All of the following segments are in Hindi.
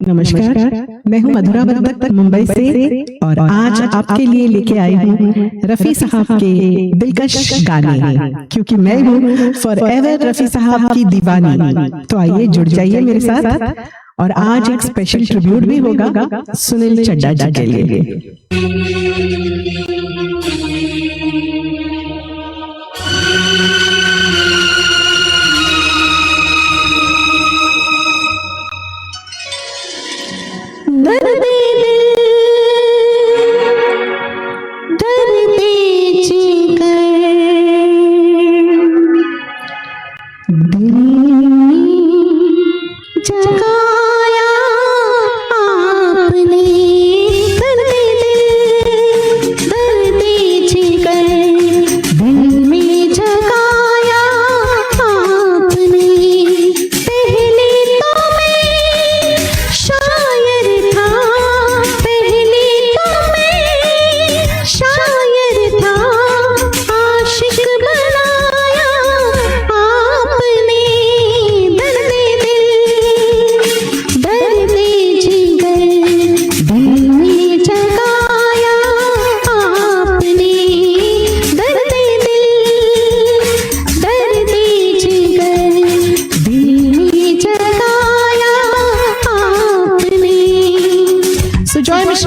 नमस्कार, मैं हूं मधुरा बंदक मुंबई से और आज आपके लिए लेके आई हूं रफी साहब के दिलकश गाने, क्योंकि मैं हूं फॉरएवर रफी साहब की दीवानी। तो आइए जुड़ जाइए मेरे साथ। और आज एक स्पेशल ट्रिब्यूट भी होगा सुनील चड्ढा जी के लिए।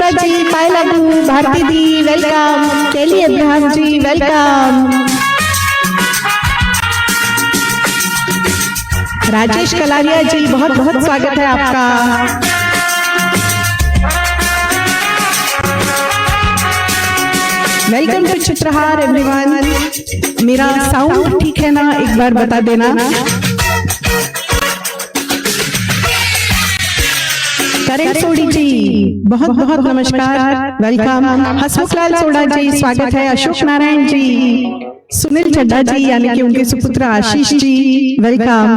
जी, Payala Bharti di welcome, Kelly Abraham ji welcome, Rajesh Kalaria ji बहुत बहुत स्वागत है आपका। Welcome to Chitrahar everyone. मेरा साउंड ठीक है ना, एक बार बता देना। करण सोडी जी बहुत बहुत नमस्कार, वेलकम। हसमुखलाल सोडा जी स्वागत है। अशोक नारायण जी, सुनील चड्ढा जी यानी कि उनके सुपुत्र आशीष जी वेलकम।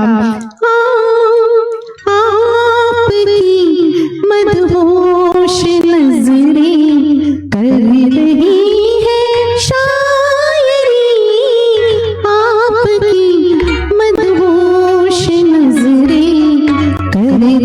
मदहोश नजरें कर रही है शायरी, आपकी मदहोश नजरें कर रही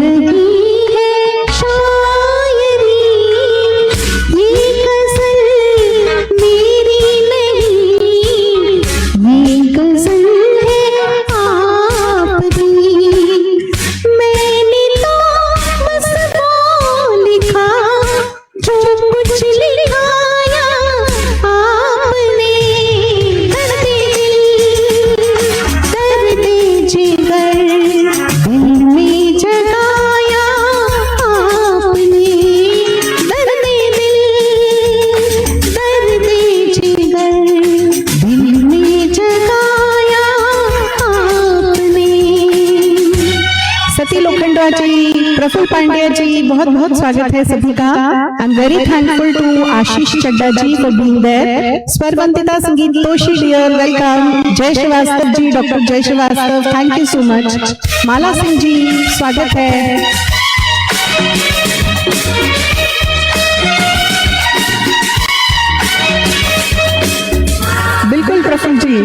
जी, प्रफुल्ल पांड्या जी बहुत बहुत स्वागत है सभी का। I am very thankful to Ashish Chadha ji for being there. स्वरवंतिता संगीत Toshi dear welcome. Jay Shrivastava ji, doctor Jay Shrivastava thank you so much. Mala Singh ji स्वागत है। बिल्कुल प्रफुल्ल जी।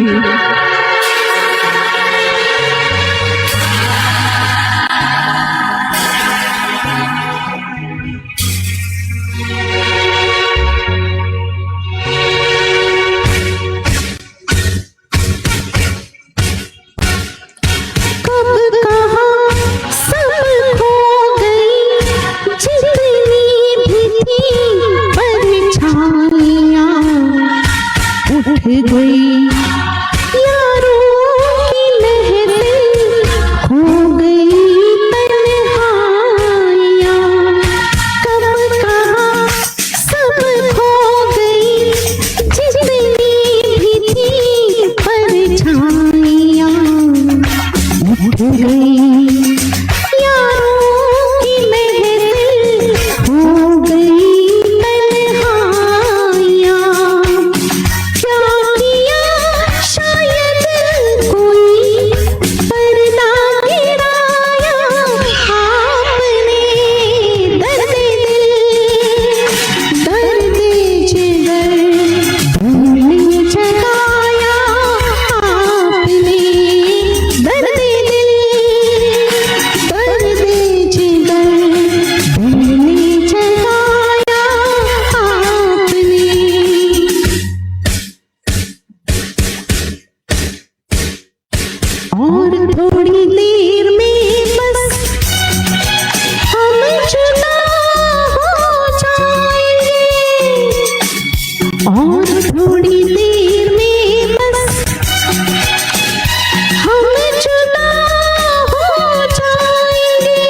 क्या किया थोड़ी देर में बस हम जुदा हो जाएंगे,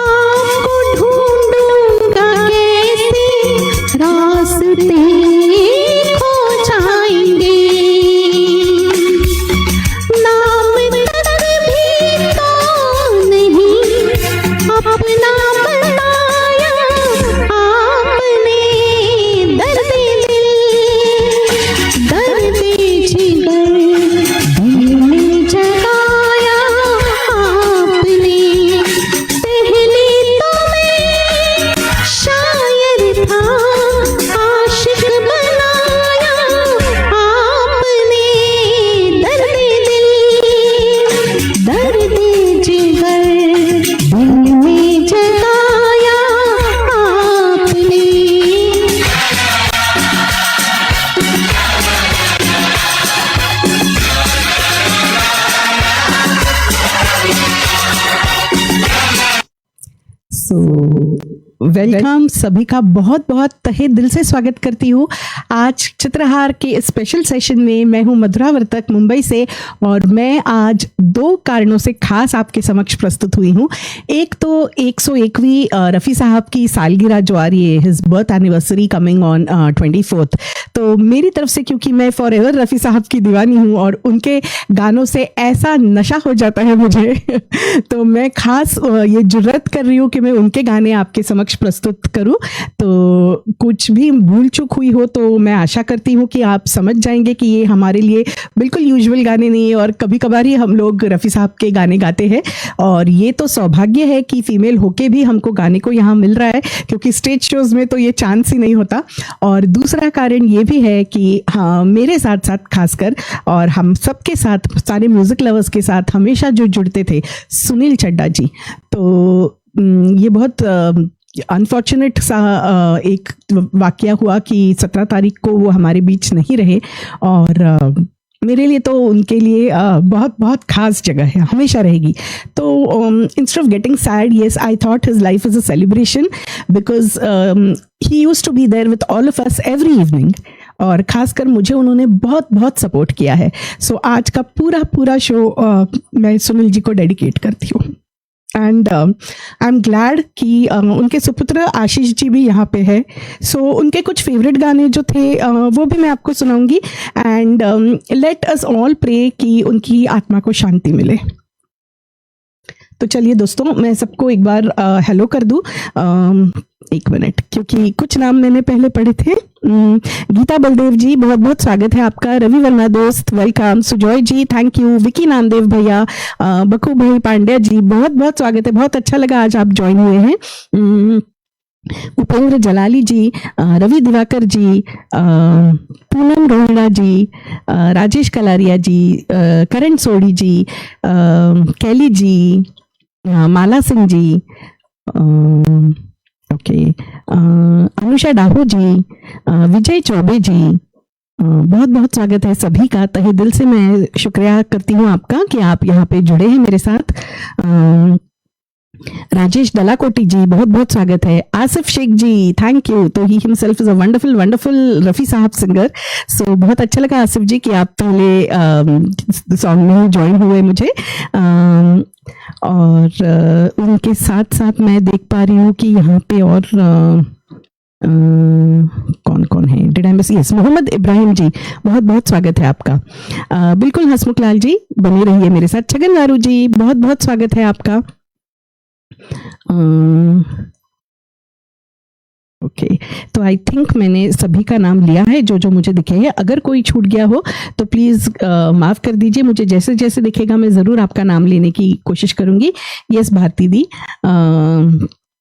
आपको ढूंढूंगा कैसे रास्ते खो जाएंगे, नाम तक भी तो नहीं अपना बताया आपने, दर्द जिगर दिल में जगाया आपने, पहले तो मैं शायर था आशिक बनाया आपने, दर्द जिगर दिल में जगाया आपने। वेलकम सभी का बहुत बहुत तहे दिल से स्वागत करती हूँ आज चित्रहार के स्पेशल सेशन में। मैं हूँ मधुरा वर्तक मुंबई से और मैं आज दो कारणों से खास आपके समक्ष प्रस्तुत हुई हूँ। एक तो 101वीं रफ़ी साहब की सालगिरह जो आ रही है, his birth anniversary coming on 24th, तो मेरी तरफ से क्योंकि मैं फॉर एवर रफ़ी साहब की दीवानी हूँ और उनके गानों से ऐसा नशा हो जाता है मुझे तो मैं खास ये जुर्रत कर रही हूँ कि मैं उनके गाने आपके समक्ष प्रस्तुत करूं। तो कुछ भी भूल चूक हुई हो तो मैं आशा करती हूं कि आप समझ जाएंगे कि ये हमारे लिए बिल्कुल यूजुअल गाने नहीं है और कभी कभार ही हम लोग रफ़ी साहब के गाने गाते हैं और ये तो सौभाग्य है कि फीमेल होके भी हमको गाने को यहाँ मिल रहा है, क्योंकि स्टेज शोज में तो ये चांस ही नहीं होता। और दूसरा कारण ये भी है कि हाँ, मेरे साथ साथ खासकर और हम सबके साथ, सारे म्यूजिक लवर्स के साथ हमेशा जो जुड़ते थे, सुनील चड्ढा जी, तो ये बहुत अनफॉर्चुनेट सा एक वाकया हुआ कि 17 तारीख को वो हमारे बीच नहीं रहे और मेरे लिए तो उनके लिए बहुत बहुत खास जगह है, हमेशा रहेगी। तो instead of getting sad, yes, I thought his life is a celebration because he used to be there with all of us every evening और खासकर मुझे उन्होंने बहुत बहुत सपोर्ट किया है। सो आज का पूरा शो मैं सुनील जी को डेडिकेट करती हूँ एंड आई एम ग्लैड कि उनके सुपुत्र आशीष जी भी यहाँ पे है। सो उनके कुछ फेवरेट गाने जो थे वो भी मैं आपको सुनाऊंगी and let us all pray कि उनकी आत्मा को शांति मिले। तो चलिए दोस्तों, मैं सबको एक बार हेलो कर दूं। एक मिनट, क्योंकि कुछ नाम मैंने पहले पढ़े थे। गीता बलदेव जी, बहुत बहुत स्वागत है आपका। रवि वर्मा दोस्त, welcome. Sujoy ji, thank you. Vicky Namdev भैया, बकू भाई पांड्या जी, बहुत बहुत स्वागत है। बहुत अच्छा लगा आज आप ज्वाइन हुए हैं। उपेंद्र जलाली जी, रवि दिवाकर जी, पूनम रोहिणा जी, राजेश कलारिया जी, करण सोडी जी, कैली जी, माला सिंह जी, ओके, अनुषा डाहू जी, विजय चौबे जी, बहुत बहुत स्वागत है सभी का। तहे दिल से मैं शुक्रिया करती हूँ आपका कि आप यहाँ पे जुड़े हैं मेरे साथ। राजेश दलाकोटी जी, बहुत बहुत स्वागत है। आसिफ शेख जी, थैंक यू। तो ही himself is a wonderful Rafi साहब सिंगर। सो बहुत अच्छा लगा आसिफ जी कि आप पहले सॉन्ग में ज्वाइन हुए मुझे। और उनके साथ साथ मैं देख पा रही हूँ कि यहाँ पे और कौन कौन है। Did I miss? Yes, Mohammad Ibrahim ji, बहुत बहुत स्वागत है आपका। बिल्कुल हसमुख लाल जी, बने रहिए मेरे साथ। छगन गारू जी, बहुत बहुत स्वागत है आपका। ओके, तो आई थिंक मैंने सभी का नाम लिया है जो जो मुझे दिखे हैं। अगर कोई छूट गया हो तो प्लीज़ माफ़ कर दीजिए मुझे। जैसे जैसे दिखेगा मैं ज़रूर आपका नाम लेने की कोशिश करूँगी। यस भारती दी।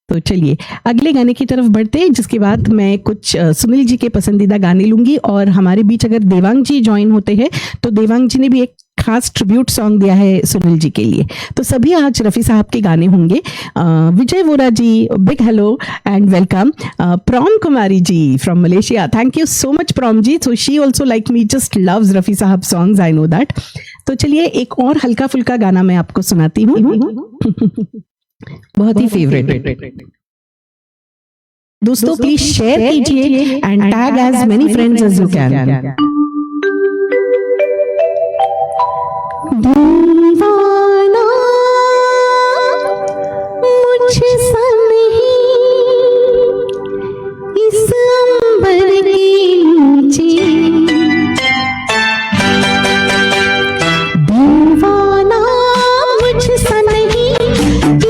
तो चलिए अगले गाने की तरफ बढ़ते हैं, जिसके बाद मैं कुछ सुनील जी के पसंदीदा गाने लूंगी। और हमारे बीच अगर देवांग जी ज्वाइन होते हैं तो देवांग जी ने भी एक खास ट्रिब्यूट सॉन्ग दिया है सुनील जी के लिए। तो सभी आज रफ़ी साहब के गाने होंगे। Vijay Vora ji, big hello and welcome. Prom Kumari ji from Malaysia, thank you so much Prom ji. So she also like me, just loves Rafi साहब सॉन्ग्स, आई नो दैट। तो चलिए एक और हल्का फुल्का गाना मैं आपको सुनाती हूँ बहुत ही फेवरेट। दोस्तों प्लीज शेयर कीजिए and tag as many friends as you can. दीवाना मुझसे नहीं इस अंबर के नीचे, दीवाना मुझसे नहीं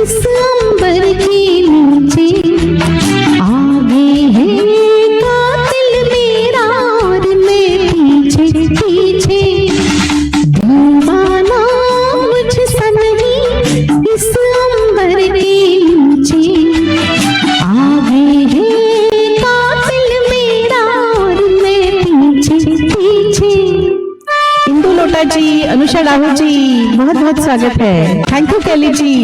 इस अंबर के नीचे, आगे है कातिल मेरा और मैं पीछे पीछे, दीवाना मुझसे नहीं इस अंबर के नीचे, आगे है कातिल मेरा और मैं पीछे पीछे। इंदु लोटा जी, अनुषा राहुल जी, बहुत बहुत स्वागत है। थैंक यू कैली जी।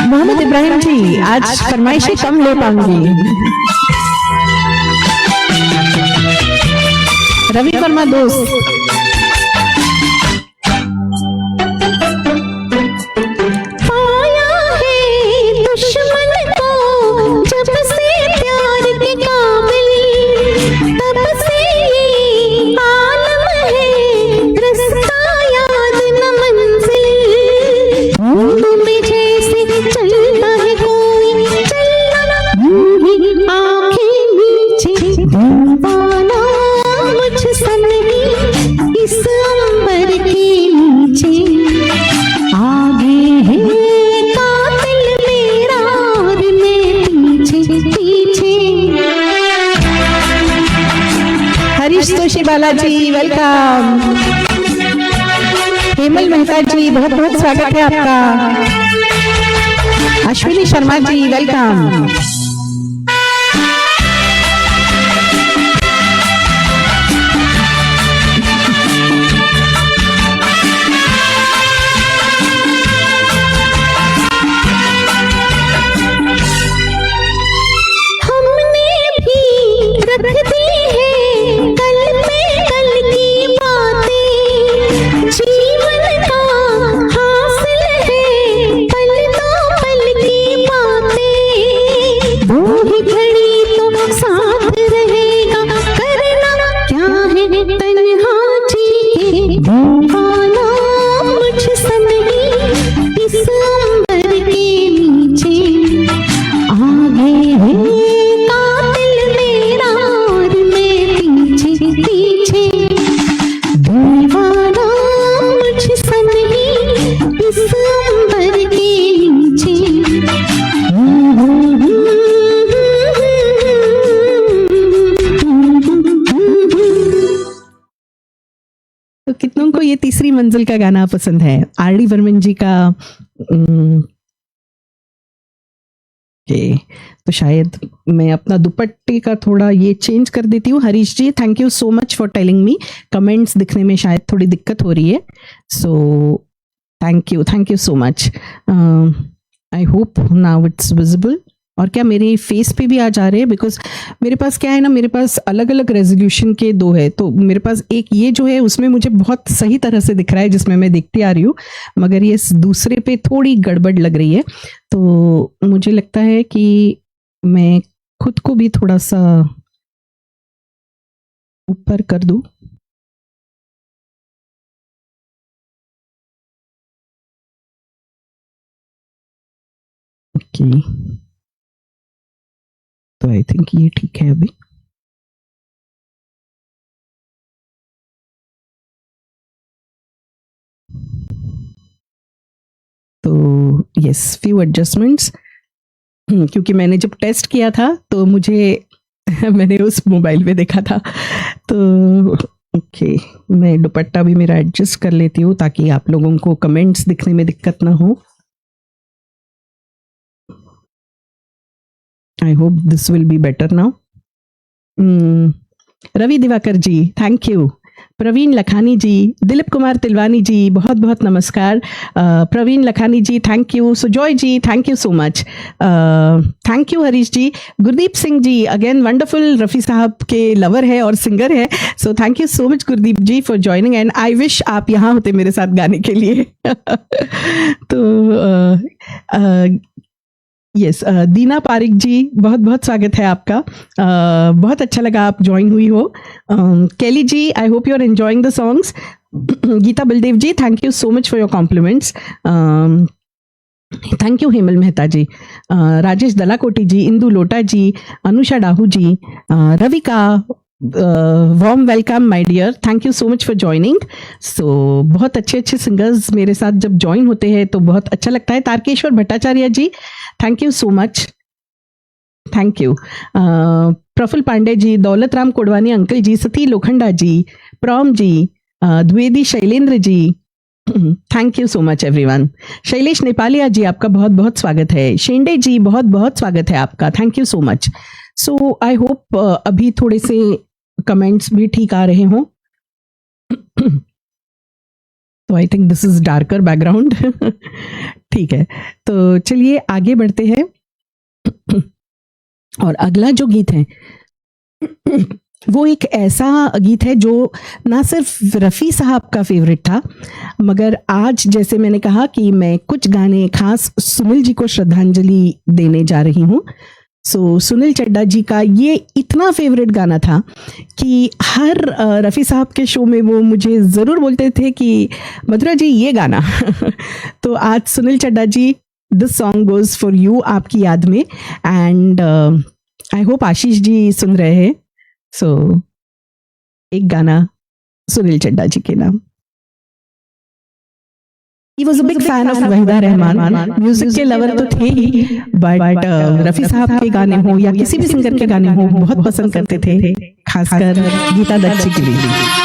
मोहम्मद इब्राहिम जी, आज फरमाइशें कम ले पाऊंगी। रवि वर्मा दोस्त, पाया है दुश्मन को जब से प्यार के काबिल, तब से ये आलम है रास्ता याद न मंजिल, नींद में जैसे चलता है कोई चलना यूं ही आंखें नीचे, दीवाना मुझसे नहीं इस अंबर के नीचे, आगे है कातिल मेरा और मैं पीछे पीछे। हरीश जोशी बालाजी, वेलकम। हेमल मेहता जी, बहुत बहुत स्वागत है आपका। अश्विनी शर्मा जी, वेलकम। हमने भी रख दी है कल पे कल की बातें, जीवन का हासिल है पल दो पल की बातें, वो ही घड़ी तो साथ रहेगा करना क्या है तन्हा जी के, दीवाना मुझसे नहीं इस अंबर के नीचे, आगे है कातिल मेरा और मैं पीछे पीछे, दीवाना मुझसे नहीं इस अंबर के नीचे। तो कितनों को ये तीसरी मंजिल का गाना पसंद है? आर.डी. बर्मन जी का तो शायद मैं अपना दुपट्टे का थोड़ा ये चेंज कर देती हूँ। Harish ji, thank you so much for telling me. Comments दिखने में शायद थोड़ी दिक्कत हो रही है, so thank you so much. I hope now it's visible. और क्या मेरे फेस पे भी आ जा रहे हैं? बिकॉज मेरे पास क्या है ना, मेरे पास अलग अलग रेजोल्यूशन के दो है। तो मेरे पास एक ये जो है उसमें मुझे बहुत सही तरह से दिख रहा है, जिसमें मैं देखती आ रही हूँ, मगर ये दूसरे पे थोड़ी गड़बड़ लग रही है। तो मुझे लगता है कि मैं खुद को भी थोड़ा सा ऊपर कर दूं। ओके, तो आई थिंक ये ठीक है अभी। तो यस, फ्यू एडजस्टमेंट्स, क्योंकि मैंने जब टेस्ट किया था तो मुझे मैंने उस मोबाइल पे देखा था। तो ओके, मैं दुपट्टा भी मेरा एडजस्ट कर लेती हूँ ताकि आप लोगों को कमेंट्स दिखने में दिक्कत ना हो। I hope this will be better now. Ravi Diwakar ji, thank you. Praveen Lakhani ji, Dilip Kumar Tilwani ji, बहुत बहुत नमस्कार। Praveen Lakhani ji, thank you. Sujoy ji, thank you so much. Thank you Harish ji. Gurdeep Singh ji, again wonderful, Rafi साहब के लवर है और सिंगर है, so thank you so much Gurdeep ji for joining, and I wish आप यहाँ होते मेरे साथ गाने के लिए। तो यस, दीना पारिक जी, बहुत बहुत स्वागत है आपका। बहुत अच्छा लगा आप ज्वाइन हुई हो। Kelly ji, I hope you are enjoying the songs. Geeta Baldev ji, thank you so much for your compliments. Thank you Hemal Mehta ji, Rajesh Dalakoti ji, Indu Lota ji, Anusha Dahu ji, Ravika, warm welcome my dear, thank you so much for joining. So बहुत अच्छे अच्छे सिंगर्स मेरे साथ जब ज्वाइन होते हैं तो बहुत अच्छा लगता है। Tarkeshwar Bhattacharya ji, thank you so much, thank you. Praful Pandey ji, Daulat Ram Kodwani uncle ji, Sati Lokhanda ji, Prom ji, Dwivedi Shailendra ji, thank you so much everyone. Shailesh Nepalia ji, आपका बहुत बहुत स्वागत है। शेंडे जी, बहुत बहुत स्वागत है आपका, thank you so much. So I hope अभी थोड़े से कमेंट्स भी ठीक आ रहे हों। तो I think this is darker background. ठीक है, तो चलिए आगे बढ़ते हैं। और अगला जो गीत है वो एक ऐसा गीत है जो ना सिर्फ रफ़ी साहब का फेवरेट था, मगर आज जैसे मैंने कहा कि मैं कुछ गाने खास सुनील जी को श्रद्धांजलि देने जा रही हूँ। सो सुनील चड्ढा जी का ये इतना फेवरेट गाना था कि हर रफ़ी साहब के शो में वो मुझे ज़रूर बोलते थे कि मधुरा जी ये गाना। तो आज Sunil Chadha ji, this song goes for you, आपकी याद में। And I hope Ashish ji सुन रहे हैं। सो एक गाना सुनील चड्ढा जी के नाम। He was a big fan of Waheeda Rehman, music के लवर तो थे ही, बट रफ़ी साहब के गाने हो या किसी भी सिंगर के गाने हो बहुत पसंद करते थे, खासकर गीता दत्त जी के लिए।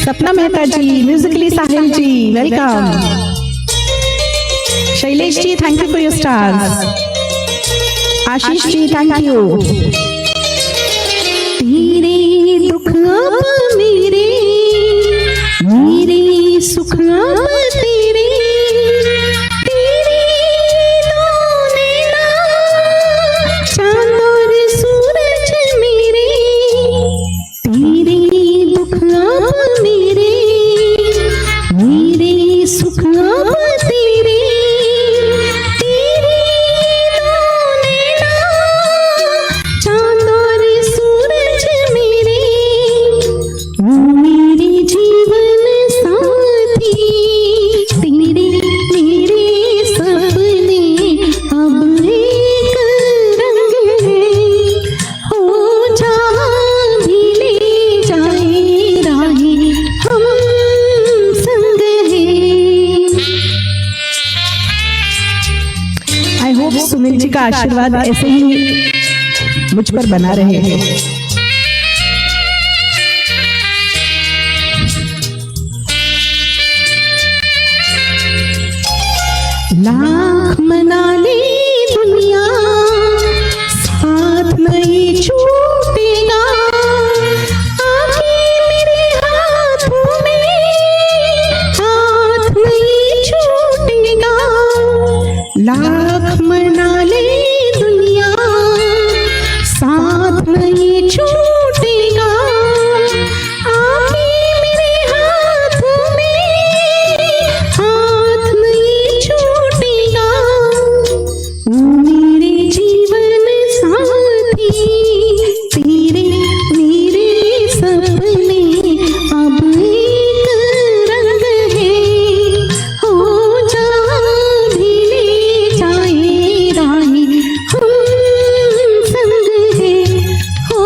Sapna Mehta ji, musically Sahil ji, welcome. Shailesh ji, thank you for your stars. Ashish ji, thank you. तेरे दुख अब मेरे, मेरे सुख अब तेरे, तेरे दो नैना चांद और सूरज मेरे, तेरे दुख अब मेरे, मेरे सुख अब तेरे, तेरे दो नैना चांद और सूरज मेरे, वो मेरे जीवन साथी, तेरे मेरे सपने अब एक रंग है, हो जहाँ भी ले जाए राहें हम संग हैं। आई होप सुनील जी का आशीर्वाद ऐसे ही मुझ पर बना रहे। लाख मना ले दुनिया साथ नहीं छूटेगा, आके मेरे हाथों में हाथ नहीं छूटेगा। लाख मना ले दुनिया साथ नहीं छूटेगा, आके मेरे हाथों में हाथ नहीं छूटेगा। ओ मेरे जीवन साथी तेरे मेरे सपने अब एक रंग है, हो जहाँ भी ले जाए राही हम संग है। हो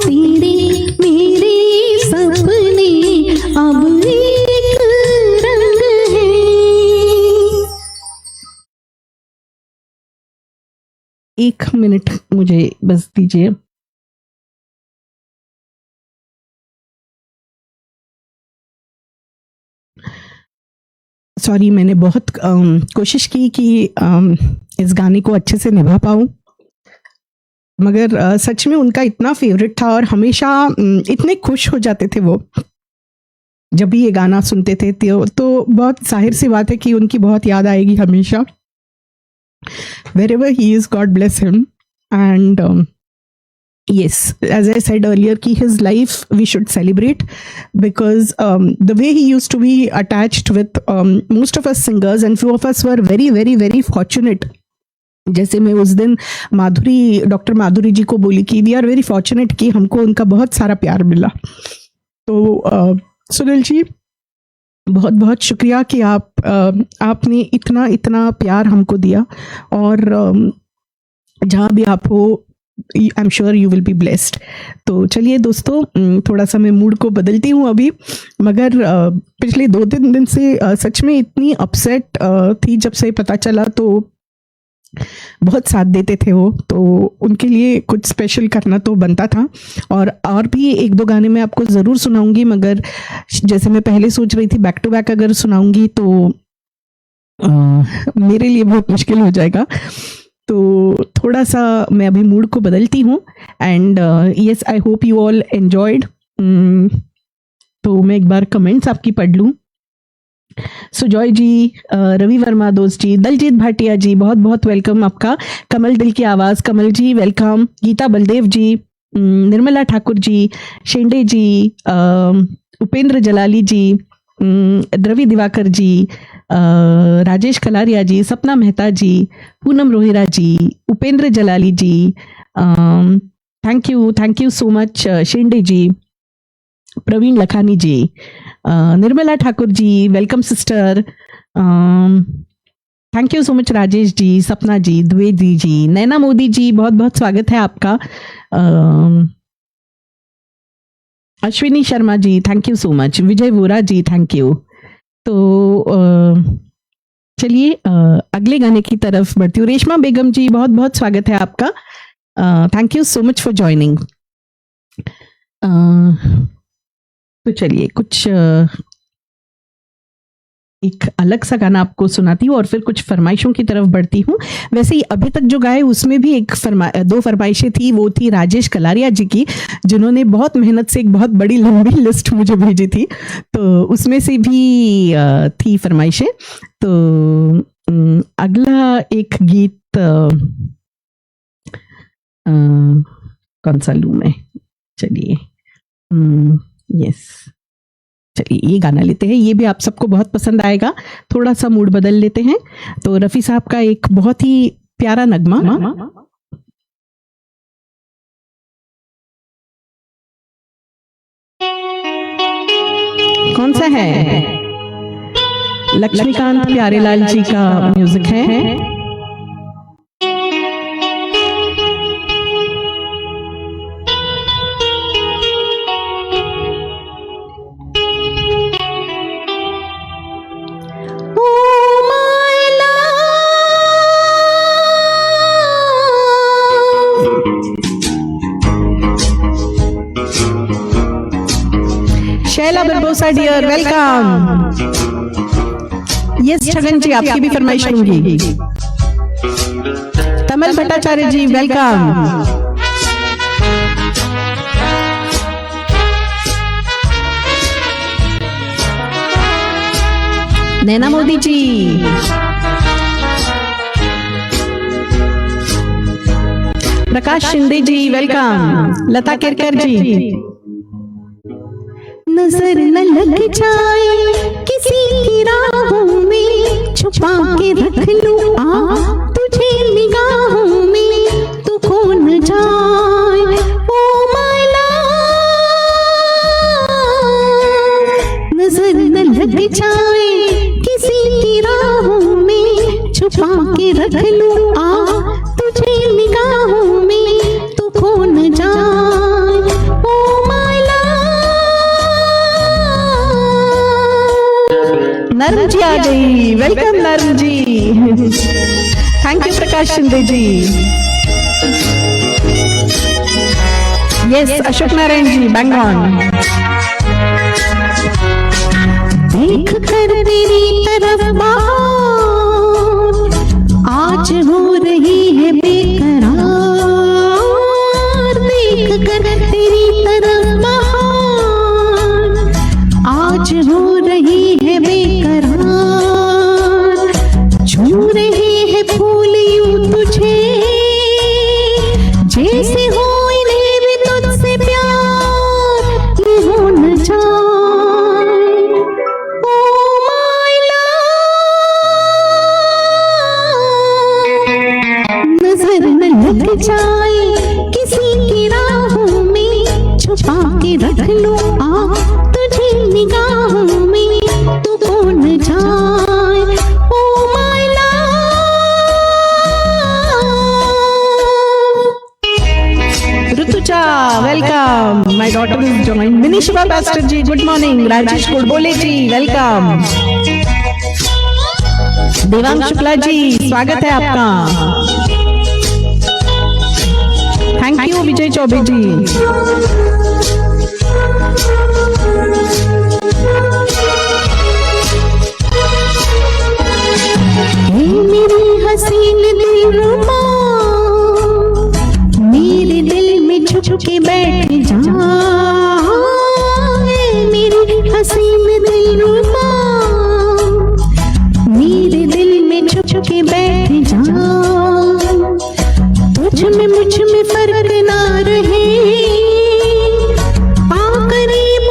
तेरे मेरे सपने अब एक रंग है। एक मिनट मुझे बस दीजिए। सॉरी, मैंने बहुत कोशिश की कि इस गाने को अच्छे से निभा पाऊँ, मगर सच में उनका इतना फेवरेट था और हमेशा इतने खुश हो जाते थे वो जब भी ये गाना सुनते थे। तो बहुत जाहिर सी बात है कि उनकी बहुत याद आएगी हमेशा। Wherever he is, God bless him. And yes, as I said earlier, कि his life we should celebrate because the way he used to be attached with most of us singers, and few of us were very very very fortunate. जैसे मैं उस दिन डॉक्टर माधुरी जी को बोली कि वी आर वेरी फॉर्चुनेट कि हमको उनका बहुत सारा प्यार मिला। तो सुनील जी, बहुत बहुत शुक्रिया कि आपने इतना इतना प्यार हमको दिया, और जहाँ भी आप हो आई am sure you will be blessed. तो चलिए दोस्तों, थोड़ा सा मैं मूड को बदलती हूँ अभी, मगर पिछले 2-3 दिन से सच में इतनी अपसेट थी जब से पता चला, तो बहुत साथ देते थे वो, तो उनके लिए कुछ स्पेशल करना तो बनता था। और भी 1-2 गाने मैं आपको ज़रूर सुनाऊंगी, मगर जैसे मैं पहले सोच रही थी बैक टू बैक अगर सुनाऊंगी तो मेरे लिए बहुत मुश्किल हो जाएगा। तो थोड़ा सा मैं अभी मूड को बदलती हूँ। And yes, I hope you all enjoyed. तो मैं एक बार कमेंट्स आपकी पढ़ लूँ। सुजॉय जी, रवि वर्मा दोस्त जी, दलजीत भाटिया जी, बहुत बहुत वेलकम आपका। कमल दिल की आवाज़, Kamal ji welcome. Geeta Baldev ji, Nirmala Thakur ji, Shende ji, Upendra Jalali ji, Dravi Diwakar ji, Rajesh Kalaria ji, Sapna Mehta ji, Poonam Rohira ji, Upendra Jalali ji, thank you so much Shende ji, Praveen Lakhani ji, Nirmala Thakur ji welcome sister, thank you so much Rajesh ji, Sapna ji, Dwivedi ji, नैना मोदी जी, बहुत बहुत स्वागत है आपका। Ashwini Sharma ji, thank you so much. Vijay Vora ji, thank you. तो चलिए अगले गाने की तरफ बढ़ती हूँ। रेशमा बेगम जी, बहुत बहुत स्वागत है आपका। Thank you so much for joining. तो चलिए कुछ एक अलग सा गाना आपको सुनाती हूँ और फिर कुछ फरमाइशों की तरफ बढ़ती हूँ। वैसे ही अभी तक जो गाए उसमें भी 2 फरमाइशें थी, वो थी राजेश कलारिया जी की, जिन्होंने बहुत मेहनत से एक बहुत बड़ी लंबी लिस्ट मुझे भेजी थी, तो उसमें से भी थी फरमाइशें। तो अगला एक गीत कौन सा लूँ मैं? चलिए यस, चलिए ये गाना लेते हैं, ये भी आप सबको बहुत पसंद आएगा। थोड़ा सा मूड बदल लेते हैं। तो रफ़ी साहब का एक बहुत ही प्यारा नगमा, कौन सा है? लक्ष्मीकांत प्यारेलाल जी का म्यूजिक है। Shaila बरबोसा dear, welcome. Yes Chhagan ji, आपकी भी फरमाइश होंगी। तमल भट्टाचार्य जी वेलकम। नैना मोदी जी, प्रकाश शिंदे जी वेलकम। लता केरकर जी, नजर न लग जाए किसी की राहों में, छुपा के रख लूं आ तुझे निगाहों में, तू खो न जाए ओ माय लव। नजर न लग जाए किसी की राहों में, छुपा के रख लूं आ तुझे निगाहों में, तू खो न जाए ओ माय लव। नर्म जी आ गई, welcome Narm ji. Thank you Prakash Shinde ji. Yes Ashok Narayan ji bang on. देख कर तेरी तरफ बाहर, आज हो रही है बेकरार। देख कर तेरी तरफ बाहर, आज हो रही है बेकरार। छू रहे हैं फूल यूं तुझे, जैसे हो इन्हें भी तुझसे प्यार, ये हो न जाए ओ माय लव। नजर न लग जाए किसी की राहों में, छुपा के रख लूं आ तुझे निगाहों में, तू खो न जाए oh my love. Rutuja welcome, my daughter is joined. Mini Shiva Pastor ji good morning. Rajesh Kodbole ji welcome. Devang Shukla ji स्वागत है आपका। Thank you Vijay Choubey ji. मेरी हसीन दिलरुबा, मेरे दिल में छुप के बैठ जा। मेरी हसीन दिलरुबा, मेरे दिल में छुप के बैठ जा। तुझ में मुझ में फर्क ना रहे, आ करीब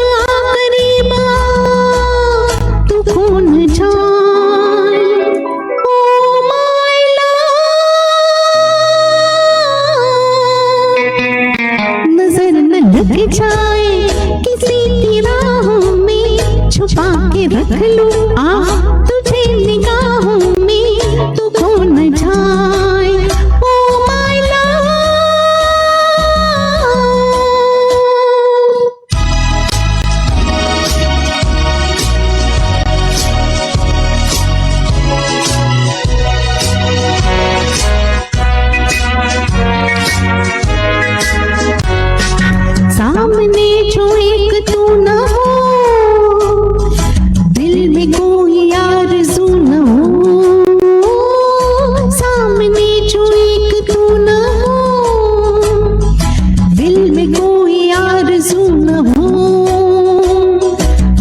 तू खो न जाए ओ माय लव। नजर न लग जाए किसी की राहों में, छुपा के रख लूं आ तुझे निगाहों में, तू खो न जाए ओ माय लव। सामने जो एक तू न हो, दिल में कोई आरज़ू न हो। सामने जो एक तू न हो, दिल में कोई आरज़ू न हो।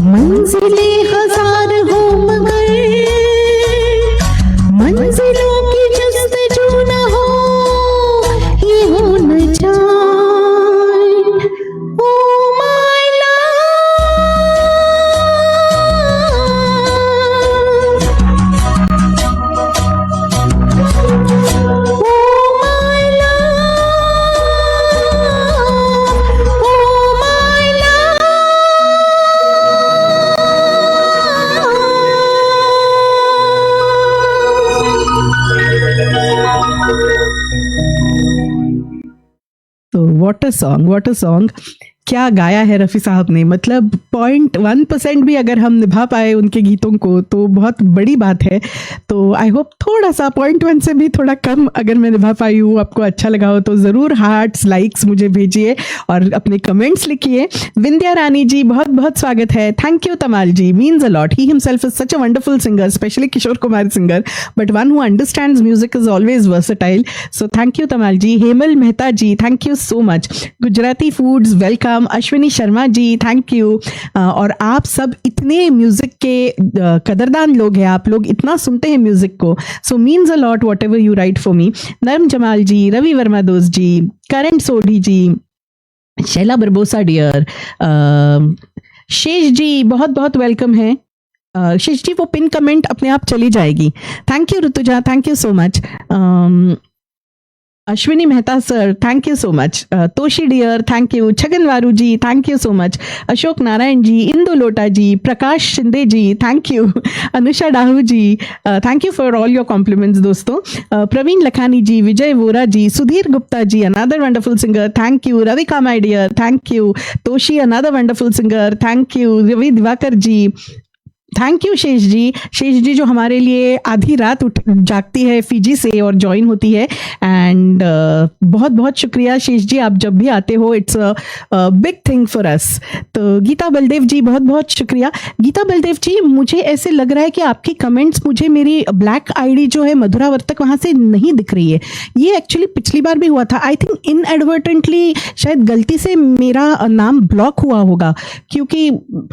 मंजिलें हजार हो मगर मंजिलों की जस्तजू न हो, ये हो न जाए oh my love. Oh my love, oh my love. तो what a song, what a song. क्या गाया है रफ़ी साहब ने, मतलब 0.1% भी अगर हम निभा पाए उनके गीतों को तो बहुत बड़ी बात है। तो आई होप थोड़ा सा 0.1 से भी थोड़ा कम अगर मैं निभा पाई हूँ, आपको अच्छा लगा हो तो ज़रूर हार्ट्स लाइक्स मुझे भेजिए और अपने कमेंट्स लिखिए। विंध्या रानी जी बहुत बहुत स्वागत है, thank you Tamal ji, means a lot, he himself is such a wonderful singer, specially Kishore Kumar singer, but one who understands music is always versatile, so thank you Tamal ji. Hemal Mehta ji thank you so much. Gujarati foods welcome. Ashwini Sharma ji thank you. और आप सब इतने म्यूजिक के कदरदान लोग हैं, आप लोग इतना सुनते हैं म्यूजिक को, so means a lot what ever you right for me. नर्म जमाल जी, रवि वर्मा दोस्त जी, करण सोढ़ी जी, शैला बरबोसा डियर, शेष जी बहुत बहुत वेलकम है। शेष जी वो पिन कमेंट अपने आप चली जाएगी। Thank you Rutuja, thank you so much. Ashwini Mehta sir thank you so much. Toshi dear thank you. Chhagan Waru ji thank you so much. Ashok Narayan ji, Indu Lota ji, Prakash Shinde ji thank you. Anusha Dahu ji thank you for all your compliments दोस्तों। Praveen Lakhani ji, Vijay Vora ji, Sudhir Gupta ji another wonderful singer thank you. Ravika my dear thank you. Toshi another wonderful singer thank you. Ravi Diwakar ji thank you. Shesh ji जो हमारे लिए आधी रात जागती है फिजी से और ज्वाइन होती है, एंड बहुत बहुत शुक्रिया शेष जी, आप जब भी आते हो it's a big thing for us. तो गीता बलदेव जी बहुत बहुत शुक्रिया। गीता बलदेव जी मुझे ऐसे लग रहा है कि आपकी कमेंट्स मुझे मेरी ब्लैक आईडी जो है मधुरा वर्तक वहाँ से नहीं दिख रही है। ये एक्चुअली पिछली बार भी हुआ था, आई थिंक इनएडवर्टेंटली शायद गलती से मेरा नाम ब्लॉक हुआ होगा, क्योंकि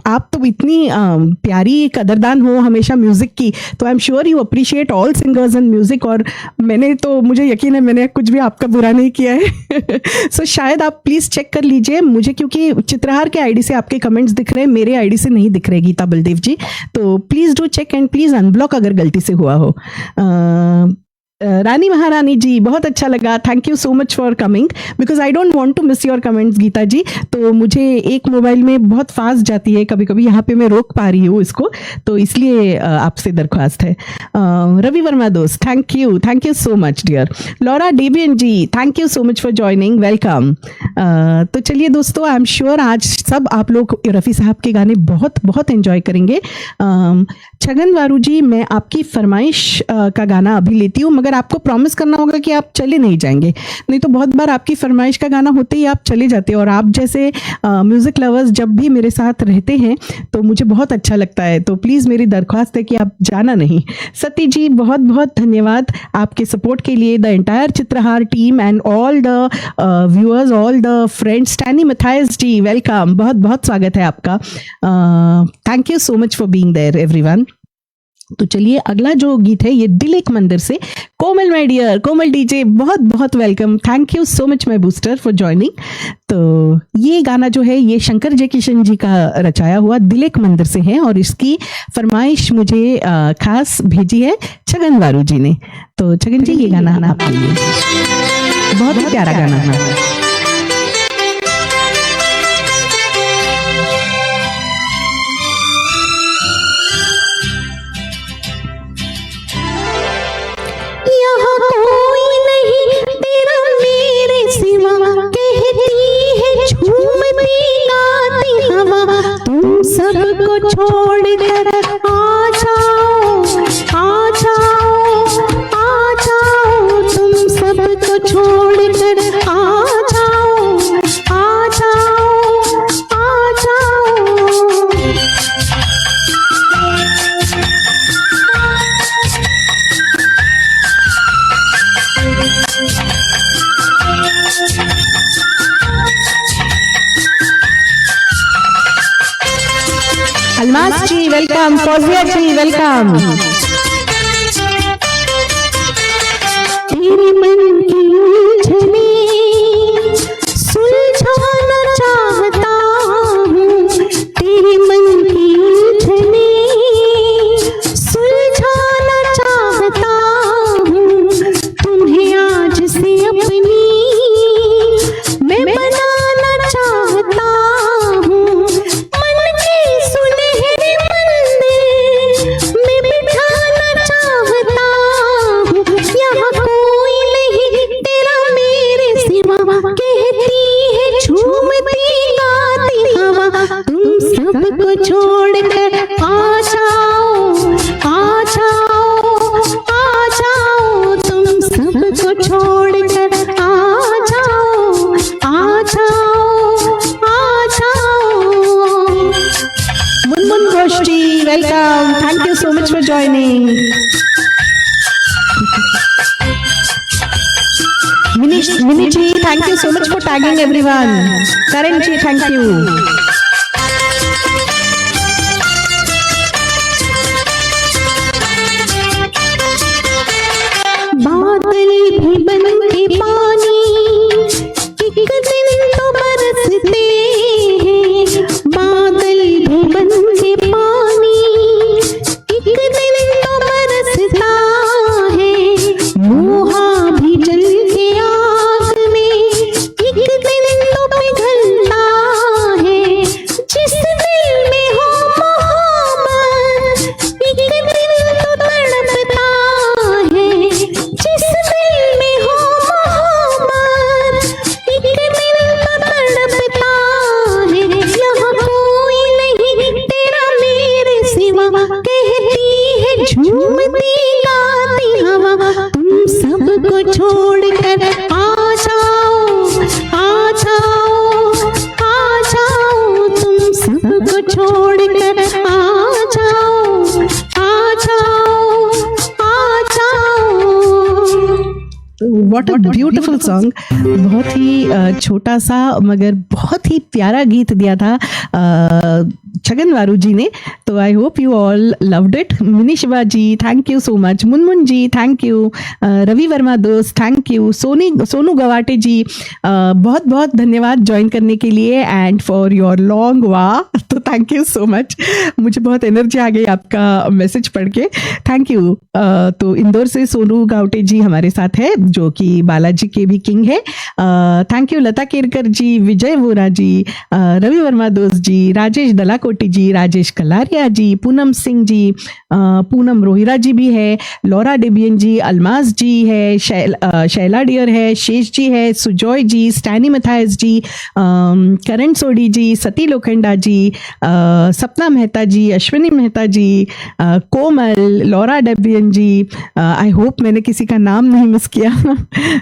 आप तो इतनी प्यारी कदरदान हो हमेशा म्यूजिक की, तो I am sure you appreciate all singers and music, और मैंने तो मुझे यकीन है मैंने कुछ भी आपका बुरा नहीं किया है। सो शायद आप प्लीज चेक कर लीजिए मुझे, क्योंकि चित्रहार के आईडी से आपके कमेंट्स दिख रहे हैं, मेरे आईडी से नहीं दिख रहे गीता बलदेव जी, तो please do check and please unblock अगर गलती से हुआ हो। रानी महारानी जी बहुत अच्छा लगा, thank you so much for coming, because I don't want to miss your comments Geeta ji, तो मुझे एक मोबाइल में बहुत फास्ट जाती है कभी कभी, यहाँ पे मैं रोक पा रही हूँ इसको, तो इसलिए आपसे दरख्वास्त है। रवि वर्मा दोस्त thank you so much dear. Laura Debian ji thank you so much for joining, welcome. तो चलिए दोस्तों, आई एम श्योर आज सब आप लोग रफ़ी साहब के गाने बहुत बहुत एंजॉय करेंगे। छगन वारू जी, मैं आपकी फरमाइश का गाना अभी लेती हूँ, मगर आपको प्रॉमिस करना होगा कि आप चले नहीं जाएंगे, नहीं तो बहुत बार आपकी फरमाइश का गाना होते ही आप चले जाते हैं, और आप जैसे म्यूजिक लवर्स जब भी मेरे साथ रहते हैं तो मुझे बहुत अच्छा लगता है, तो प्लीज़ मेरी दरख्वास्त है कि आप जाना नहीं। सती जी बहुत बहुत धन्यवाद आपके सपोर्ट के लिए, the entire Chitrahaar team and all the viewers, all the friends. Tanny Mathias ji welcome, बहुत बहुत स्वागत है आपका, thank you so much for being there everyone. तो चलिए अगला जो गीत है ये दिल एक मंदिर से, कोमल माय डियर, कोमल डीजे बहुत बहुत welcome, thank you so much my booster for joining. तो ये गाना जो है ये शंकर जयकिशन जी का रचाया हुआ दिल एक मंदिर से है, और इसकी फरमाइश मुझे खास भेजी है छगन वारू जी ने। तो छगन जी ये गाना आपके लिए बहुत ही प्यारा गाना है। सबको छोड़कर आ जाओ, आ जाओ, आ जाओ, तुम सबको छोड़कर आ जाओ, आ जाओ, आ जाओ। अलमास जी वेलकम, फौजिया जी वेलकम। तेरे मन की उलझने सुलझाना चाहता हूँ, तेरे मन की उलझने सुलझाना चाहता हूँ, तुम्हें आज से अपनी मैं बनाना चाहता हूँ, मन के सुनहरे मंदिर में बिठा छोड़कर आ जाओ, आ जाओ, आ जाओ। Munmun Ghosh ji welcome, thank you so much for joining. Mini ji thank you so much for tagging everyone. Karan ji thank you. बादल भी बन के पानी एक दिन तो बरसते हैं, बादल भी बन के पानी एक दिन तो बरसता है, लोहा भी जल के आग में एक दिन तो पिघलता है, जिस दिल में हो मोहब्बत एक दिन तो तड़पता है, जिस दिल में हो मोहब्बत एक दिन तो तड़पता है। यहाँ कोई नहीं तेरा मेरे सिवा, कहती है झूमती गाती हवा, तुम सबको छोड़कर आ जाओ, आ जाओ, आ जाओ, तुम सबको छोड़कर आ जाओ, आ जाओ, आ जाओ। What a beautiful song. बहुत ही छोटा सा मगर बहुत ही प्यारा गीत दिया था छगन वारू जी ने, तो I hope you all loved it. Mini Shiva ji thank you so much, Munmun ji thank you, Ravi Verma दोस्त थैंक यू, सोनू गवाटे जी बहुत बहुत धन्यवाद ज्वाइन करने के लिए एंड फॉर योर लॉन्ग वाह, तो थैंक यू सो मच। मुझे बहुत एनर्जी आ गई आपका मैसेज पढ़ के, थैंक यू। तो इंदौर से सोनू गावटे जी हमारे साथ है जो कि बालाजी के भी किंग है, थैंक यू। लता केरकर जी, विजय वोरा जी, रवि वर्मा दोस्त जी, राजेश दलाकोटी जी, राजेश कलारिया जी, पूनम सिंह जी, पूनम रोहिरा जी भी है, लौरा डेबियन जी, अलमास जी है, शैला डियर है, शेष जी है, Sujoy ji, Stanny Mathias ji, Karan Sodhi ji, Sati Lokhanda ji, Sapna Mehta ji, Ashwini Mehta ji, Komal, Laura Debian ji, I hope मैंने किसी का नाम नहीं मिस किया।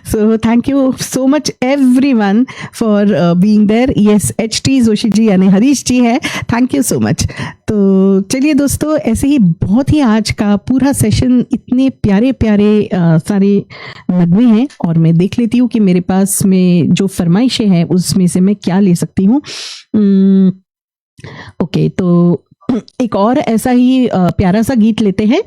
So thank you so much everyone for being there. Yes, HT Joshi ji यानी हरीश जी है, थैंक यू सो मच। तो चलिए दोस्तों, ऐसे ही बहुत ही आज का पूरा सेशन इतने प्यारे प्यारे सारे नगमे हैं और मैं देख लेती हूँ कि मेरे पास में जो फरमाइशें हैं उसमें से मैं क्या ले सकती हूँ। ओके, तो एक और ऐसा ही प्यारा सा गीत लेते हैं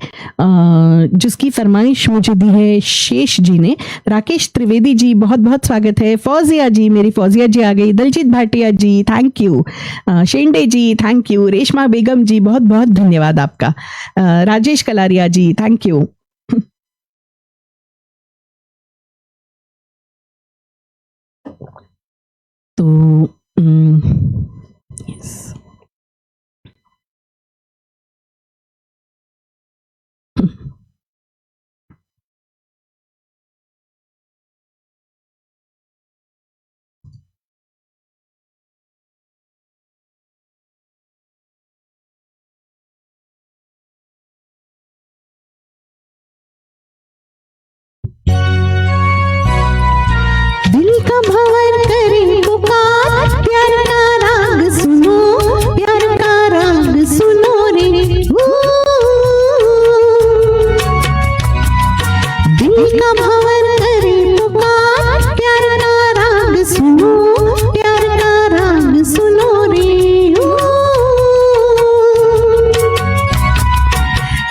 जिसकी फरमाइश मुझे दी है शेष जी ने। राकेश त्रिवेदी जी बहुत बहुत स्वागत है। फौजिया जी, मेरी फौजिया जी आ गई। Daljeet Bhatia ji thank you. Shende ji thank you. Reshma Begum ji बहुत बहुत धन्यवाद आपका। Rajesh Kalaria ji thank you. तो यस, दिल का भंवर करे पुकार, प्यार का राग सुनो, प्यार का राग सुनो रे। दिल का भंवर करे पुकार, प्यार का राग सुनो, प्यार का राग सुनो रे।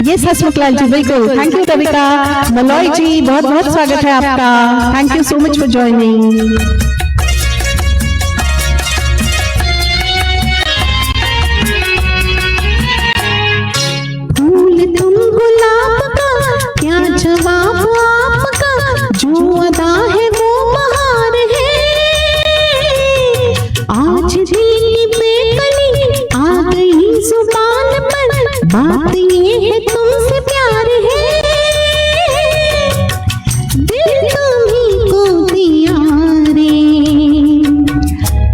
यस हसमुख लाल जी बिल्कुल, थैंक यू कविता। मलॉय जी बहुत बहुत स्वागत है आपका, thank you so much for joining. फूल तुम गुलाब का, क्या जवाब आपका, जो अदा है वो बहार है। आज भी बेकली आ गई जुबान पर, बात ये है तुमसे प्यार है। दिल तुम्हीं को दिया रे,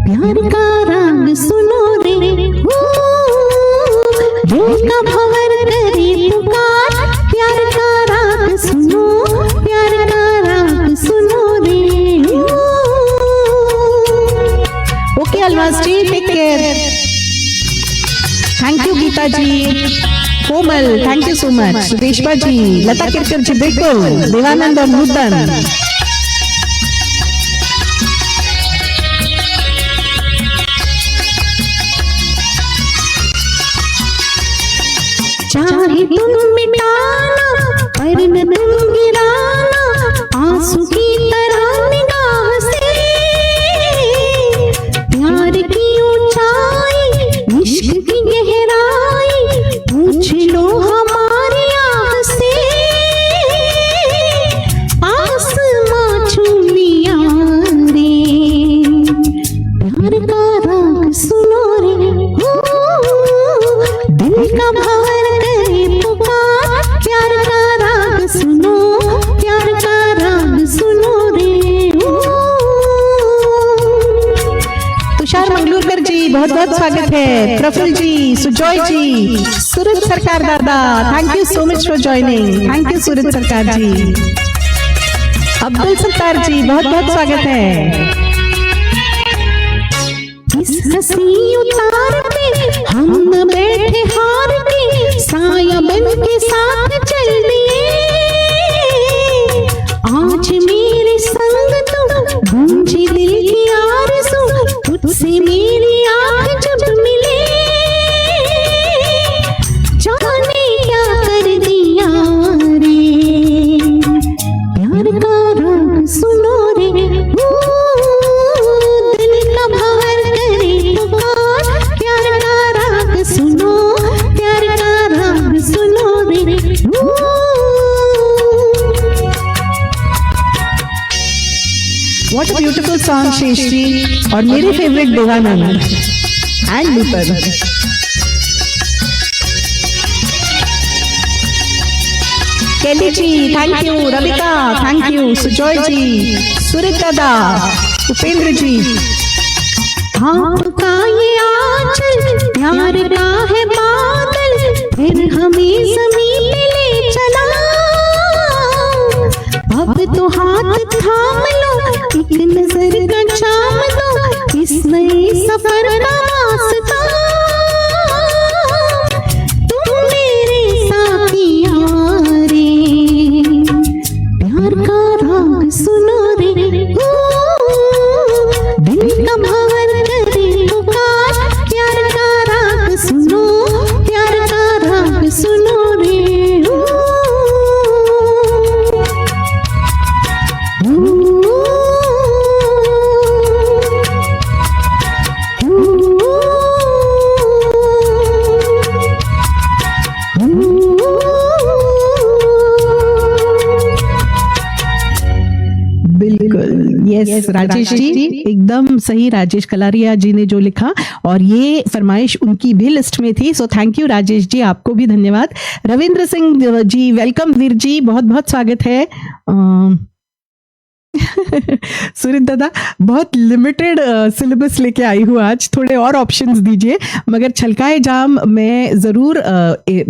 प्यार का राग सुनो रे। दिल का भंवर करे पुकार, प्यार का राग सुनो, प्यार का राग Komal, thank you so much. Reshma ji, Lata Kirkar ji, बिल्कुल, देवानंद और नूतन। चाहे तुम मिटाना पर न तुम गिराना आंसू की तरह निगाह से, प्यार की ऊंचाई इश्क की गहराई पूछ लो हमारी आह से, आसमां छू लिया रे, प्यार का राग सुनो रे, हो दिल का भंवर करे पुकार, प्यार का राग सुनो, प्यार का राग सुनो रे, हो। तुषार मंगलूरकर जी, बहुत बहुत स्वागत है। प्रफुल्ल जी, सुजॉय जी, Suraj Sarkar Dada, thank you so much for joining. Thank you Suraj Sarkar ji. Abdul Sattar ji, बहुत बहुत स्वागत है। इस हंसी उतार पे हम न बैठे हार के, साया बन के साथ चल दिए, आज मेरे संग तुम गूंजी दिल की आरज़ू, तुझसे मेरी आँख जब मिले, जाने क्या कर दिया रे, प्यार का राग सुनो रे, ओ दिल का भंवर करे पुकार, प्यार का राग सुनो, प्यार का राग सुनो रे, ओ। What a beautiful song Shesh ji, और मेरे favourite Devanand and Nutan. Kelly ji, thank you. Ravika, thank you. Sujoy ji, Suresh Dada, Upendra जी। आपका ये आंचल प्यार का है बादल, फिर हमें ज़मीन पे ले चला, अब तो हाथ थाम लो, एक नजर का चाम दो, इस नए सफर का वास्ता, तुम मेरे साथिया रे, प्यार का राग सुनो रे, ओ दिल का भंवर करे पुकार, प्यार का राग सुनो, प्यार का राग सुनो रे, ओ। बिल्कुल, यस राजेश जी, एकदम सही। राजेश कलारिया जी ने जो लिखा, और ये फरमाइश उनकी भी लिस्ट में थी, सो थैंक यू राजेश जी, आपको भी धन्यवाद। रविंद्र सिंह जी, वेलकम वीर जी, बहुत बहुत स्वागत है। सूरज दादा, बहुत लिमिटेड सिलेबस लेके आई हूँ आज, थोड़े और ऑप्शंस दीजिए। मगर छलकाए जाम मैं ज़रूर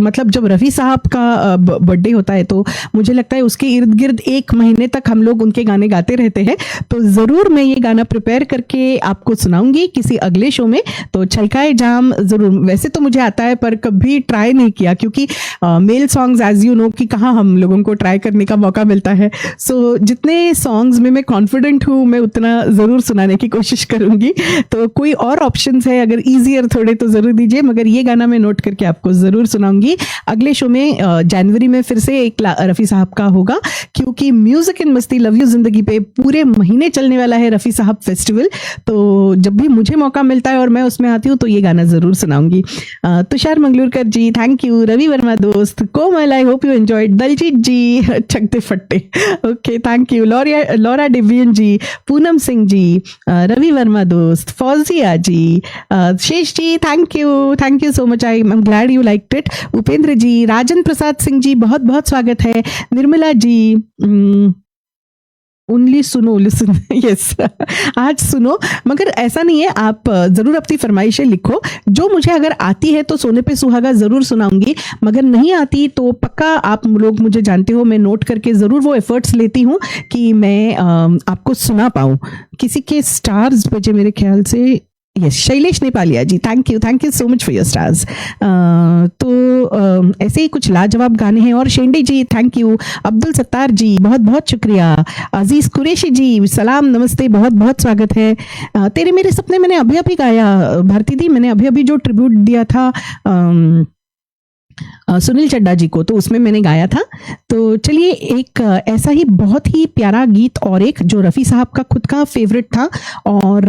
मतलब जब रफ़ी साहब का बर्थडे होता है तो मुझे लगता है उसके इर्द गिर्द एक महीने तक हम लोग उनके गाने गाते रहते हैं, तो ज़रूर मैं ये गाना प्रिपेयर करके आपको सुनाऊंगी किसी अगले शो में। तो छलकाए जाम ज़रूर, वैसे तो मुझे आता है पर कभी ट्राई नहीं किया, क्योंकि male songs as you know कि कहाँ हम लोगों को ट्राई करने का मौका मिलता है। सो जितने सॉन्ग्स में मैं कॉन्फिडेंट हूँ मैं उतना ज़रूर सुनाने की कोशिश करूंगी। तो कोई और ऑप्शंस है अगर ईजियर थोड़े तो ज़रूर दीजिए, मगर ये गाना मैं नोट करके आपको ज़रूर सुनाऊंगी अगले शो में। जनवरी में फिर से एक रफ़ी साहब का होगा, क्योंकि म्यूजिक इन मस्ती लव यू जिंदगी पे पूरे महीने चलने वाला है रफ़ी साहब फेस्टिवल। तो जब भी मुझे मौका मिलता है और मैं उसमें आती हूँ तो ये गाना ज़रूर सुनाऊंगी। Tushar Mangalurkar ji, thank you. रवि वर्मा दोस्त, Komal, I hope you enjoyed. Daljeet ji, चकते फट्टे, okay, thank you. Laura Devian ji, Poonam Singh ji, Ravi Verma दोस्त, Fauziya ji, Shesh ji, thank you so much, I am glad you liked it. Upendra ji, Rajan Prasad Singh ji, बहुत बहुत स्वागत है। निर्मला जी, ओनली सुनो, लिसन, यस, आज सुनो। मगर ऐसा नहीं है, आप ज़रूर अपनी फरमाइशें लिखो। जो मुझे अगर आती है तो सोने पे सुहागा ज़रूर सुनाऊंगी, मगर नहीं आती तो पक्का आप लोग मुझे जानते हो, मैं नोट करके ज़रूर वो एफर्ट्स लेती हूँ कि मैं आपको सुना पाऊँ। किसी के स्टार्स बजे मेरे ख्याल से, yes, Shailesh Nepalia ji, thank you so much for your stars. तो ऐसे ही कुछ लाजवाब गाने हैं। और शेंडे जी थैंक यू, अब्दुल सत्तार जी बहुत बहुत शुक्रिया, अजीज कुरैशी जी सलाम नमस्ते, बहुत बहुत स्वागत है। तेरे मेरे सपने मैंने अभी अभी गाया भारती दी, मैंने अभी अभी जो ट्रिब्यूट दिया था सुनील चड्डा जी को, तो उसमें मैंने गाया था। तो चलिए एक ऐसा ही बहुत ही प्यारा गीत और एक जो रफ़ी साहब का खुद का फेवरेट था और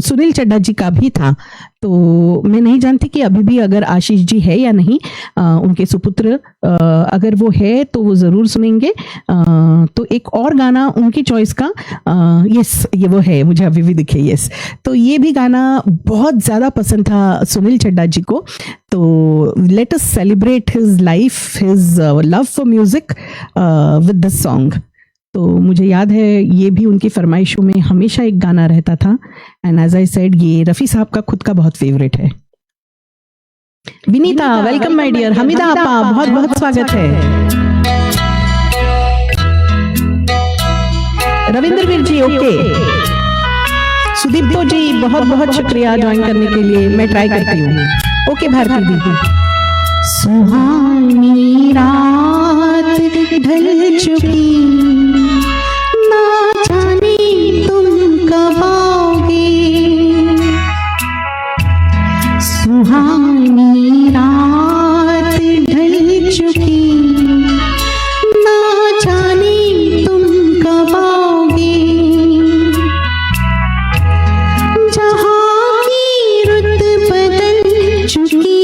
सुनील चड्डा जी का भी था। तो मैं नहीं जानती कि अभी भी अगर आशीष जी है या नहीं, उनके सुपुत्र अगर वो है तो वो ज़रूर सुनेंगे। तो एक और गाना उनकी चॉइस का, यस ये वो है, मुझे अभी भी दिखे, यस। तो ये भी गाना बहुत ज़्यादा पसंद था सुनील चड्डा जी को। तो let us celebrate his life, his love for music with this song. तो मुझे याद है ये भी उनकी फरमाइशों में हमेशा एक गाना रहता था, एंड एज आई सेड ये रफ़ी साहब का खुद का बहुत फेवरेट है। Vinita welcome my dear, Hamida आपा बहुत बहुत स्वागत है, रविंद्र वीर जी ओके, सुदीप्तो जी बहुत बहुत शुक्रिया ज्वाइन करने के लिए, मैं ट्राई करती हूँ। ओके भारती दीदी। सुहानी रात ढल चुकी, ना जाने तुम कब आओगे। सुहानी रात ढल चुकी, ना जाने तुम कब आओगे। जहाँ की रुत बदल चुकी,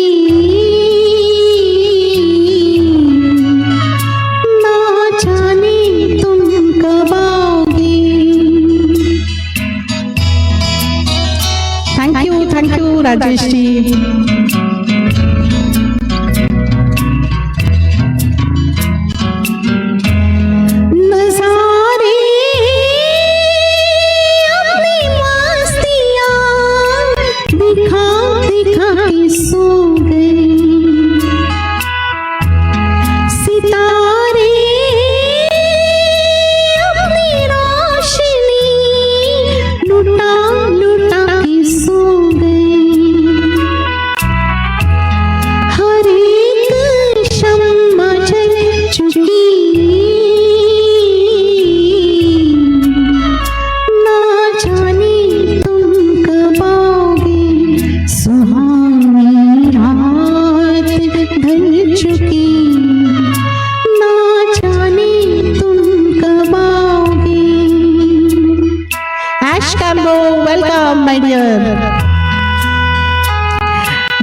राजेश जी। नज़ारे अपनी मस्तियाँ दिखा दिखा के सो गए। सितारे अपनी रोशनी लुटा लुटा के सो गए।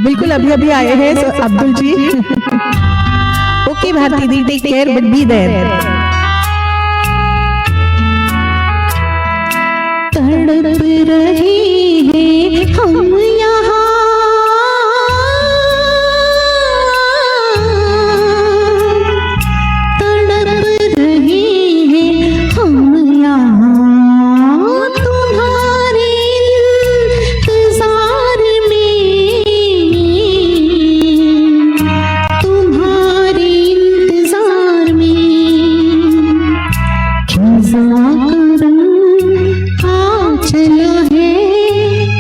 बिल्कुल अभी अभी आए हैं Abdul ji. Okay Bharti di, take care but be there. तड़प रहे हैं हम यहाँ, तड़प रहे हैं हम यहाँ तुम्हारे इंतजार में, तुम्हारे इंतजार में। खिज़ा का रंग आ चला है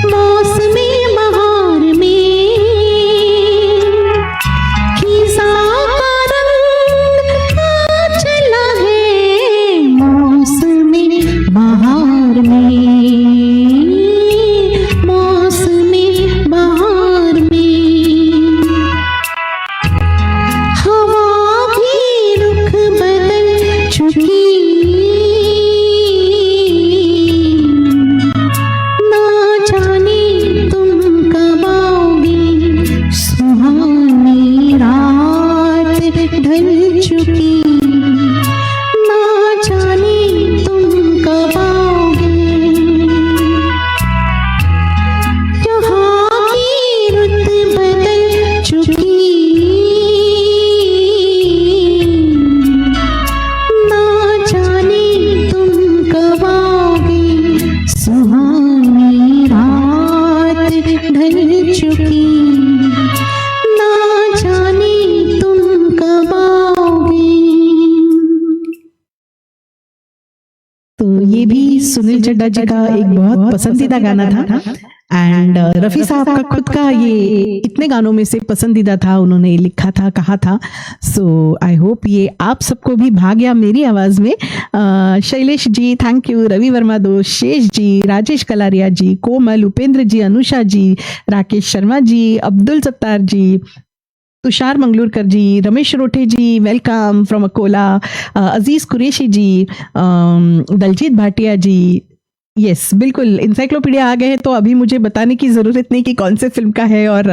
मौसमी बहार में, खिज़ा का रंग आ चला है मौसमी बहार में, मौसमी बहार में। हवा भी रुख बदल चुकी, ढल चुकी, ना जाने तुम कब आओगे। तो ये भी सुनील चड्ढा जी का एक बहुत पसंदीदा गाना था एंड रफी साहब का खुद का ये इतने गानों में से पसंदीदा था, उन्होंने लिखा था, कहा था। सो आई होप ये आप सबको भी भा गया मेरी आवाज में। शैलेश जी थैंक यू, रवि वर्मा दोस्त, Shesh ji, Rajesh Kalaria ji, Komal, Upendra ji, Anusha ji, Rakesh Sharma ji, Abdul Sattar ji, Tushar Mangalurkar ji, Ramesh Rothe ji, welcome from Akola, Aziz Qureshi ji, Daljeet Bhatia ji. Yes बिल्कुल, इंसाइक्लोपीडिया आ गए हैं तो अभी मुझे बताने की ज़रूरत नहीं कि कौन से फिल्म का है और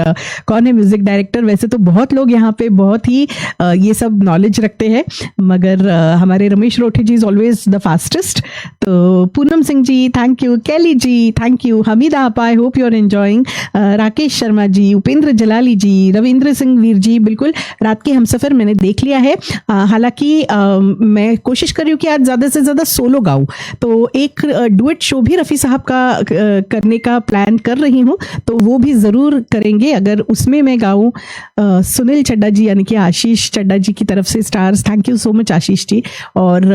कौन है म्यूजिक डायरेक्टर। वैसे तो बहुत लोग यहाँ पे बहुत ही ये सब नॉलेज रखते हैं, मगर हमारे Ramesh Rothe ji is always the fastest. तो Poonam Singh ji thank you, Kelly ji thank you, Hamida Apa I hope you are enjoying, Rakesh Sharma ji, Upendra Jalali ji, Ravindra Singh Veer ji. बिल्कुल, रात के हमसफ़र मैंने देख लिया है। हालांकि मैं कोशिश कर रही हूँ कि आज ज़्यादा से ज़्यादा सोलो गाऊँ, तो एक डुएट शो भी रफ़ी साहब का करने का प्लान कर रही हूँ, तो वो भी ज़रूर करेंगे। अगर उसमें मैं गाऊँ सुनील चड्ढा जी यानी कि आशीष चड्ढा जी की तरफ से stars, thank you so much Ashish ji. और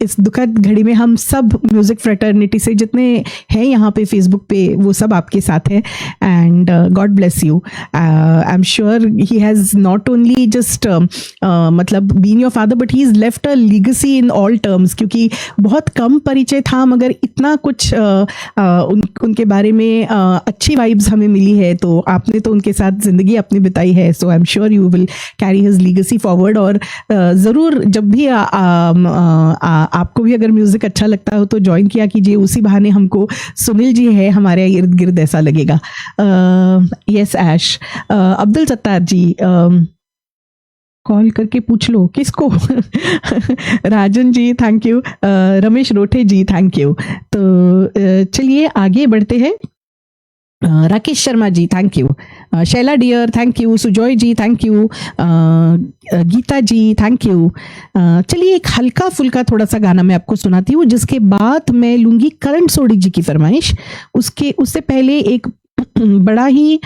इस दुखद घड़ी में हम सब म्यूज़िक फ्रेटर्निटी से जितने हैं यहाँ पे फेसबुक पे, वो सब आपके साथ हैं and God bless you. I am sure he has not only just मतलब been your father but he is left a legacy in all terms, क्योंकि बहुत कम परिचय था मगर इतना कुछ उनके बारे में अच्छी वाइब्स हमें मिली है। तो आपने तो उनके साथ ज़िंदगी अपनी बिताई है, so I am sure you will carry his legacy forward. और ज़रूर जब भी आपको भी अगर म्यूज़िक अच्छा लगता हो तो ज्वाइन किया कीजिए, उसी बहाने हमको सुनील जी है हमारे इर्द गिर्द ऐसा लगेगा। यस ऐश, अब्दुल सत्तार जी कॉल करके पूछ लो किसको Rajan ji thank you, Ramesh Rothe ji thank you. तो चलिए आगे बढ़ते हैं। Rakesh Sharma ji thank you, Shaila dear thank you, Sujoy ji thank you, Geeta ji thank you. चलिए एक हल्का फुल्का थोड़ा सा गाना मैं आपको सुनाती हूँ, जिसके बाद मैं लूंगी करण सोडी जी की फरमाइश। उससे पहले एक बड़ा ही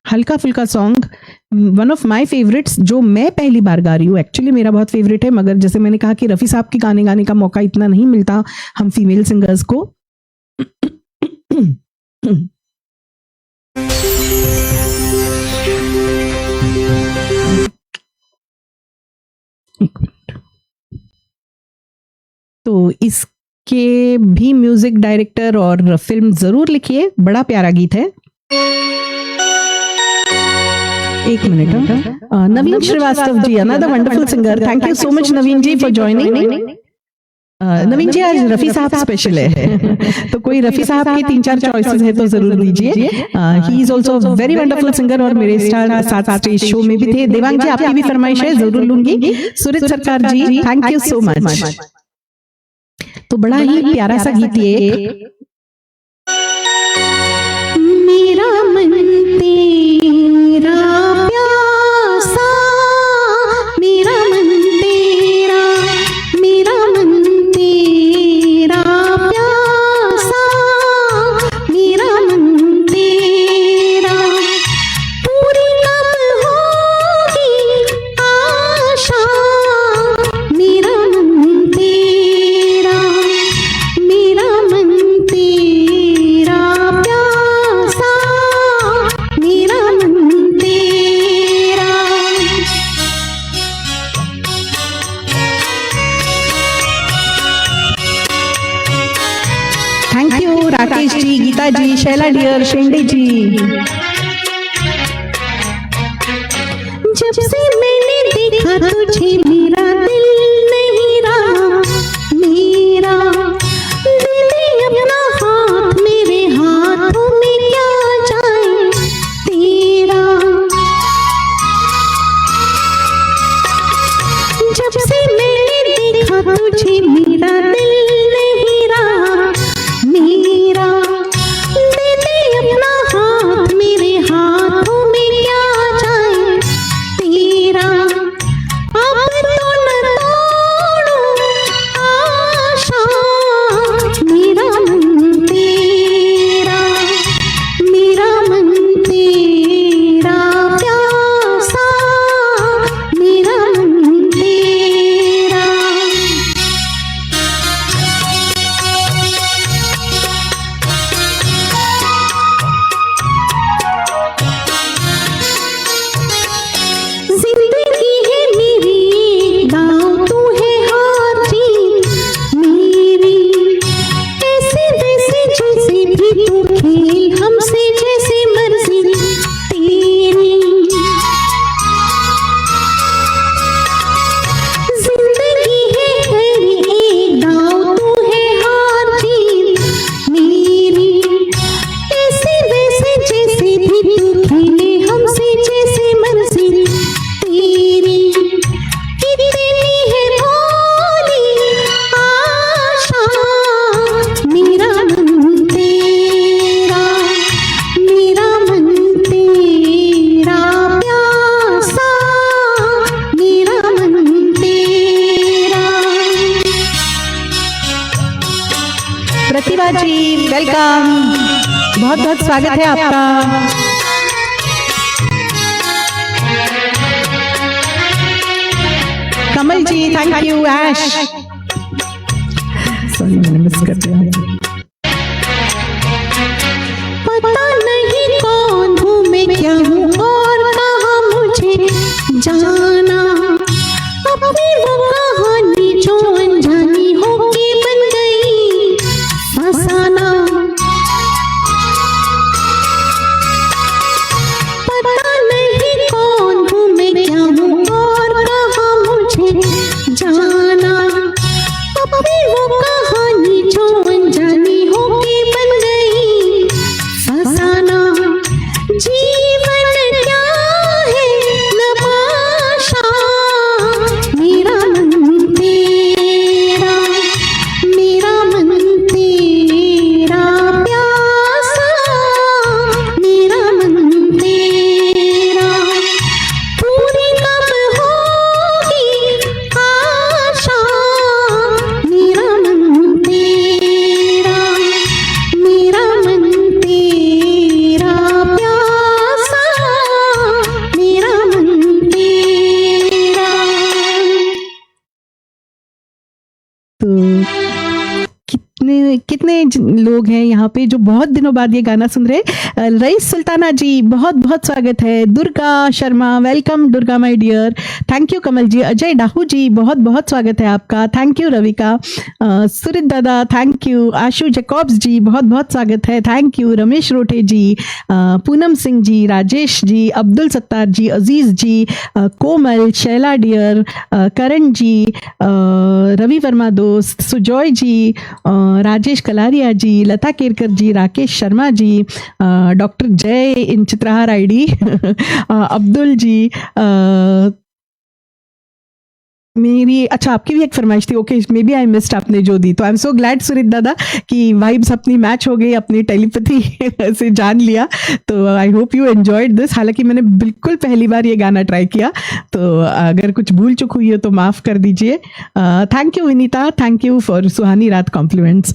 हल्का फुल्का song, one of my favourites, जो मैं पहली बार गा रही हूँ। एक्चुअली मेरा बहुत फेवरेट है, मगर जैसे मैंने कहा कि रफ़ी साहब के गाने गाने का मौका इतना नहीं मिलता हम फीमेल सिंगर्स को। तो इसके भी म्यूजिक डायरेक्टर और फिल्म जरूर लिखिए, बड़ा प्यारा गीत है। एक minute, Naveen Shrivastava ji, another wonderful singer, thank you so much Naveen ji for joining. Naveen ji आज रफ़ी साहब स्पेशल है तो कोई रफ़ी साहब के 3-4 चॉइसेस है तो जरूर दीजिए। He is also very wonderful singer और मेरे साथ स्टेज शो में भी थे। देवांग जी आपकी भी फरमाइश है, जरूर लूंगी। सुरित सरकार जी थैंक यू सो मच। तो बड़ा ही प्यारा सा गीत ये, मेरा मन तेरा प्यासा, मेरा मन तेरा, मेरा मन तेरा प्यासा, मेरा मन तेरा, पूरी कब होगी आशा, मेरा मन तेरा, मेरा मन तेरा प्यासा, मेरा मन तेरा। Thank you Rakesh ji, Geeta ji, Shaila dear, Shende ji. जब से मैंने देखा तुझे मेरा दिल नहीं रहा, मेरा दे दे अपना हाथ मेरे हाथों में क्या जाए तेरा। जब से मैंने देखा तुझे मेरा दिल नहीं रहा, मेरा दे दे अपना हाथ मेरे हाथों में क्या जाए तेरा। अब तो न तोड़ो आशा, मेरा मन तेरा, मेरा मन तेरा प्यासा, मेरा मन तेरा। मधुरा जी वेलकम, बहुत बहुत स्वागत है आपका। कमल जी थैंक यू। ऐश सॉरी मैंने मिस कर दिया। पता नहीं कौन हूँ मैं, क्या हूँ और कहाँ मुझे जाना। अपनी वो कहानी जो अनजानी होके बन गई फसाना। पता नहीं कौन हूँ मैं, क्या हूँ और कहाँ मुझे जाना। अपनी वो कहानी जो अनजानी होके बन गई फसाना। जीवन क्या है नवाशा, मेरा मन तेरा, मेरा मन तेरा प्यासा, मेरा मन तेरा। पूरी कब होगी आशा, मेरा मन तेरा, मेरा मन तेरा प्यासा, मेरा मन तेरा। तो कितने कितने लोग हैं यहाँ पे जो बहुत दिनों बाद ये गाना सुन रहे हैं। रईस सुल्ताना जी बहुत बहुत स्वागत है। Durga Sharma welcome Durga my dear, thank you Kamal ji. Ajay Dahu ji बहुत बहुत स्वागत है आपका, थैंक यू रविका। सुरित दादा थैंक यू। आशु जैकॉब्स जी बहुत बहुत स्वागत है, thank you. Ramesh Rothe ji, Poonam Singh ji, Rajesh ji, Abdul Sattar ji, Aziz ji, Komal, Shaila dear, Karan ji, Ravi Verma दोस्त, Sujoy ji, Rajesh Kalaria ji, Lata Kerkar ji, Rakesh Sharma ji, doctor Jai in Chitrahaar ID, Abdul ji, मेरी अच्छा आपकी भी एक फरमाइश थी। Okay maybe I missed, आपने जो दी तो आई एम सो ग्लैड सुरित दादा कि वाइब्स अपनी मैच हो गई, अपनी टेलीपैथी से जान लिया। तो I hope you enjoyed this. हालांकि मैंने बिल्कुल पहली बार ये गाना ट्राई किया, तो अगर कुछ भूल चुक हुई हो तो माफ़ कर दीजिए। Thank you Vinita, thank you for Suhani Raat compliments.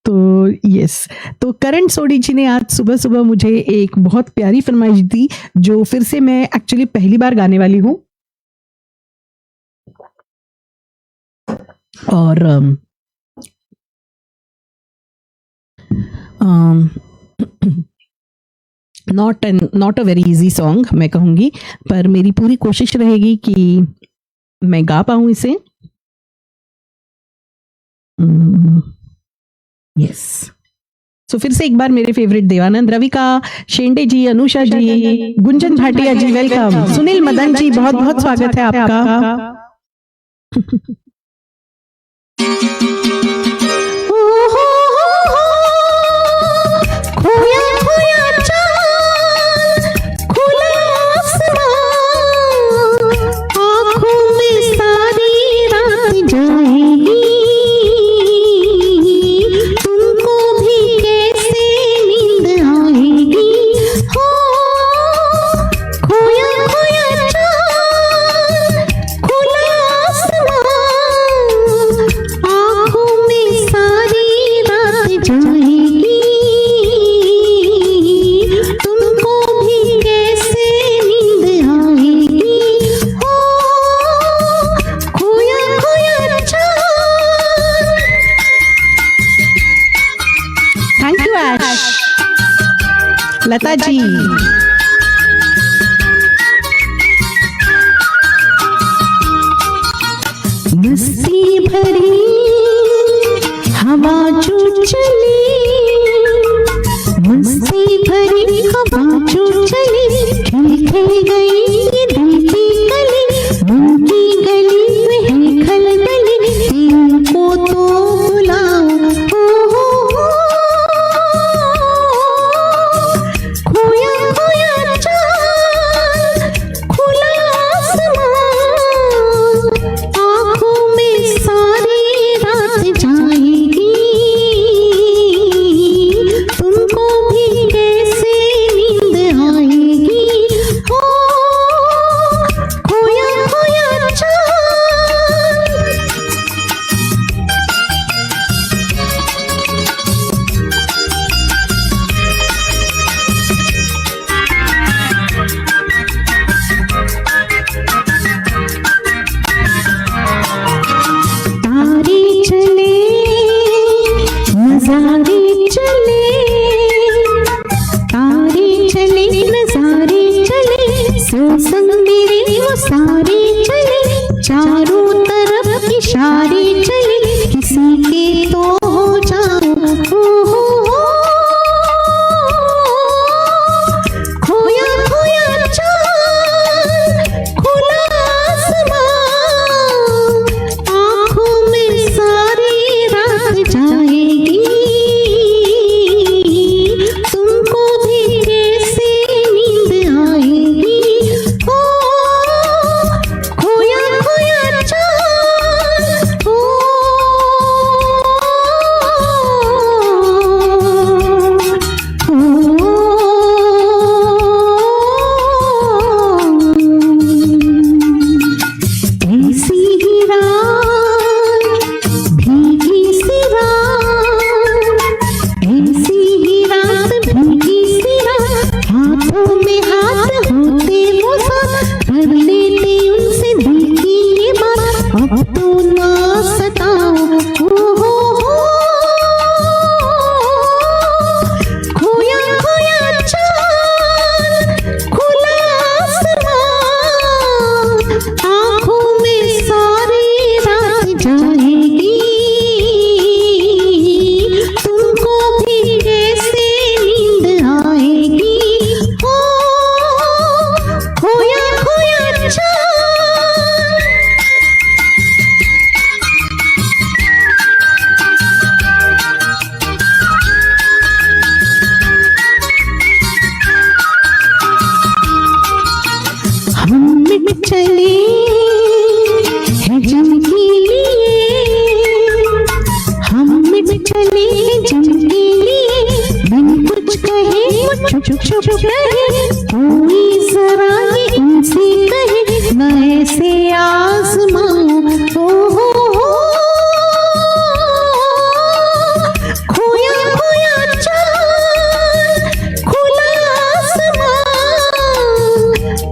तो यस, तो करण सोडी जी ने आज सुबह सुबह मुझे एक बहुत प्यारी फरमाइश दी जो फिर से मैं एक्चुअली पहली बार गाने वाली हूँ। और not a very easy song मैं कहूँगी, पर मेरी पूरी कोशिश रहेगी कि मैं गा पाऊँ इसे। यस, सो फिर से एक बार मेरे फेवरेट देवानंद, रविका, शेंडे जी, अनुषा जी, गुंजन भाटिया जी वेलकम, सुनील मदन जी बहुत बहुत स्वागत है आपका। खोया खोया चाँद, खुला आसमां, आँखों में सारी रात जाएगी, तुमको भी कैसे नींद आएगी। हो खोया खोया चाँद, खुला आसमां, आँखों में सारी रात जाएगी, तुमको भी कैसे नींद आएगी। हो खोया खोया चाँद। थैंक यू ऐश। लता जी, मस्ती भरी हवा जो चली, मस्ती भरी हवा जो चली, खिल खिल गई ये दिल की गली, मन की गली में है खलबली, दिल को तो बुलाओ। खोया खोया चाँद, खुला आसमां, आँखों में सारी चली किसी के तो हो जाऊं। खोया खोया चांद खुला आसमान, आँखों में सारी रात जाएगी, तुमको भी कैसे नींद आएगी। ओ खोया खोया चांद, ओ ऐसी ही रात, भीगी सी रात, ऐसी ही रात, भीगी सी रात, हाथों में हाथ होते वो साथ, कर लेते उनसे दिल की ये बात, अब तो ना सताओ। खोया खोया चांद खुला आसमान, आँखों में सारी रात जाएगी, तुमको भी कैसे नींद आएगी। ओ खोया खोया चांद। हम मिट चले हैं जम के लिए, हम मिट चले जम के लिए, मन कुछ कहे वो चुप चुप रहे, कोई जरा ये उनसे कहे न ऐसे आजमाओ। ओ खोया खोया चांद खुला आसमान,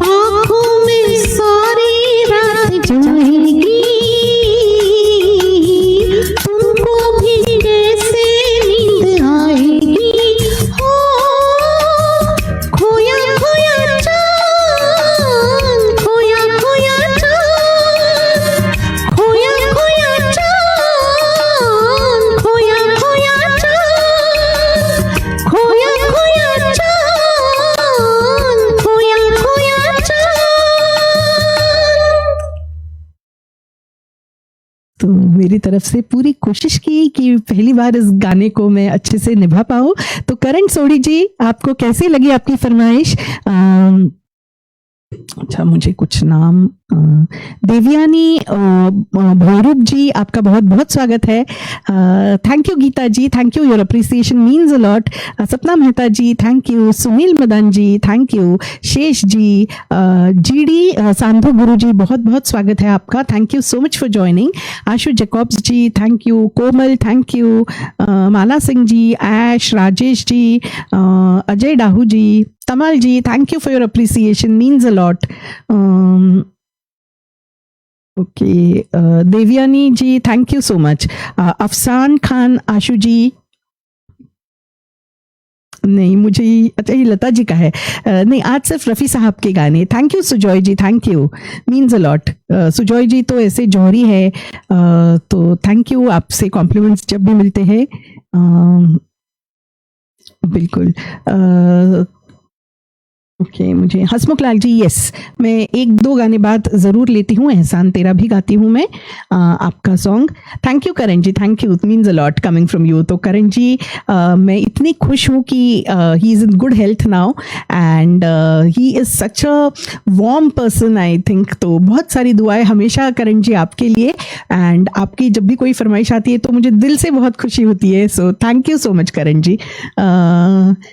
आँखों में सारी रात जाएगी, तुमको भी कैसे नींद आएगी। हो खोया खोया चांद, खोया खोया चांद, खोया खोया चांद, खोया खोया चांद, खोया खोया चांद, खोया खोया चांद। तो मेरी तरफ से पूरी कोशिश की कि पहली बार इस गाने को मैं अच्छे से निभा पाऊँ। तो करण सोढ़ी जी, आपको कैसी लगी आपकी फरमाइश? अच्छा, मुझे कुछ नाम देवयानी भौरूप जी, आपका बहुत बहुत स्वागत है। Thank you Geeta ji, thank you, your appreciation means a lot. Sapna Mehta ji, thank you. Sunil Madan ji, thank you. Shesh ji, GD सांधो गुरु जी, बहुत बहुत स्वागत है आपका, thank you so much for joining. Ashu Jacobs ji, thank you. Komal, thank you. Mala Singh ji, Aish, Rajesh ji, Ajay Dahu ji, Tamal ji, thank you for your appreciation means a lot. Okay, Devyani ji, thank you so much. Afsaan Khan Ashu ji, नहीं मुझे, अच्छा ये लता जी का है। नहीं, आज सिर्फ रफ़ी साहब के गाने। Thank you Sujoy ji, thank you, means a lot. Sujoy ji तो ऐसे जौहरी है, तो थैंक यू, आपसे कॉम्प्लीमेंट्स जब भी मिलते हैं। बिल्कुल। ओके, मुझे हसमुख लाल जी, यस, मैं एक दो गाने बाद ज़रूर लेती हूँ। एहसान तेरा भी गाती हूँ मैं, आपका song. Thank you Karan ji, thank you, means a lot coming from you. तो करण जी, मैं इतनी खुश हूँ कि he is in good health now, and he is such a warm person I think. तो बहुत सारी दुआएं हमेशा करण जी आपके लिए, एंड आपकी जब भी कोई फरमाइश आती है तो मुझे दिल से बहुत खुशी होती है। So thank you so much Karan ji.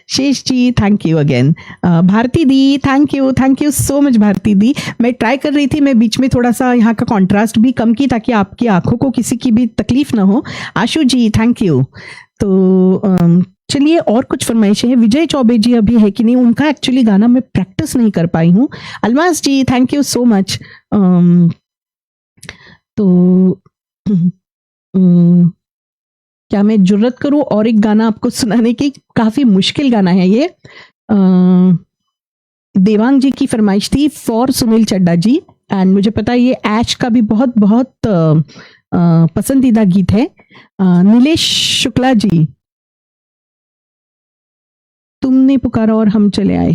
Shesh ji, thank you again. Bharati दी, thank you so much Bharati दी। मैं ट्राई कर रही थी, मैं बीच में थोड़ा सा यहाँ का कॉन्ट्रास्ट भी कम की, ताकि आपकी आंखों को किसी की भी तकलीफ ना हो। आशु जी, थैंक यू। तो चलिए, और कुछ फरमाइशें हैं। विजय चौबे जी अभी है कि नहीं, उनका एक्चुअली गाना मैं प्रैक्टिस नहीं कर पाई हूँ। अलमास जी, थैंक यू सो मच। तो क्या मैं जुर्रत करूँ और एक गाना आपको सुनाने की? काफी मुश्किल गाना है ये। देवांग जी की फरमाइश थी फॉर सुनील चड्डा जी, एंड मुझे पता है ये ऐश का भी बहुत बहुत पसंदीदा गीत है। नीलेश शुक्ला जी, तुमने पुकारा और हम चले आए।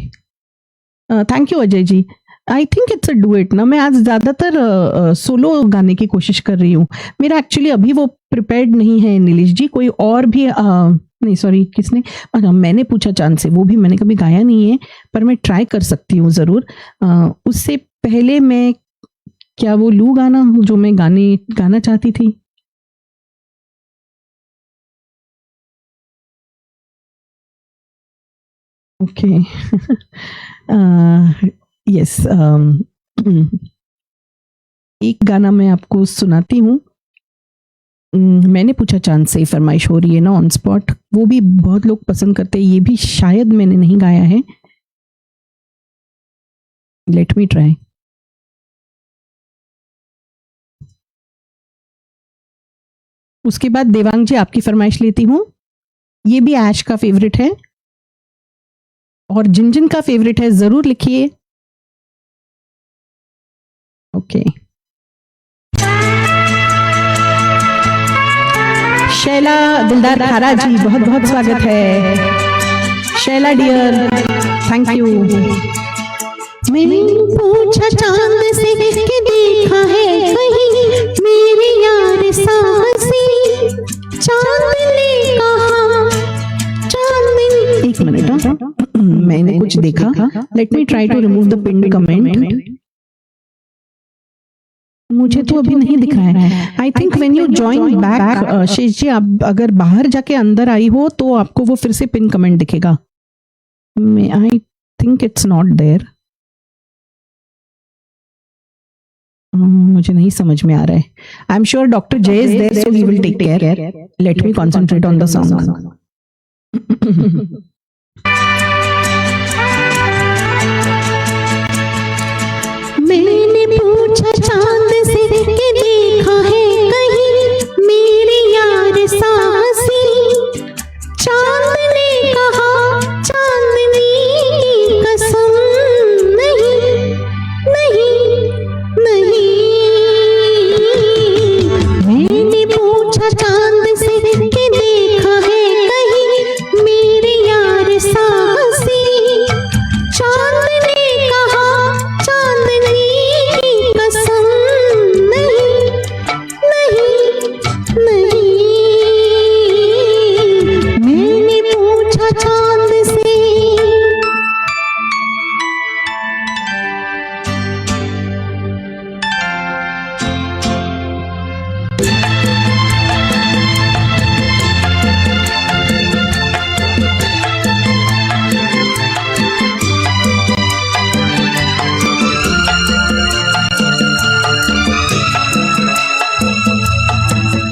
Thank you Ajay ji. I think it's a duet ना। मैं आज ज्यादातर सोलो गाने की कोशिश कर रही हूँ। मेरा एक्चुअली अभी वो प्रिपेयर्ड नहीं है नीलेश जी। कोई और भी नहीं, सॉरी, किसने, मैंने पूछा चांद से, वो भी मैंने कभी गाया नहीं है, पर मैं ट्राई कर सकती हूँ जरूर। उससे पहले मैं क्या वो लू गाना जो मैं गाना चाहती थी? ओके। यस, एक गाना मैं आपको सुनाती हूँ। मैंने पूछा चांद से फरमाइश हो रही है ना ऑन स्पॉट। वो भी बहुत लोग पसंद करते हैं, ये भी शायद मैंने नहीं गाया है। Late me try. उसके बाद देवांग जी आपकी फरमाइश लेती हूँ। ये भी ऐश का फेवरेट है और जिन जिन का फेवरेट है जरूर लिखिए। ओके। शैला दिलदार खारा जी, बहुत बहुत स्वागत है शैला डियर, थैंक यू। मैंने पूछा चांद से कि देखा है कहीं मेरी यार साहसी, चांद ने कहा, चांद ने। एक मिनट, मैंने कुछ देखा। Let me try to remove the pinned comment. मुझे तो अभी नहीं दिख रहा है। I think when you join back Shesh ji, आप अगर बाहर जाके अंदर आई हो तो आपको वो फिर से पिन कमेंट दिखेगा। I think it's not there. मुझे नहीं समझ में आ रहा है। I am sure doctor Jay is there, so he will take care. Let me concentrate on the song. मैंने पूछा चांद से कि देखा है कहीं मेरी यार साहसी, चांद ने कहा, चांदनी की कसम, नहीं नहीं नहीं। मैंने पूछा चांद से कि देखा है कहीं मेरी यार साहसी, चांद ने कहा, चांदनी की कसम, नहीं नहीं नहीं। मैंने पूछा चांद से।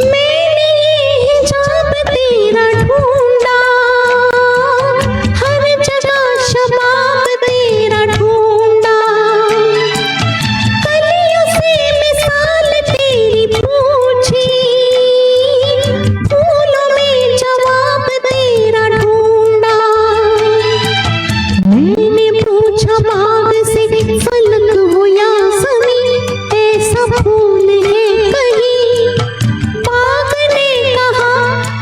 मैंने ये हिजाब तेरा ढूंढा, हर जगह शबाब तेरा ढूंढा, कलियों से मिसाल तेरी पूछी, फूलों में जवाब तेरा ढूंढा। मैंने पूछा बाग से फलक हो या ज़मीं, ऐसा फूल है कहीं, बाग ने कहा,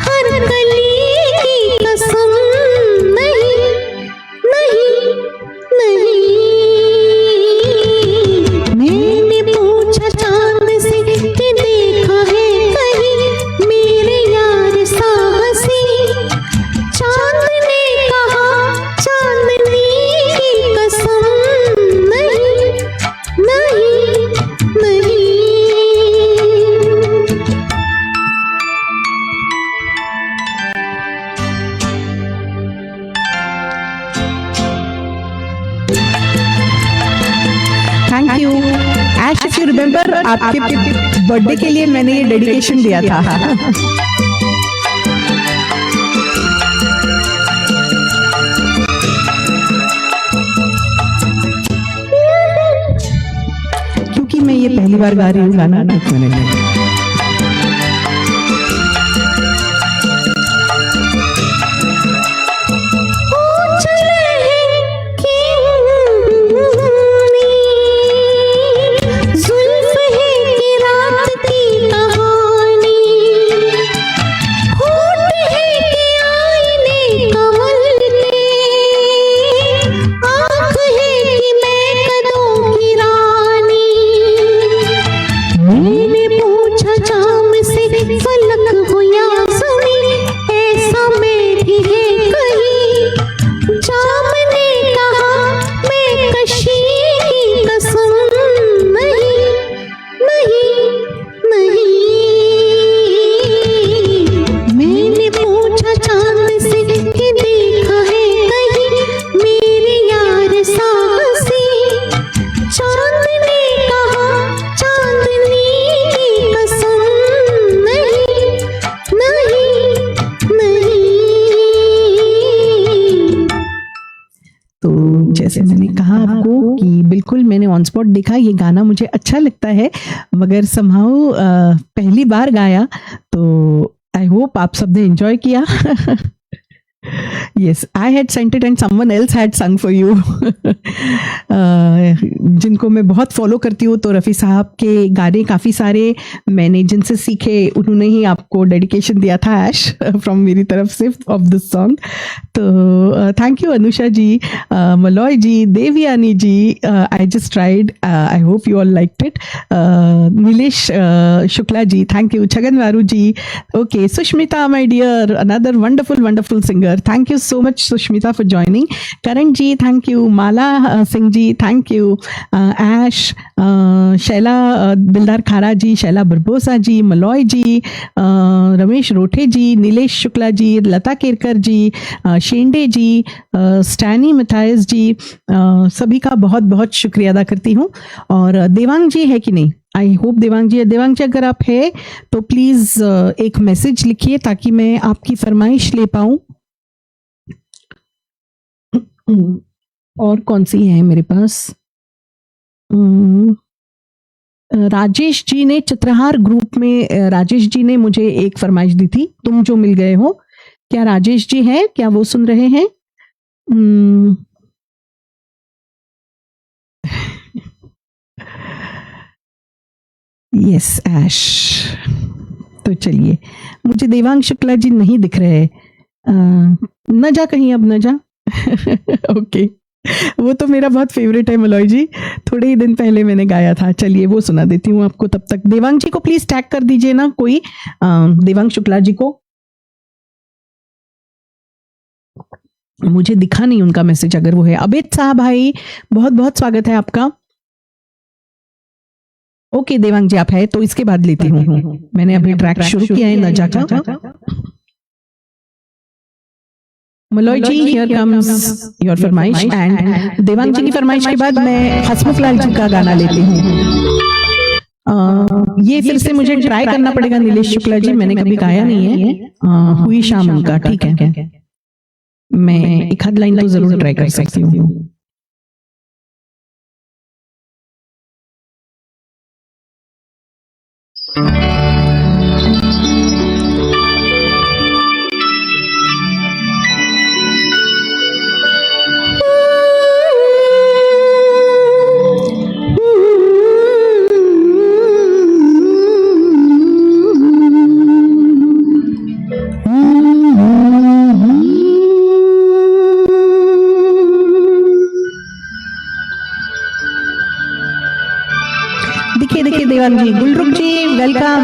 हर कली की कसम, नहीं नहीं नहीं। मैंने पूछा चांद से कि देखा है कहीं मेरे यार साहसी, चांद ने कहा, चांदनी की कसम, नहीं नहीं नहीं। Thank you Aish. If you remember, आपके बर्थडे के लिए मैंने ये डेडिकेशन दिया था। क्योंकि मैं ये पहली बार गा रही हूँ गाना, एक मिनट। जुल्फ है कि रात की कहानी, जैसे मैंने कहा आपको कि बिल्कुल मैंने ऑन स्पॉट देखा, ये गाना मुझे अच्छा लगता है, मगर समहाउ पहली बार गाया, तो आई होप आप सबने एंजॉय किया। Yes, I had sent it and someone else had sung for you. जिनको मैं बहुत फॉलो करती हूँ, तो रफ़ी साहब के गाने काफ़ी सारे मैंने जिनसे सीखे, उन्होंने ही आपको डेडिकेशन दिया था ऐश फ्रॉम मेरी तरफ से ऑफ दिस सॉन्ग। तो thank you Anusha ji, Malay ji, Devyani ji, I just tried, I hope you all liked it. Nilesh Shukla ji, thank you. Chhagan Waru ji, okay. Sushmita my dear, another wonderful singer, thank you so much Sushmita for joining. Karan ji, thank you. Mala Singh ji, thank you. Ash, Shaila Dildar Khara ji, Shaila Barbosa ji, Maloy ji, Ramesh Rothe ji, Nilesh Shukla ji, Lata Kerkar ji, Shende ji, Stani Matthias ji, सभी का बहुत बहुत शुक्रिया अदा करती हूँ। और देवांग जी है कि नहीं? आई होप देवांग जी है। देवांग जी अगर आप है तो प्लीज एक मैसेज लिखिए ताकि मैं आपकी फरमाइश ले पाऊँ। और कौन सी है मेरे पास? राजेश जी ने चित्रहार ग्रुप में, राजेश जी ने मुझे एक फरमाइश दी थी, तुम जो मिल गए हो। क्या राजेश जी हैं? क्या वो सुन रहे हैं? यस ऐश। तो चलिए, मुझे देवांग शुक्ला जी नहीं दिख रहे। न जा कहीं, अब न जा। ओके, वो तो मेरा बहुत फेवरेट है मलॉय जी, थोड़े ही दिन पहले मैंने गाया था। चलिए वो सुना देती हूँ आपको। तब तक देवांग जी को प्लीज टैग कर दीजिए ना कोई, देवांग शुक्ला जी को। मुझे दिखा नहीं उनका मैसेज, अगर वो है। अबेद साहब भाई, बहुत बहुत स्वागत है आपका। ओके देवांग जी आप है तो इसके बाद लेती हूँ। मैंने अभी ट्रैक शुरू किया है नजा का। Malay ji, here comes your फरमाइश, एंड देवांग जी की फरमाइश के बाद मैं हसमुख लाल जी का गाना लेती हूँ। ये फिर से मुझे ट्राई करना पड़ेगा नीलेश शुक्ला जी, मैंने कभी गाया नहीं है। हुई शाम उनका, ठीक है, मैं एक आध लाइन तो जरूर ट्राई कर सकती हूँ। देखिए देवांग जी, गुलरुख जी वेलकम।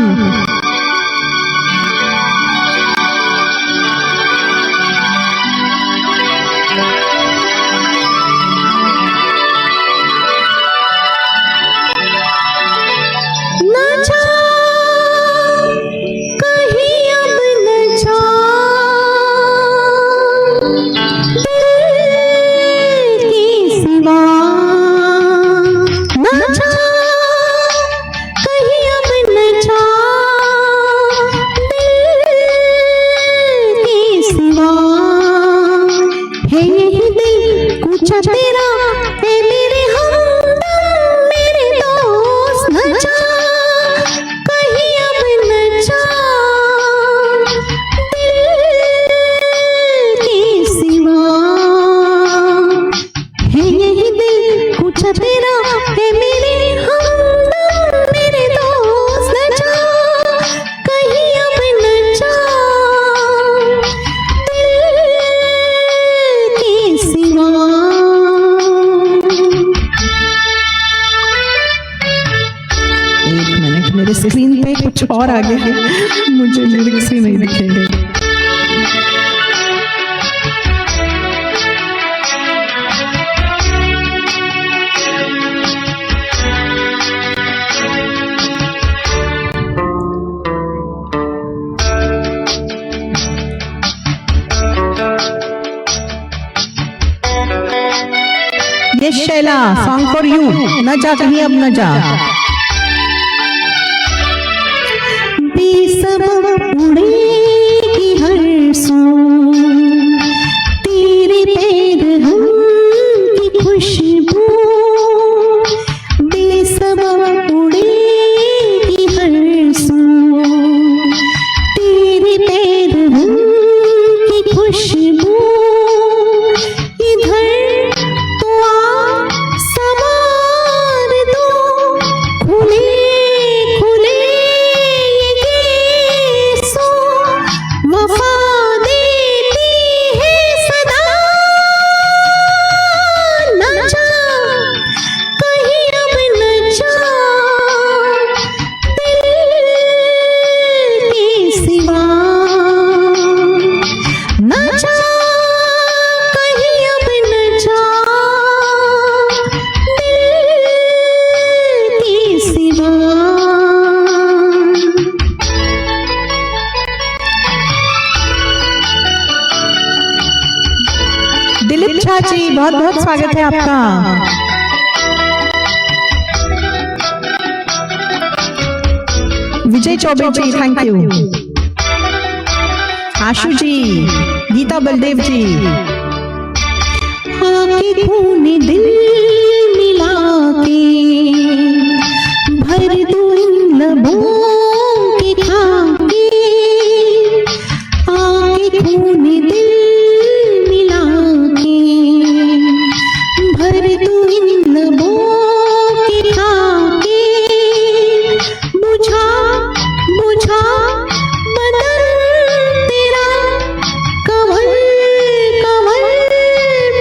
स्क्रीन पे कुछ और आगे है, मुझे लिरिक्स ही नहीं दिखेंगे। ये शैला सॉन्ग फॉर यू, न जा कहीं अब न जा। सब उड़ेगी हर सू तेरे पैर हम की झा जी, बहुत बहुत स्वागत है आपका। विजय चौबे जी, थैंक यू। आशु जी, गीता बलदेव जी, आके खून दिल मिला के भर दो इन लबों के खाके, आके खून दिल मिला के भर दो इन लबों के खाके, बुझा बुझा बदन तेरा कवल कवल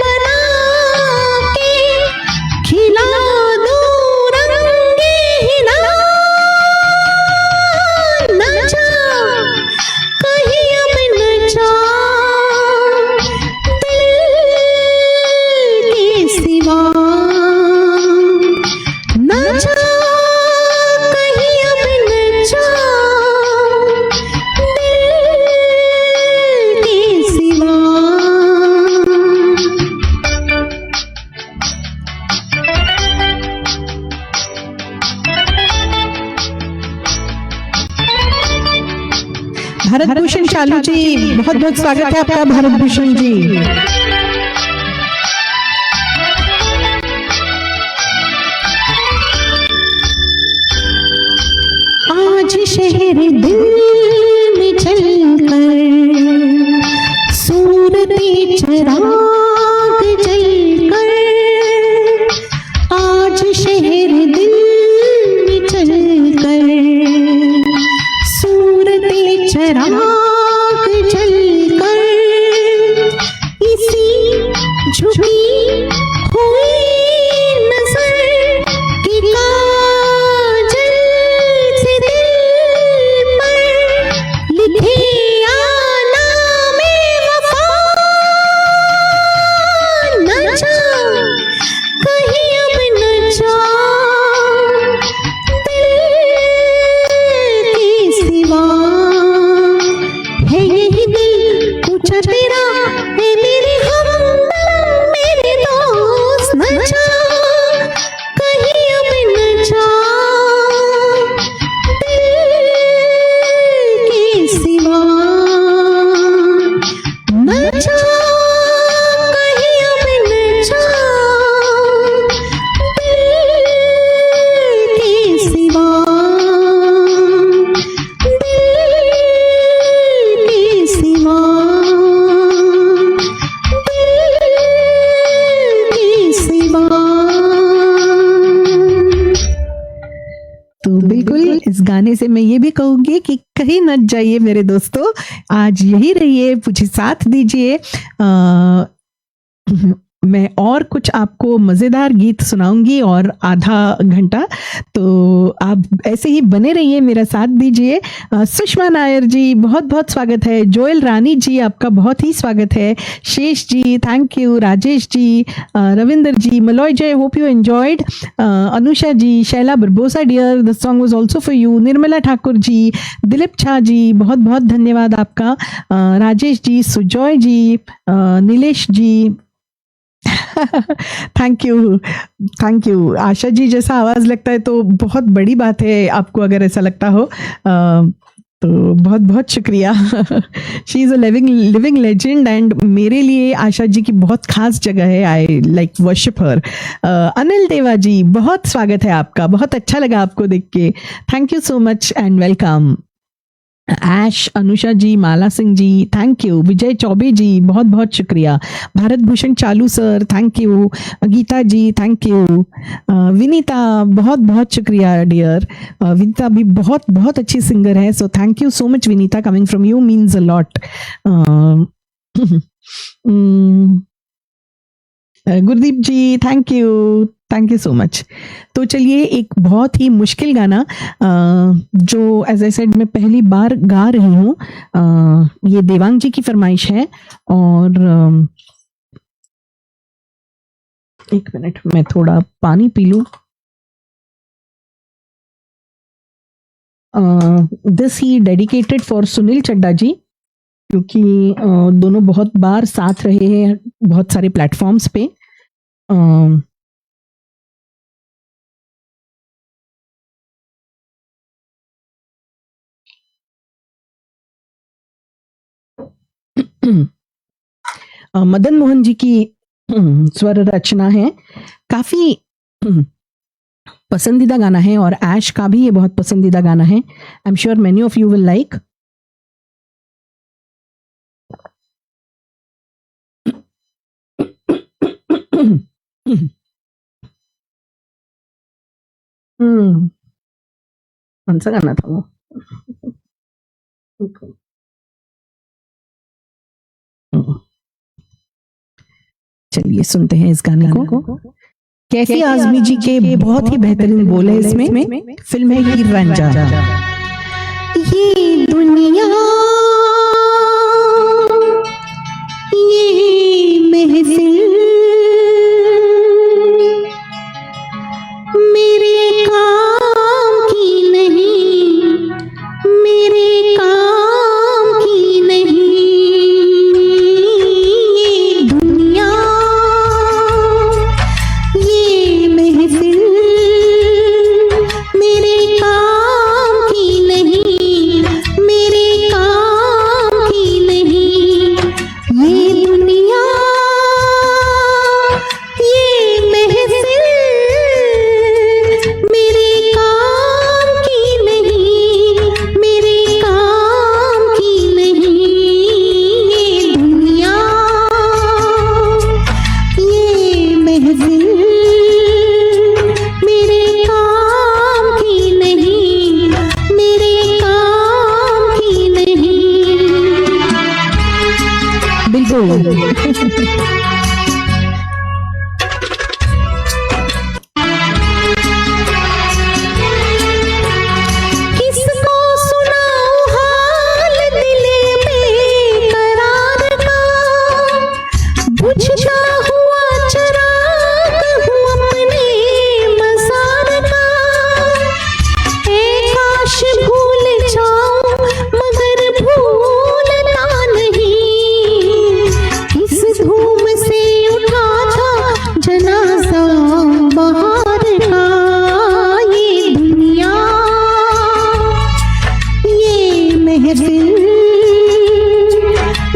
बना के, खिला दो रंगे हिला, नचा कहीं अब नचा दिल के सिवा, नचा कहीं अब नचा दिल के सिवा। भारत भूषण चालू जी, बहुत बहुत स्वागत है आपका भारत भूषण जी। आज शहर दिल में चलकर सूरतें चराग जलकर, आज शहर दिल में चलकर सूरतें चराग जलकर, इसी झुकी हुई नजर की काजल से दिल पर लिखे आना में वफा, नचा कहीं अब नचा दिल के सिवा, है यही दिल पूछा तेरा है मेरे हम मेरे दोस्त, नचा कहीं अब नचा दिल के सिवा, नचा कहीं अब नचा दिल के सिवा, दिल के सिवा, दिल के सिवा। तो बिल्कुल इस गाने से मैं ये भी कहूंगी कि कहीं न जाइए मेरे दोस्तों, आज यही रहिए, मुझे साथ दीजिए। मैं और कुछ आपको मजेदार गीत सुनाऊंगी और आधा घंटा, तो आप ऐसे ही बने रहिए, मेरा साथ दीजिए। सुषमा नायर जी, बहुत बहुत स्वागत है। जोयल रानी जी, आपका बहुत ही स्वागत है। Shesh ji, thank you. Rajesh ji, Ravinder ji, Malay Jai, hope you enjoyed. Anusha ji, Shaila बरबोसा dear, the song was also for you. Nirmala Thakur ji, Dilip Jha ji, बहुत बहुत धन्यवाद आपका। Rajesh ji, Sujoy ji, Nilesh ji, thank you, thank you. Asha ji जैसा आवाज लगता है तो बहुत बड़ी बात है, आपको अगर ऐसा लगता हो तो बहुत बहुत शुक्रिया। She is a living legend and मेरे लिए आशा जी की बहुत खास जगह है। आई लाइक वर्शिप हर। अनिल देवा जी, बहुत स्वागत है आपका, बहुत अच्छा लगा आपको देख के, thank you so much and welcome. Aish, Anusha ji, Mala Singh ji, thank you. Vijay Choubey ji, बहुत बहुत शुक्रिया। Bharat Bhushan Chalu sir, thank you. Geeta ji, thank you. Vinita, बहुत बहुत शुक्रिया डियर। विनीता भी बहुत बहुत अच्छी सिंगर है, so thank you so much Vinita, coming from you means a lot. Gurdeep ji, thank you so much. तो चलिए एक बहुत ही मुश्किल गाना जो एज आई सेड मैं पहली बार गा रही हूँ, ये देवांग जी की फरमाइश है। और एक मिनट, मैं थोड़ा पानी पी लूं। This he dedicated for Sunil Chadda ji, क्योंकि दोनों बहुत बार साथ रहे हैं बहुत सारे प्लेटफॉर्म्स पे। मदन मोहन जी की स्वर रचना है, काफी पसंदीदा गाना है, और ऐश का भी ये बहुत पसंदीदा गाना है। I am sure many of you will like. कौन सा गाना था वो? चलिए सुनते हैं इस गाने को। कैफी आजमी जी के बहुत ही बेहतरीन बोल है इसमें। फिल्म है हीर रांझा। ये दुनिया, ये महफिल मेरे काम की नहीं, मेरे काम की नहीं। ये दुनिया, ये महफिल मेरे काम की नहीं, मेरे काम की नहीं। ये दुनिया, ये महफिल मेरे काम की नहीं, मेरे काम की नहीं। ये दुनिया, ये महफिल मेरे काम की नहीं, मेरे काम की नहीं। बिल्कुल। किसको सुनाऊं हाल दिल बेकरार का, बुझता हुआ चिराग हूँ अपने मज़ार का। ऐ काश भूल जाऊं मगर भूलता नहीं, इस धूम से उठा था जनाजा बहार का। ये दुनिया, ये महफिल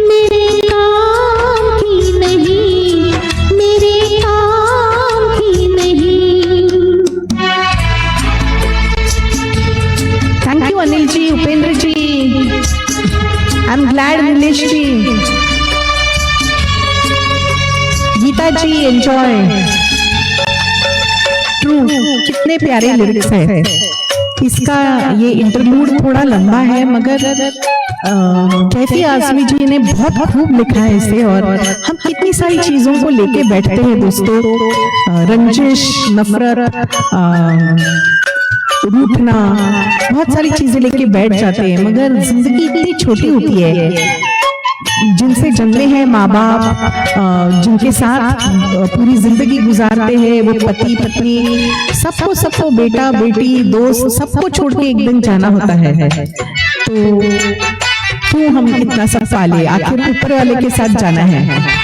मेरे काम की नहीं, मेरे काम की नहीं। Thank you Anil ji, Upendra ji. I am glad Nilesh ji, Geeta ji enjoy. True, कितने प्यारे लिरिक्स है। इसका ये इंटरलूड थोड़ा लंबा है, मगर कैफी आजमी जी ने बहुत खूब लिखा है इसे। और हम कितनी सारी चीजों को लेके बैठते हैं दोस्तों, रंजिश, नफरत, रूठना, बहुत सारी चीजें लेके बैठ जाते हैं, मगर जिंदगी इतनी छोटी होती है। जिनसे जन्मे हैं माँ बाप, जिनके साथ पूरी जिंदगी गुजारते हैं, वो पति पत्नी, सबको बेटा बेटी दोस्त सबको छोड़ के एक दिन जाना होता है। तो क्यों हम इतना सब पाले, आखिर ऊपर वाले के साथ जाना है।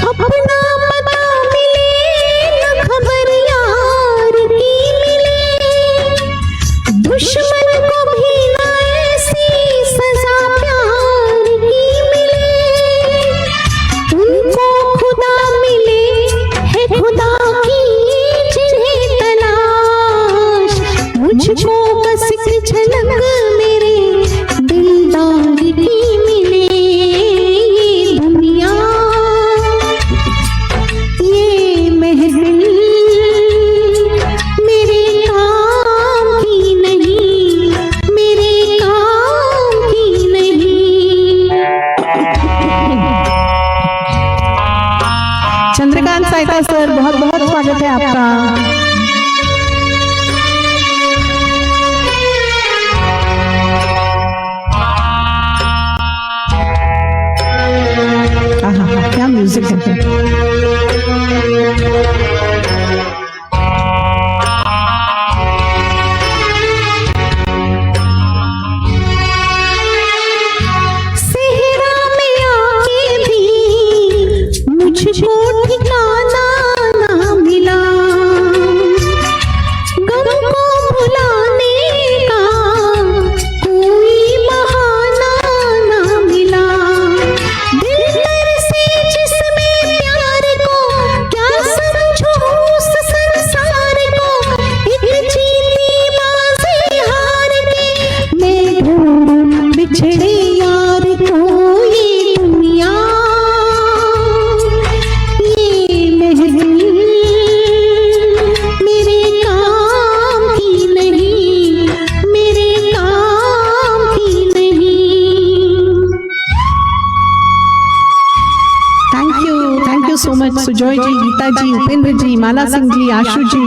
अपना साहिता सर, बहुत बहुत स्वागत है आपका। क्या म्यूजिक है। मुझको ठिकाना ना मिला, गम को भुलाने का कोई बहाना ना मिला। दिल तरसे जिसमें प्यार को, क्या समझो उस संसार को, एक जीती बाजी हार के मैं ढूंढूं बिछड़े यार को। ये दुनिया so much Sujoy ji, Geeta ji, Upendra ji, Mala Singh ji, Ashu ji.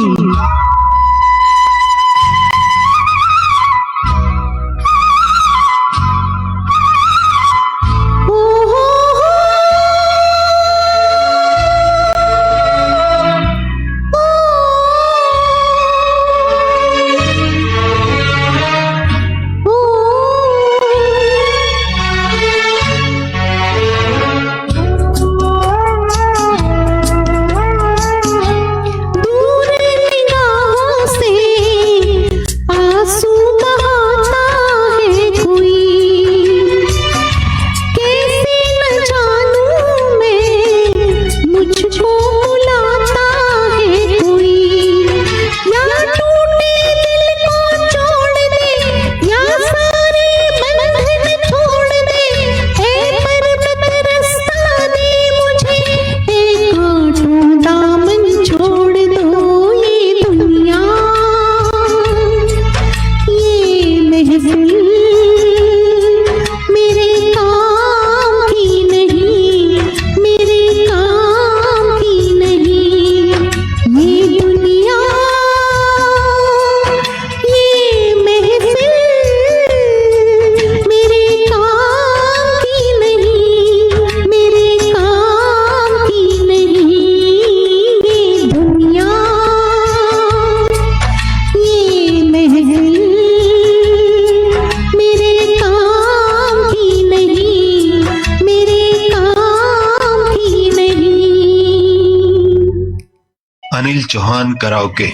Anil Chauhan karaoke.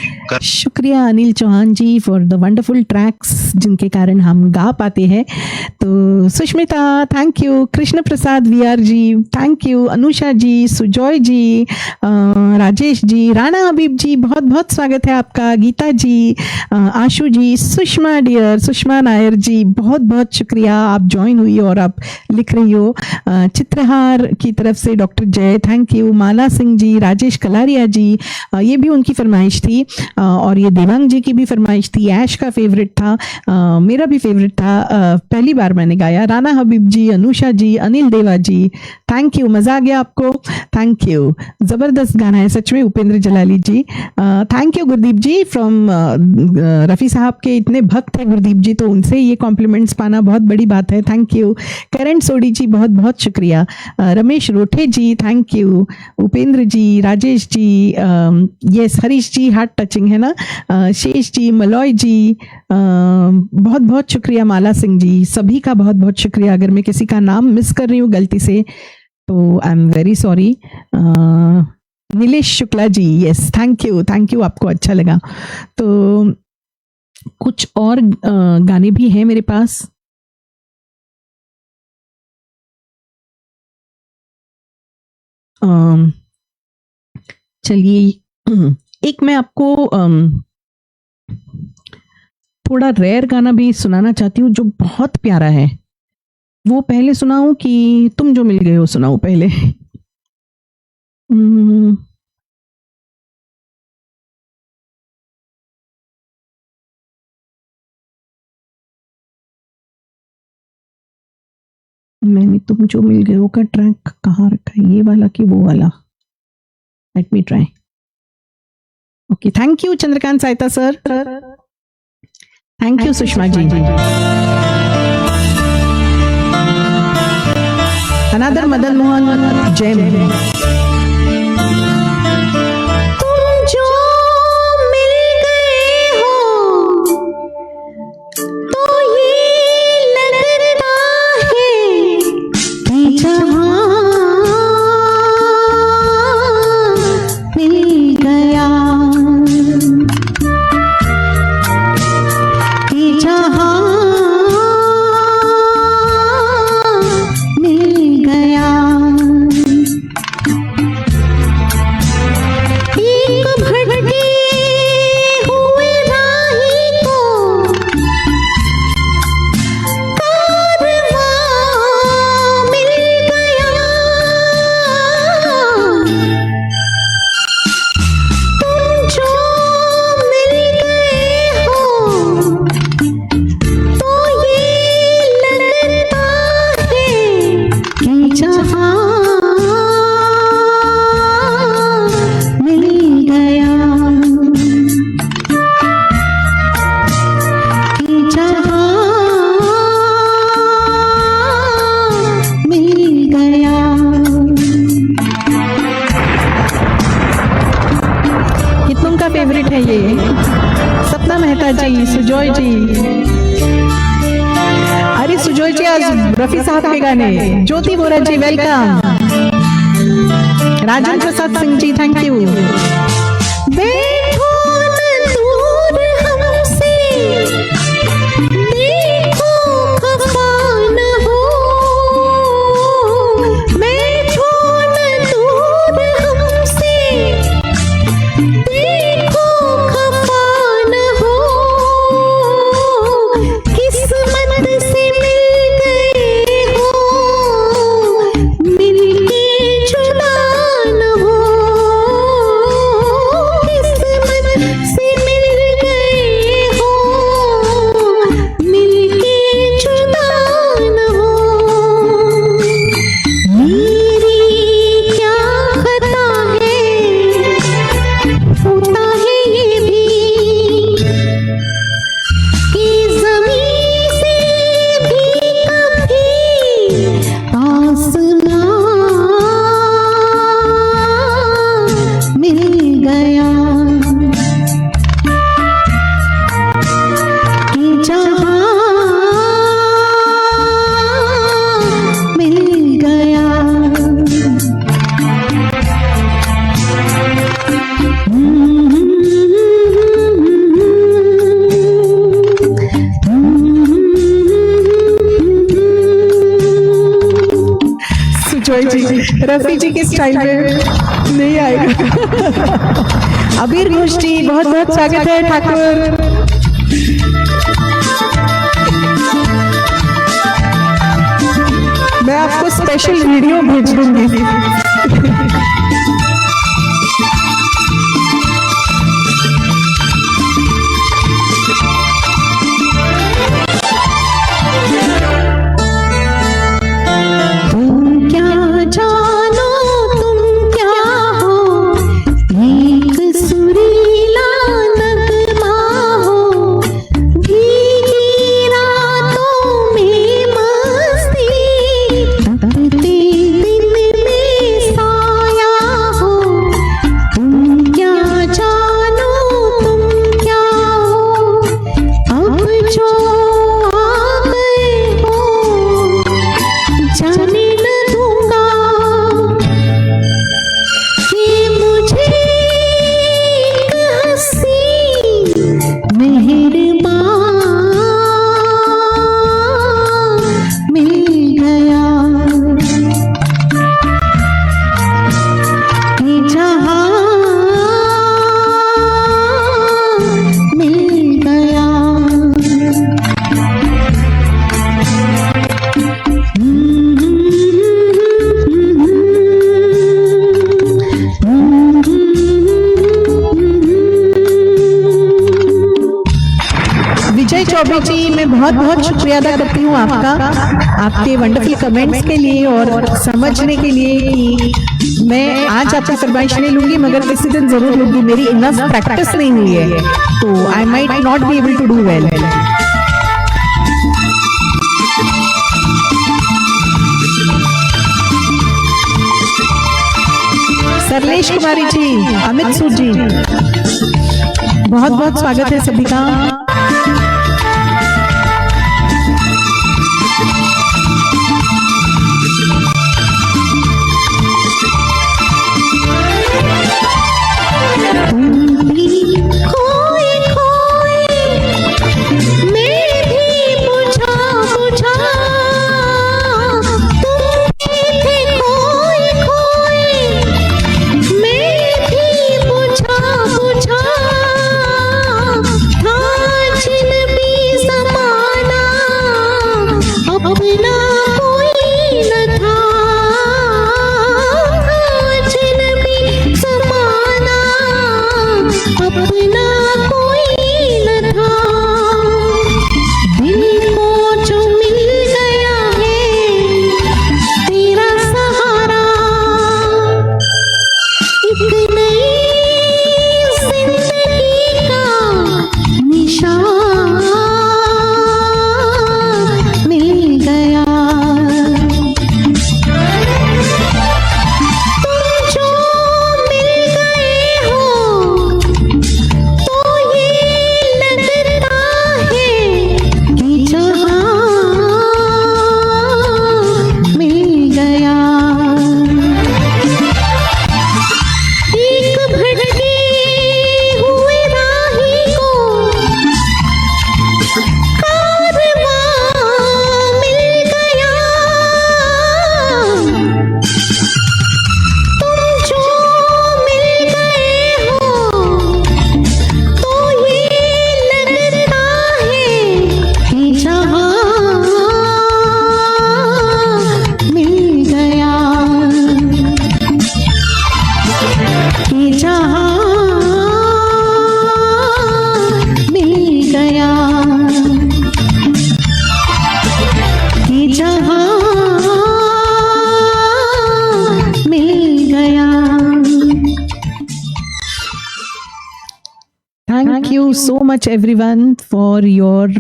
शुक्रिया Anil Chauhan ji for the wonderful tracks जिनके कारण हम गा पाते हैं। तो Sushmita thank you, Krishna Prasad VR ji thank you, Anusha ji, Sujoy ji, Rajesh ji, Rana Habib ji बहुत बहुत स्वागत है आपका, गीता जी, आशु जी, सुषमा डियर, सुषमा नायर जी बहुत बहुत शुक्रिया, आप ज्वाइन हुई और आप लिख रही हो। चित्रहार की तरफ से doctor Jay thank you, Mala Singh ji, Rajesh Kalaria जी, ये भी उनकी फरमाइश थी और ये देवांग जी की भी फरमाइश थी। ऐश का फेवरेट था, मेरा भी फेवरेट था, पहली बार मैंने गाया। राणा हबीब जी, अनुषा जी, अनिल देवा जी थैंक यू, मज़ा आ गया आपको, थैंक यू, ज़बरदस्त गाना है सच में। Upendra Jalali ji thank you, Gurdeep ji from Rafi साहब के इतने भक्त हैं गुरदीप जी, तो उनसे ये कॉम्प्लीमेंट्स पाना बहुत बड़ी बात है, थैंक यू। करण सोडी जी बहुत बहुत शुक्रिया, Ramesh Rothe ji thank you, Upendra ji, Rajesh ji, yes Harish ji heart touching है ना, शेष जी, मलॉय जी बहुत बहुत शुक्रिया, माला सिंह जी, सभी का बहुत बहुत शुक्रिया। अगर मैं किसी का नाम मिस कर रही हूँ गलती से तो I am very sorry. Nilesh Shukla ji yes thank you, आपको अच्छा लगा। तो कुछ और गाने भी हैं मेरे पास। चलिए एक मैं आपको थोड़ा रेयर गाना भी सुनाना चाहती हूँ जो बहुत प्यारा है। वो पहले सुनाऊं कि तुम जो मिल गए हो सुनाऊं पहले? मैंने तुम जो मिल गए हो का ट्रैक कहाँ रखा है, ये वाला कि वो वाला? Let me try. Okay, thank you Chandrakant Sahita sir. Thank you Sushma ji. Another Madan Mohan Jain. तुम जो मिल गए हो तो ये लगता है कि जहां मिल गया, कि जहां मिल गया. एक भटके हुए राही को कारवां मिल गया. तुम जो मिल गए हो तो ये लगता है कि जहां मिल गया, कि जहां मिल गया. कितनों का फेवरेट है ये? सपना मेहता जी, सुजॉय जी. अरे सुजॉय जी आज रफी साहब के गाने. Jyoti Bora ji welcome. Rajan Prasad Singh ji thank you. बैठो न दूर हमसे, देखो खफा न हो. बैठो न दूर हमसे, देखो खफा न हो. किस्मत से मिल गए हो, मिलके जुदा न हो. किस्मत से मिल गए हो, मिलके जुदा न हो. मेरी क्या खता है, होता है ये भी कि ज़मीं से भी कभी आसमां मिल गया. कि जहां मिल गया. सुजॉय जी रफी जी के स्टाइल में नहीं आएगा. अबीर घोष जी बहुत बहुत स्वागत है. ठाकुर मैं आपको स्पेशल वीडियो भेज दूंगी. तुम क्या जानो, तुम क्या हो, एक सुरीला नगमा हो. भीगी रातों में मस्ती, तपते दिन में साया चौबे जी, मैं बहुत बहुत शुक्रिया अदा करती हूँ आपका, आपके वंडरफुल कमेंट्स के लिए और समझने के लिए कि मैं आज आपकी फरमाइश नहीं लूंगी मगर किसी दिन जरूर लूंगी। मेरी इनफ प्रैक्टिस नहीं हुई है तो I might not be able to do well. Sarlesh Kumari ji, Amit Sood ji, बहुत बहुत स्वागत है सभी का। Thank you so much everyone for your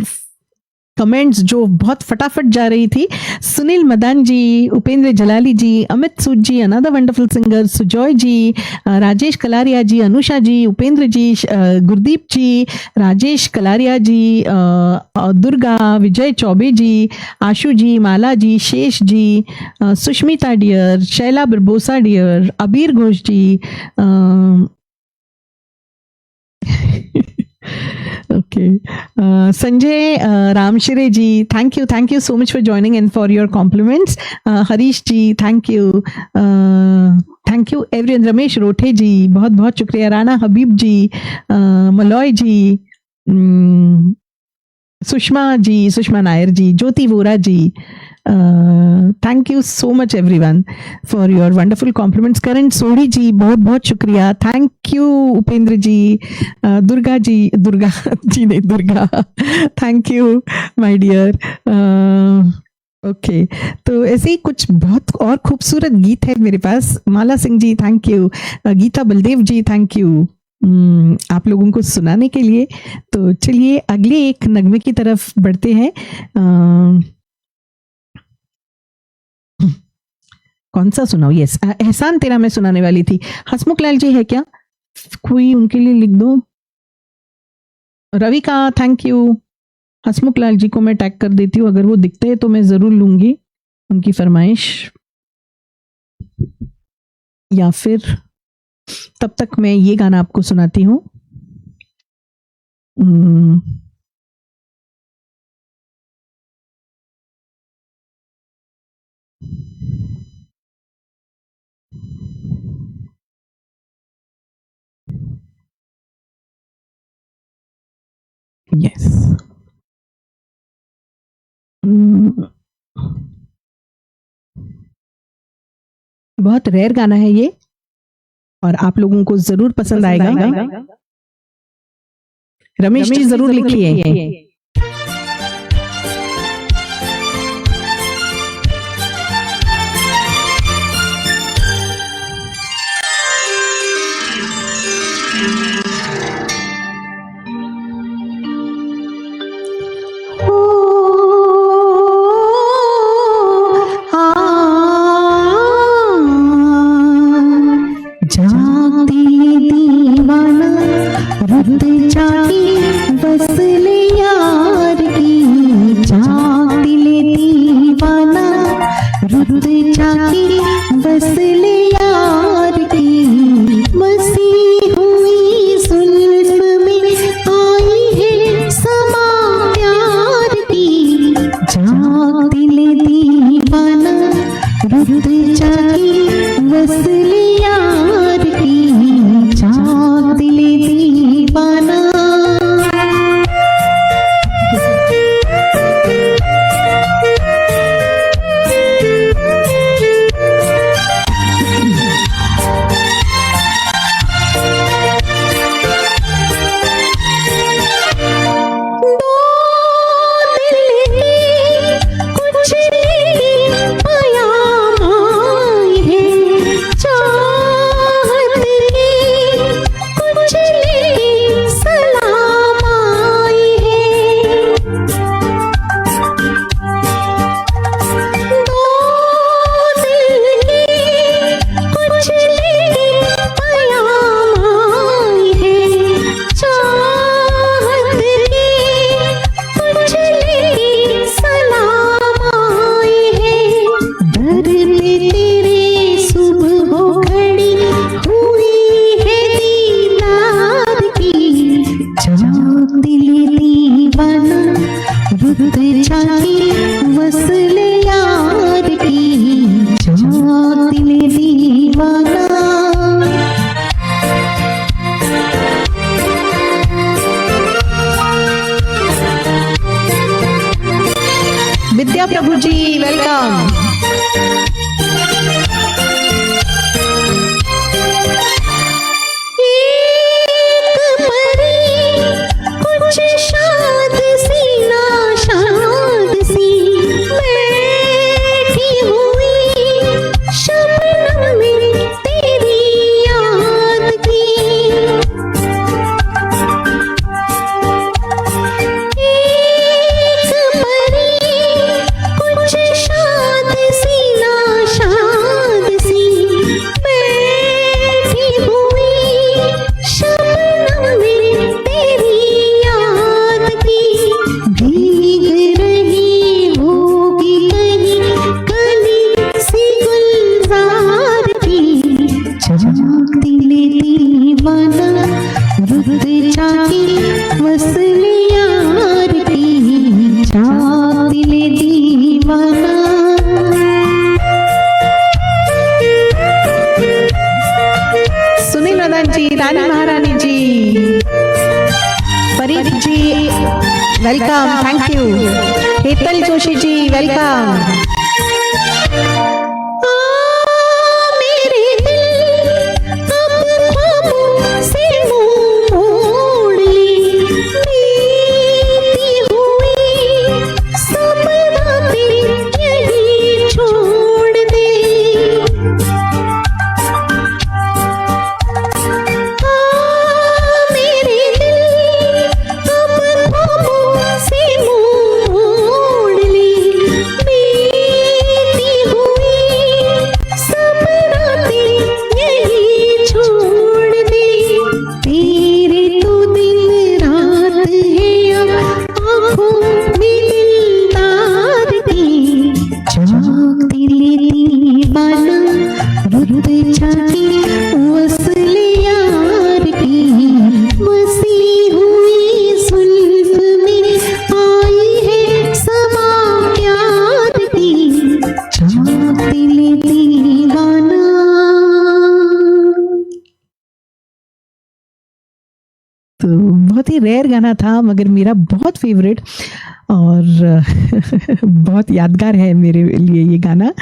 comments जो बहुत फटाफट जा रही थी। Sunil Madan ji, Upendra Jalali ji, Amit Sood ji, another wonderful singer, Sujoy ji, Rajesh Kalaria ji, Anusha ji, Upendra ji, Gurdeep ji, Rajesh Kalaria ji, Durga, Vijay Choubey ji, Ashu ji, Mala ji, Shesh ji, Sushmita dear, Shaila बरबोसा dear, Abir Ghosh ji, okay, Sanjay Ramshire ji, thank you so much for joining and for your compliments. Harish ji, thank you everyone. Ramesh Rothe ji, बहुत बहुत शुक्रिया। Rana Habib ji, Malay ji, Sushma ji, Sushma Nair ji, Jyoti Vora ji, thank you so much everyone for your wonderful compliments. Karan Sodhi ji, बहुत बहुत शुक्रिया। थैंक यू उपेंद्र जी, दुर्गा नहीं Durga, thank you my dear. Okay, तो ऐसे ही कुछ बहुत और खूबसूरत गीत है मेरे पास। Mala Singh ji, thank you. Geeta Baldev ji, thank you आप लोगों को सुनाने के लिए। तो चलिए अगले एक नगमे की तरफ बढ़ते हैं। कौन सा सुनाओ? यस, एहसान तेरा मैं सुनाने वाली थी। हसमुख लाल जी है क्या? कोई उनके लिए लिख दो। रवि का थैंक यू। हसमुख लाल जी को मैं टैग कर देती हूँ, अगर वो दिखते हैं तो मैं जरूर लूंगी उनकी फरमाइश, या फिर तब तक मैं ये गाना आपको सुनाती हूँ। यस, बहुत रेयर गाना है ये और आप लोगों को जरूर पसंद आएगा। रमेश जी जरूर लिखिए। वसले यार की बसी हुई जुल्फ में आई है समा प्यार की। जाग दिल दीवाना रुत जागी वसले यार की। जाग दिल दीवाना। वसले यार की। जाग दिल दीवाना। विद्या प्रभु जी वेलकम। वसले यार की। जाग दिल दीवाना। Sunil Madan ji, Rani Maharani ji, Farid ji welcome, thank you. Hetal Joshi ji welcome. वसले यार की बसी हुई जुल्फ में आई है समा प्यार की। जाग दिल दीवाना। तो बहुत ही रेयर गाना था मगर मेरा बहुत फेवरेट और बहुत यादगार है मेरे लिए ये गाना।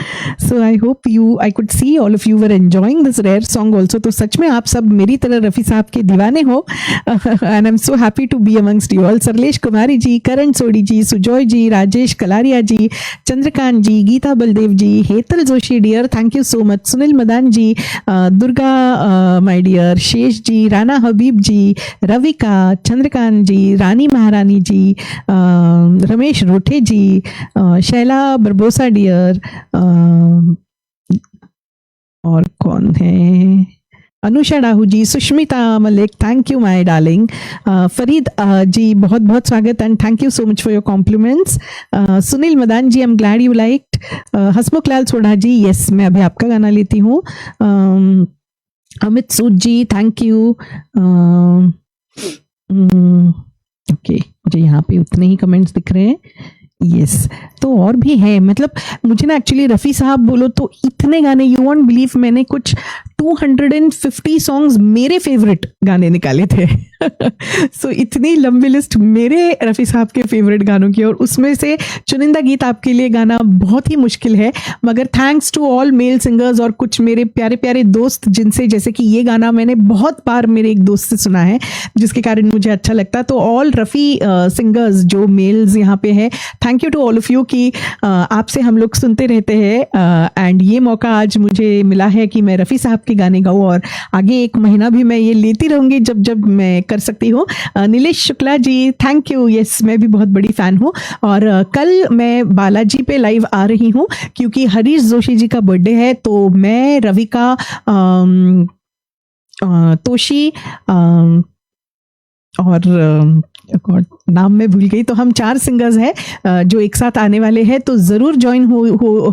So I hope you I could see all of you were enjoying this rare song also. तो सच में आप सब मेरी तरह रफ़ी साहब के दीवाने हो and I am so happy to be amongst you all. Sarlesh Kumari ji, Karan Sodhi ji, Sujoy ji, Rajesh Kalaria ji, Chandrakant ji, Geeta Baldev ji, Hetal Joshi dear thank you so much, Sunil Madan ji, Durga my dear, Shesh ji, Rana Habib ji, Ravika, Chandrakant ji, Rani Maharani ji, Ramesh Rothe ji, Shaila बरबोसा dear, और कौन है, Anusha Dahu ji, Sushmita Malik, thank you my darling. Farid ji, बहुत बहुत स्वागत and thank you so much for your compliments. Sunil Madan ji, I am glad you liked. Hasmukh Lal Sodha ji, yes मैं अभी आपका गाना लेती हूँ। Amit Sood ji, thank you. Okay, मुझे यहाँ पे उतने ही कमेंट्स दिख रहे हैं। यस, तो और भी है, मतलब मुझे ना एक्चुअली रफ़ी साहब बोलो तो इतने गाने, यू वॉन्ट बिलीव, मैंने कुछ 250 सॉन्ग्स मेरे फेवरेट गाने निकाले थे। सो इतनी लंबी लिस्ट मेरे रफ़ी साहब के फेवरेट गानों की, और उसमें से चुनिंदा गीत आपके लिए गाना बहुत ही मुश्किल है, मगर thanks to all male singers और कुछ मेरे प्यारे प्यारे दोस्त जिनसे, जैसे कि ये गाना मैंने बहुत बार मेरे एक दोस्त से सुना है जिसके कारण मुझे अच्छा लगता। तो ऑल रफ़ी सिंगर्स जो मेल्स यहाँ पे है, thank you to all of you कि आपसे हम लोग सुनते रहते हैं, एंड ये मौका आज मुझे मिला है कि मैं रफ़ी साहब के गाने गाऊँ, और आगे 1 महीना भी मैं ये लेती रहूँगी जब जब मैं कर सकती हूँ। Nilesh Shukla ji, thank you. Yes, मैं भी बहुत बड़ी फ़ैन हूँ, और कल मैं बालाजी पे लाइव आ रही हूँ क्योंकि हरीश जोशी जी का बर्थडे है। तो मैं रविका, तोशी और नाम मैं भूल गई, तो हम 4 सिंगर्स हैं जो एक साथ आने वाले हैं। तो ज़रूर ज्वाइन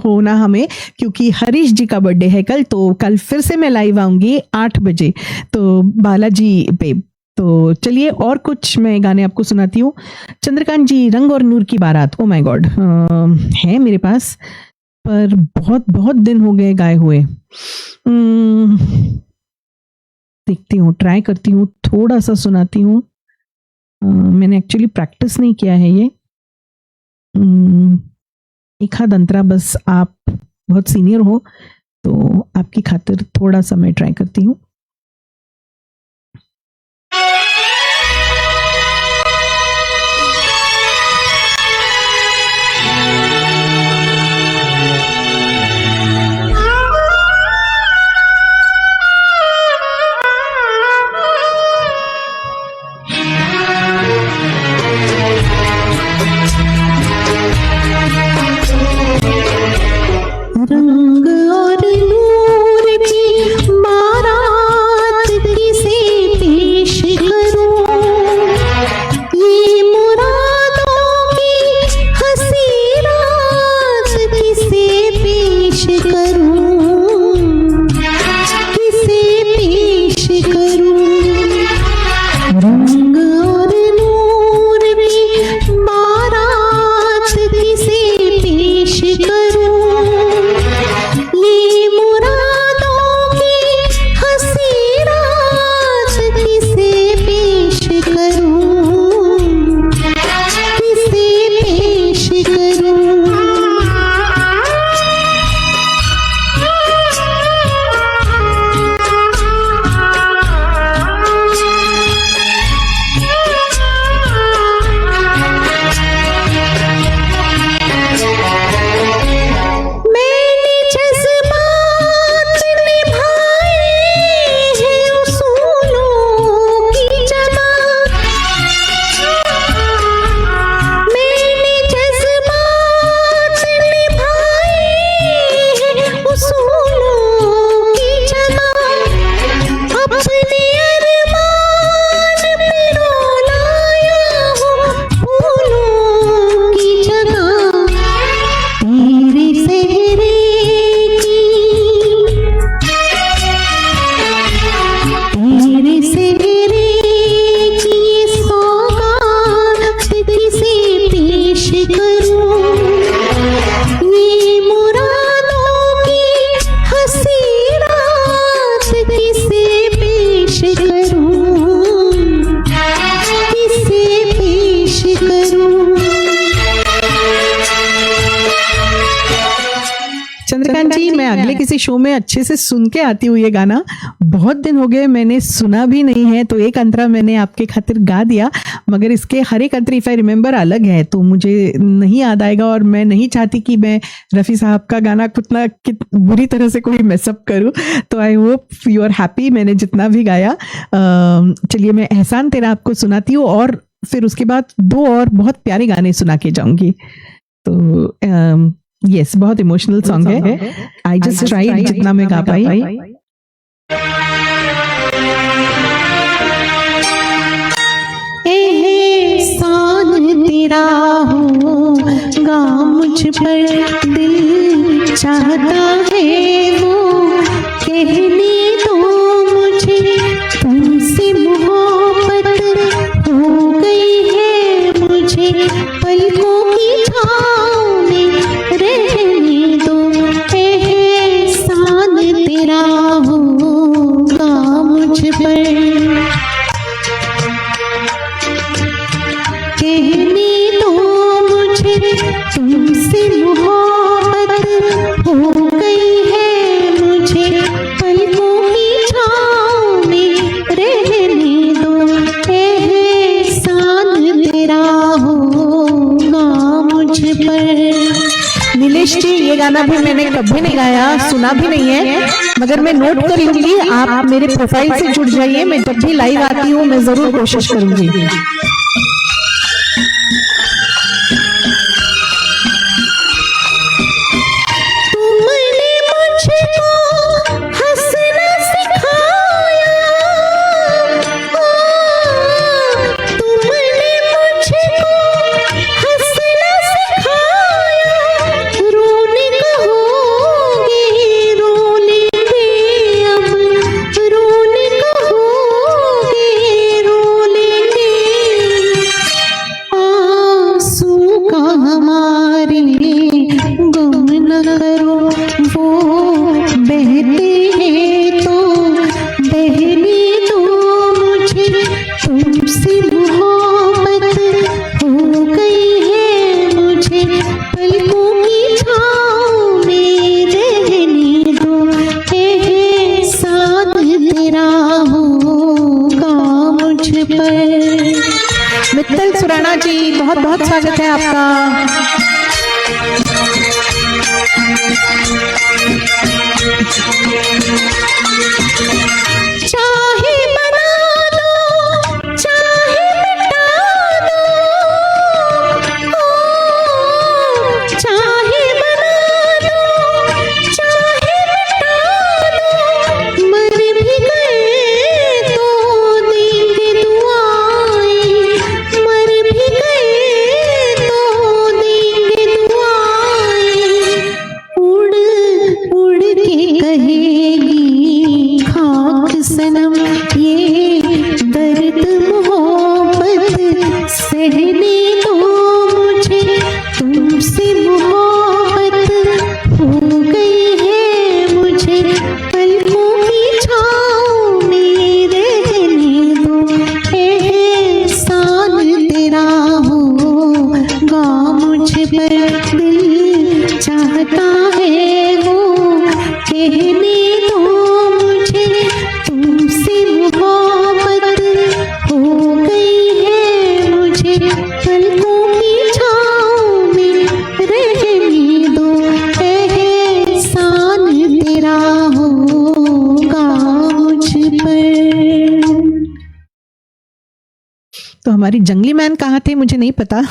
होना हमें, क्योंकि हरीश जी का बर्थडे है कल। तो कल फिर से मैं लाइव आऊँगी 8 बजे, तो बालाजी पे। तो चलिए और कुछ मैं गाने आपको सुनाती हूँ। चंद्रकांत जी, रंग और नूर की बारात, ओ माय गॉड, है मेरे पास, पर बहुत बहुत दिन हो गए गाए हुए। देखती हूँ, ट्राई करती हूँ, थोड़ा सा सुनाती हूँ। मैंने एक्चुअली प्रैक्टिस नहीं किया है ये। एक आध अंतरा बस, आप बहुत सीनियर हो तो आपकी खातिर थोड़ा सा मैं ट्राई करती हूँ। रंग और नूर की बारात किसे पेश करूं, ये मुरादों की हंसी रात किसे पेश करूं, किसे पेश करूं। रंग और नूर की बारात किसे पेश करूं, चंद्रकांत जी, मैं अगले किसी शो में अच्छे से सुन के आती हूँ ये गाना। बहुत दिन हो गए, मैंने सुना भी नहीं है, तो एक अंतरा मैंने आपके खातिर गा दिया, मगर इसके हर एक अंतरा इफ आई रिमेम्बर अलग है, तो मुझे नहीं याद आएगा, और मैं नहीं चाहती कि मैं रफ़ी साहब का गाना बुरी तरह से कोई मैसअप करूँ। तो I hope you are happy मैंने जितना भी गाया। चलिए, मैं एहसान तेरा आपको सुनाती हूँ, और फिर उसके बाद 2 और बहुत प्यारे गाने सुना के जाऊंगी। तो यस, बहुत इमोशनल सॉन्ग है। आई जस्ट ट्राइड जितना मैं गा पाई। मुझ पर दिल चाहता है वो कहने दो मुझे तुमसे मोहब्बत हो गई है मुझे पलकों की छाँव में रहने दो एहसान तेरा होगा मुझ पर कहने दो मुझे तुमसे मोहब्बत हो गई है मुझे पलकों की छाँव में रहने दो एहसान तेरा होगा मुझ पर। नीलेश जी, ये गाना भी मैंने कभी नहीं गाया, सुना भी नहीं है, मगर मैं नोट कर लूंगी। आप मेरे प्रोफाइल से जुड़ जाइए, मैं जब भी लाइव आती हूँ मैं जरूर कोशिश करूंगी। तुमने मुझको हंसना सिखाया, तुमने मुझको हंसना सिखाया, रोने कहोगे रोने दे अब, रोने कहोगे रोने दे, आंसू का हमारे गम न करो वो बहते हैं तो बहने दो मुझे तुमसे मोहब्बत हो गई है मुझे पलकों की छाँव में रहने दो एहसान तेरा होगा मुझ पर। मित्तल सुराना जी, बहुत बहुत स्वागत है आपका। चाहे बना दो चाहे मिटा दो, चाहे बना दो चाहे मिटा दो, मर भी गए तो देंगे दुआएं, मर भी गए तो देंगे दुआएं, उड़ उड़ के कहेगी खाक सनम ये दर्द मोहब्बत सहने दो मुझे तुमसे मोहब्बत हो गई है मुझे पलकों की छाँव में रहने दो एहसान तेरा होगा मुझ पर दिल चाहता है वो कहने दो मुझे तुमसे मोहब्बत हो गई है मुझे पलकों की छाँव में रहने दो एहसान तेरा होगा मुझ पर। तो हमारी जंगली मैन कहाँ थे मुझे नहीं पता।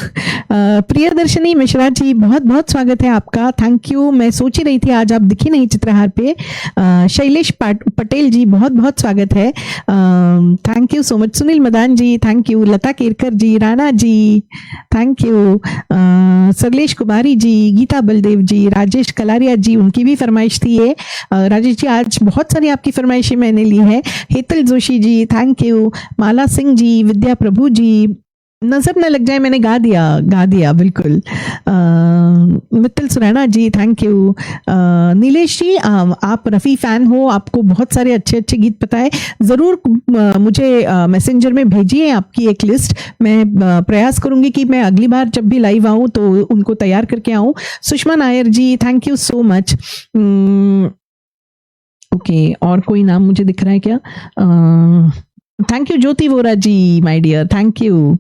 प्रियदर्शनी मिश्रा जी, बहुत बहुत स्वागत है आपका, थैंक यू। मैं सोच ही रही थी आज आप दिखी नहीं चित्रहार पे। शैलेश पटेल जी, बहुत बहुत स्वागत है, thank you so much. Sunil Madan ji, thank you. Lata Kerkar ji, Rana ji, thank you. Sarlesh Kumari ji, Geeta Baldev ji, Rajesh Kalaria ji, उनकी भी फरमाइश थी ये। राजेश जी, आज बहुत सारी आपकी फरमाइशें मैंने ली है। हेतल जोशी जी, थैंक यू। माला सिंह जी, विद्या प्रभु जी, नजर न लग जाए मैंने गा दिया बिल्कुल। मित्तल सुरैना जी, थैंक यू। नीलेश जी, आप रफ़ी फ़ैन हो, आपको बहुत सारे अच्छे अच्छे गीत पता है, ज़रूर मुझे मैसेंजर में भेजिए आपकी एक लिस्ट। मैं प्रयास करूंगी कि मैं अगली बार जब भी लाइव आऊँ तो उनको तैयार करके आऊँ। Sushma Nair ji, thank you so much. Okay, और कोई नाम मुझे दिख रहा है क्या? Thank you Jyoti Vora ji, my dear, thank you.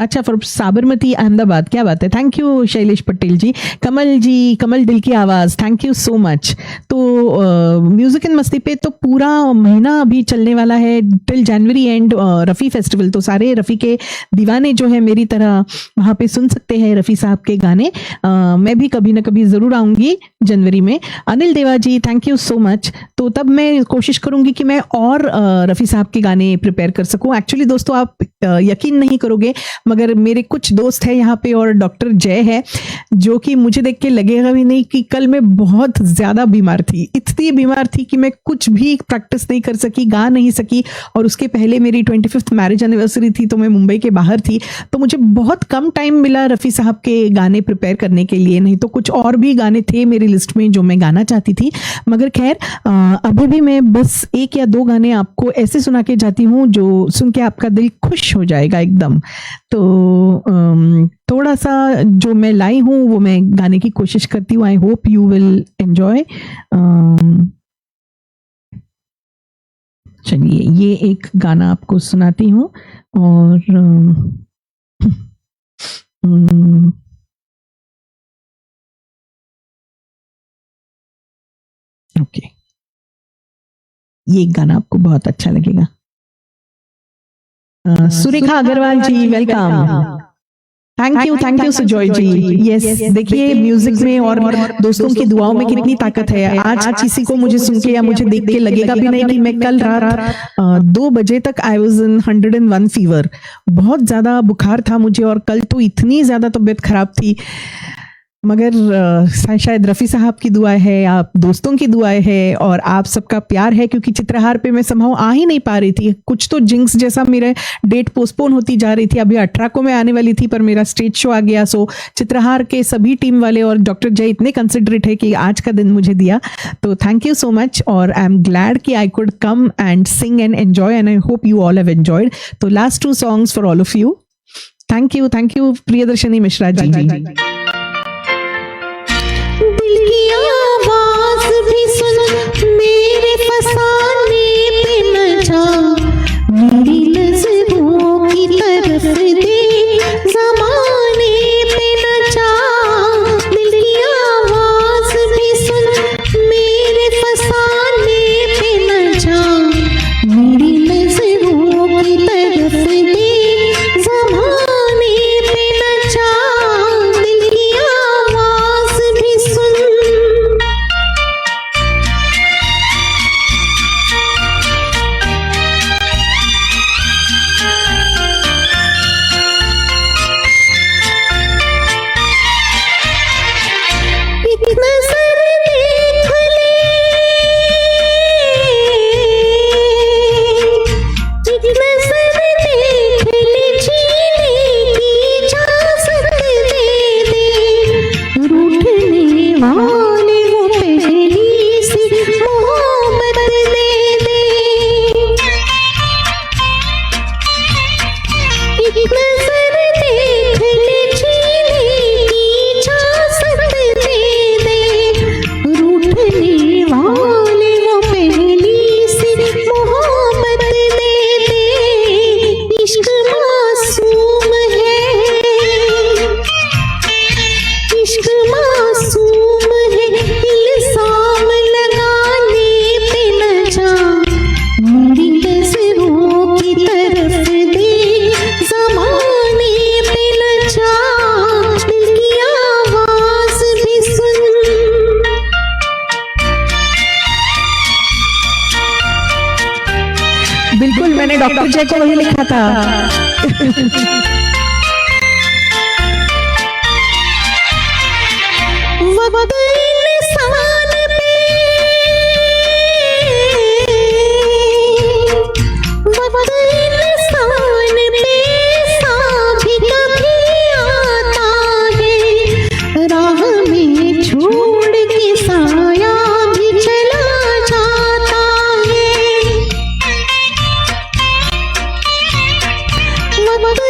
अच्छा, फॉर साबरमती अहमदाबाद, क्या बात है, थैंक यू शैलेश पटेल जी। कमल जी, कमल दिल की आवाज़, थैंक यू सो मच। तो म्यूजिक इन मस्ती पे तो पूरा महीना अभी चलने वाला है till January end, Rafi festival. तो सारे रफ़ी के दीवाने जो है मेरी तरह वहाँ पे सुन सकते हैं रफ़ी साहब के गाने। मैं भी कभी ना कभी ज़रूर आऊँगी जनवरी में। Anil Deva ji, thank you so much. तो तब मैं कोशिश करूँगी कि मैं और रफ़ी साहब के गाने प्रिपेयर कर सकूँ। एक्चुअली दोस्तों, आप यकीन नहीं करोगे, मगर मेरे कुछ दोस्त हैं यहाँ पे और डॉक्टर जय है, जो कि मुझे देख के लगेगा भी नहीं कि कल मैं बहुत ज़्यादा बीमार थी, इतनी बीमार थी कि मैं कुछ भी प्रैक्टिस नहीं कर सकी, गा नहीं सकी। और उसके पहले मेरी 25th मैरिज एनिवर्सरी थी, तो मैं मुंबई के बाहर थी, तो मुझे बहुत कम टाइम मिला रफ़ी साहब के गाने प्रिपेयर करने के लिए। नहीं तो कुछ और भी गाने थे मेरी लिस्ट में जो मैं गाना चाहती थी, मगर खैर अभी भी मैं बस 1 या 2 गाने आपको ऐसे सुना के जाती हूँ जो सुन के आपका दिल खुश हो जाएगा एकदम। तो थोड़ा सा जो मैं लाई हूँ वो मैं गाने की कोशिश करती हूँ। आई होप यू विल एंजॉय। चलिए ये एक गाना आपको सुनाती हूँ और ओके, ये एक गाना आपको बहुत अच्छा लगेगा। Surekha Agarwal ji, welcome. Thank you Sujoy ji. Yes, देखिए म्यूजिक में और दोस्तों की दुआओं में कितनी ताकत है। आज किसी को मुझे सुन के या मुझे देख के लगेगा भी नहीं कि मैं कल रात 2 बजे तक आई वाज इन 101 फीवर। बहुत ज्यादा बुखार था मुझे और कल तो इतनी ज्यादा तबीयत खराब थी, मगर शायद रफ़ी साहब की दुआ है, आप दोस्तों की दुआ है और आप सबका प्यार है, क्योंकि चित्रहार पे मैं समहाउ आ ही नहीं पा रही थी। कुछ तो जिंक्स जैसा मेरे डेट पोस्टपोन होती जा रही थी। अभी 18 को मैं आने वाली थी पर मेरा स्टेज शो आ गया। सो चित्रहार के सभी टीम वाले और डॉक्टर जय इतने कंसिडरेट है कि आज का दिन मुझे दिया, तो थैंक यू सो मच। और आई एम ग्लैड कि I could come and sing and enjoy and I hope you all have enjoyed. तो last 2 songs for all of you. Thank you Priyadarshini Mishra ji. दिल की आवाज भी सुन, मेरे फसाने पे न जा, मेरी नज़रों की तरफ देख, ज़माने पे न जा। दिल की आवाज भी सुन, मेरे फसाने पे न जा, मेरी नज़रों की तरफ देख, ज़माने पे न जा। दिल की आवाज भी सुन। एक नजर देख ले, एक नजर देख ले, जीने की इजाजत दे दे। रूठने वाले वो पहली सी मोहब्बत दे दे। एक नजर देख ले, जीने की इजाजत दे दे। रूठने वाले वो पहली सी मोहब्बत दे दे। इश्क मासूम है, इश्क मासूम है, इल्जाम लगाने पे न जा, मेरी नज़रों की तरफ देख, ज़माने पे न जा। दिल की आवाज भी सुन। बिल्कुल, मैंने डॉक्टर जय को वही लिखा था। वक्त इंसान पे, वक्त इंसान पे साभी कभी आता है, राह में छोड़ के साया भी चला जाता है। वक्त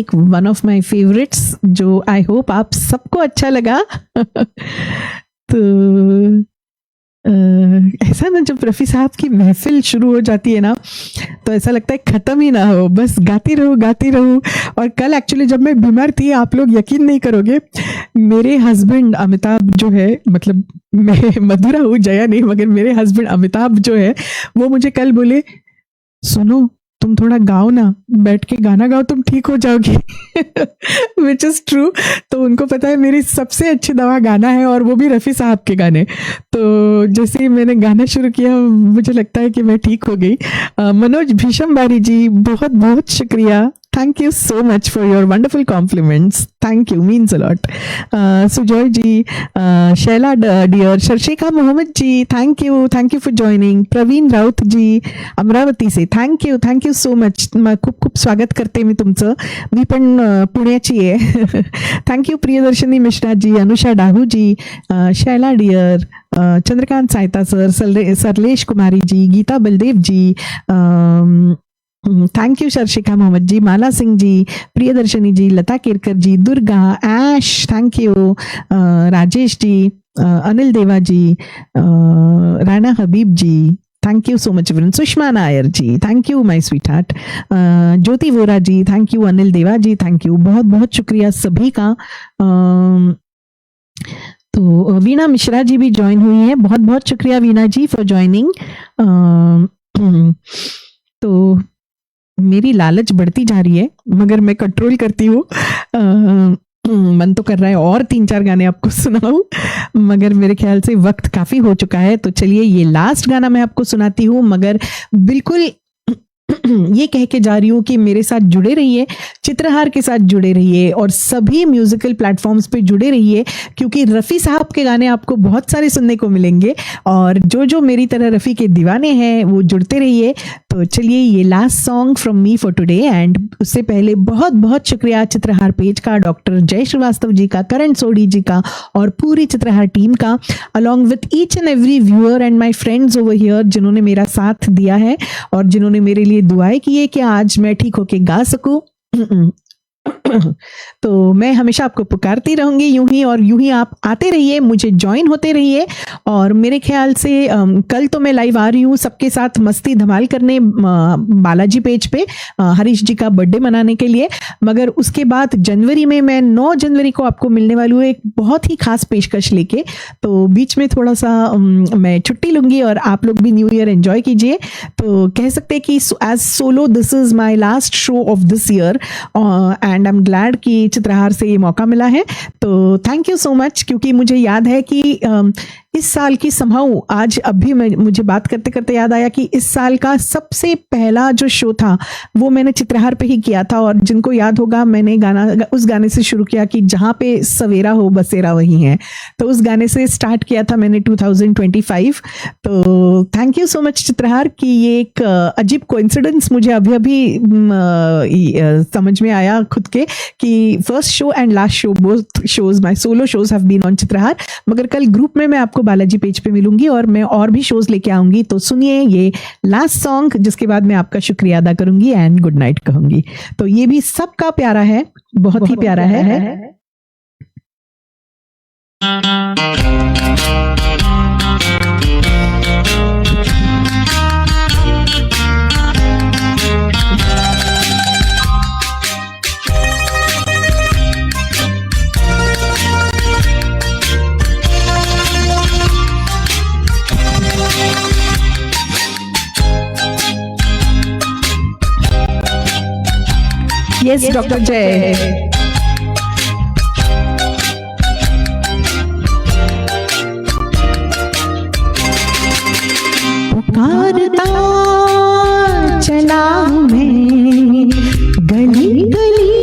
एक वन ऑफ माय फेवरेट्स जो आई होप आप सबको अच्छा लगा। तो ऐसा ना, जब रफ़ी साहब की महफिल शुरू हो जाती है ना तो ऐसा लगता है ख़त्म ही ना हो, बस गाती रहो गाती रहो। और कल एक्चुअली जब मैं बीमार थी, आप लोग यकीन नहीं करोगे, मेरे हस्बैंड अमिताभ जो है, मतलब मैं मधुरा हूँ, जया नहीं, मगर मेरे हस्बैंड अमिताभ जो है वो मुझे कल बोले, सुनो तुम थोड़ा गाओ ना, बैठ के गाना गाओ, तुम ठीक हो जाओगी। Which is true. तो उनको पता है मेरी सबसे अच्छी दवा गाना है, और वो भी रफ़ी साहब के गाने। तो जैसे ही मैंने गाना शुरू किया मुझे लगता है कि मैं ठीक हो गई। मनोज भीषम बारी जी, बहुत बहुत शुक्रिया, thank you so much for your wonderful compliments, thank you, means a lot. Sujoy ji, Shaila dear, Sharshika Mohammad ji, thank you for joining. Praveen Raut ji Amravati से, थँक यू सो मच, खूप खूप स्वागत करते मी तुमचं, मी पण पुण्याची आहे। Thank you Priyadarshini Mishra ji, Anusha Dahu ji, Shaila dear, Chandrakant Sayta sir, Sarlesh Kumari ji, Geeta Baldev ji, thank you Sharshika Mohammad ji, Mala Singh ji, Priyadarshini ji, Lata Kerkar ji, Durga, Ash, thank you, Rajesh ji, Anil Deva ji, Rana Habib ji, thank you so much everyone, Sushma Nair ji, thank you my sweetheart, Jyoti Vora ji, thank you, Anil Deva ji, thank you, बहुत बहुत शुक्रिया सभी का। तो वीणा मिश्रा जी भी ज्वाइन हुई है, बहुत बहुत शुक्रिया वीणा जी फॉर ज्वाइनिंग। तो मेरी लालच बढ़ती जा रही है मगर मैं कंट्रोल करती हूँ। मन तो कर रहा है और 3-4 गाने आपको सुनाऊं, मगर मेरे ख्याल से वक्त काफी हो चुका है। तो चलिए ये लास्ट गाना मैं आपको सुनाती हूँ, मगर बिल्कुल ये कह के जा रही हूँ कि मेरे साथ जुड़े रहिए, चित्रहार के साथ जुड़े रहिए और सभी म्यूजिकल प्लेटफॉर्म्स पे जुड़े रहिए, क्योंकि रफ़ी साहब के गाने आपको बहुत सारे सुनने को मिलेंगे। और जो मेरी तरह रफ़ी के दीवाने हैं वो जुड़ते रहिए। तो चलिए ये last song from me for today. And उससे पहले बहुत बहुत शुक्रिया चित्रहार पेज का, डॉक्टर जय श्रीवास्तव जी का, करण सोडी जी का और पूरी चित्रहार टीम का, along with each and every viewer and my friends over here, जिन्होंने मेरा साथ दिया है और जिन्होंने मेरे लिए दुआएं की है कि आज मैं ठीक होके गा सकूं। तो मैं हमेशा आपको पुकारती रहूंगी यूं ही, और यूं ही आप आते रहिए, मुझे ज्वाइन होते रहिए। और मेरे ख्याल से कल तो मैं लाइव आ रही हूँ सबके साथ मस्ती धमाल करने बालाजी पेज पे हरीश जी का बर्थडे मनाने के लिए, मगर उसके बाद जनवरी में मैं 9 जनवरी को आपको मिलने वाली हूँ एक बहुत ही खास पेशकश लेके। तो बीच में थोड़ा सा मैं छुट्टी लूंगी और आप लोग भी न्यू ईयर एंजॉय कीजिए। तो कह सकते हैं कि as solo this is my last show of this year and I am glad कि चित्रहार से ये मौका मिला है। तो थैंक यू सो मच, क्योंकि मुझे याद है कि इस साल की समहाउ आज अभी मुझे बात करते करते याद आया कि इस साल का सबसे पहला जो शो था वो मैंने चित्रहार पे ही किया था। और जिनको याद होगा मैंने उस गाने से शुरू किया कि जहाँ पे सवेरा हो बसेरा वही है, तो उस गाने से स्टार्ट किया था मैंने 2025। तो thank you so much Chitrahaar कि ये एक अजीब कोइंसिडेंस मुझे अभी समझ में आया खुद के कि first show and last show, both shows my solo shows have been on Chitrahar. मगर कल ग्रुप में मैं आपको बालाजी पेज पे मिलूंगी और मैं और भी शोज लेके आऊंगी। तो सुनिए ये लास्ट सॉन्ग, जिसके बाद मैं आपका शुक्रिया अदा करूंगी एंड गुड नाइट कहूंगी। तो ये भी सबका प्यारा है, बहुत ही प्यारा है। Yes, Dr. Jay. पुकारता चला हूँ मैं गली गली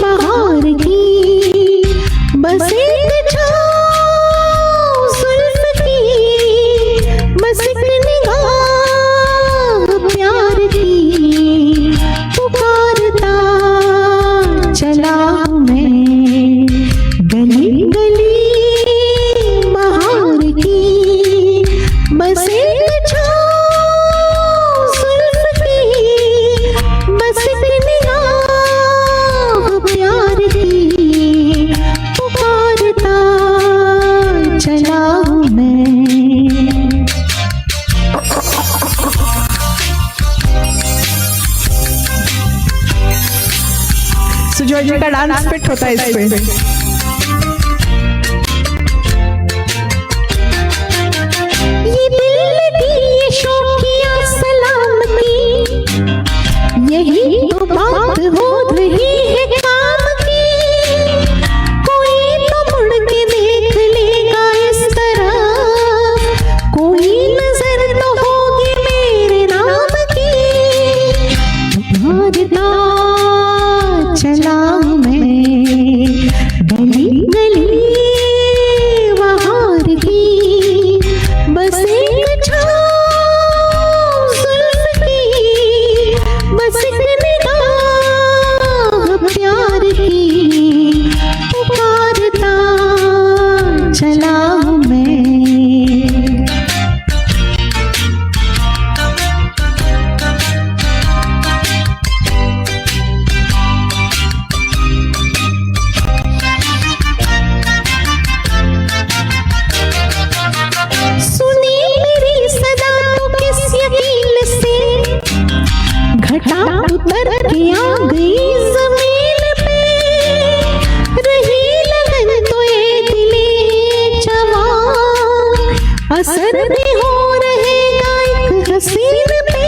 बहार की, बस एक छाँव जुल्फ की, बस एक निगाह प्यार की। पुकारता चला हूँ मैं गली गली बहार की, बस एक इफेक्ट होता है इस पे। ये दिल दी ये शौकिया सलामती, यही तो बात हो रही है काम की। कोई तो मुड़ के देख लेगा इस तरह, कोई नजर तो होगी मेरे नाम की। मारता चला मैं गली गली बहार की, बस एक छाँव जुल्फ की, बस एक निगाह प्यार की, पुकारता चला मैं। सुनी मेरी सदा तो किस यकीन से, घटा उतर के आ गई जमीन पे। रही लगन तो ये दिले जवान, असर भी हो रहेगा एक हसीन पे।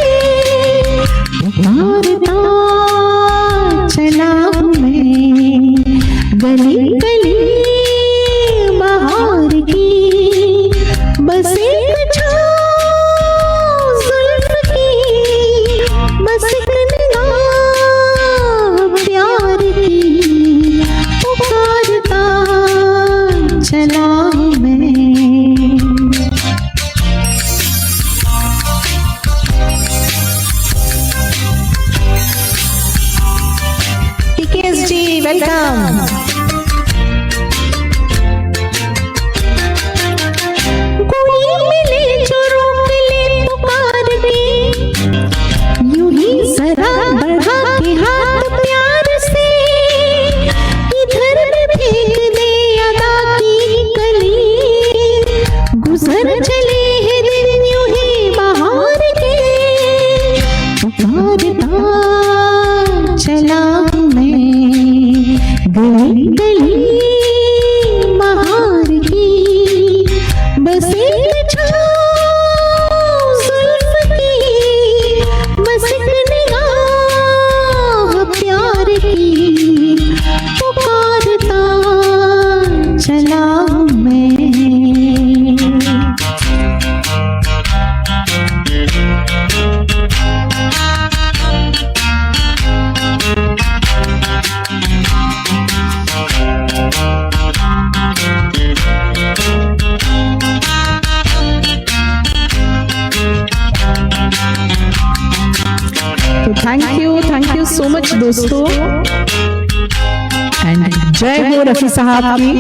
मारता चला मैं गली गली बहार की, बस एक छाँव जुल्फ की, बस एक निगाह प्यार की, पुकारता चला मैं। टीकेएस जी वेलकम। कोई मिले जो रोक ले पुकार दे, यूं ही जरा बढ़ा के हाथ प्यार से। इधर भी फेंक दे अदा की कली, गुजर चले हैं दिन यूं ही बहार के। पुकारता चला मैं गली गली बहार की, बस एक छाँव जुल्फ की, बस एक निगाह प्यार की, पुकारता चला मैं। तो थैंक यू सो मच दोस्तों, एंड जय हो रफी साहब की।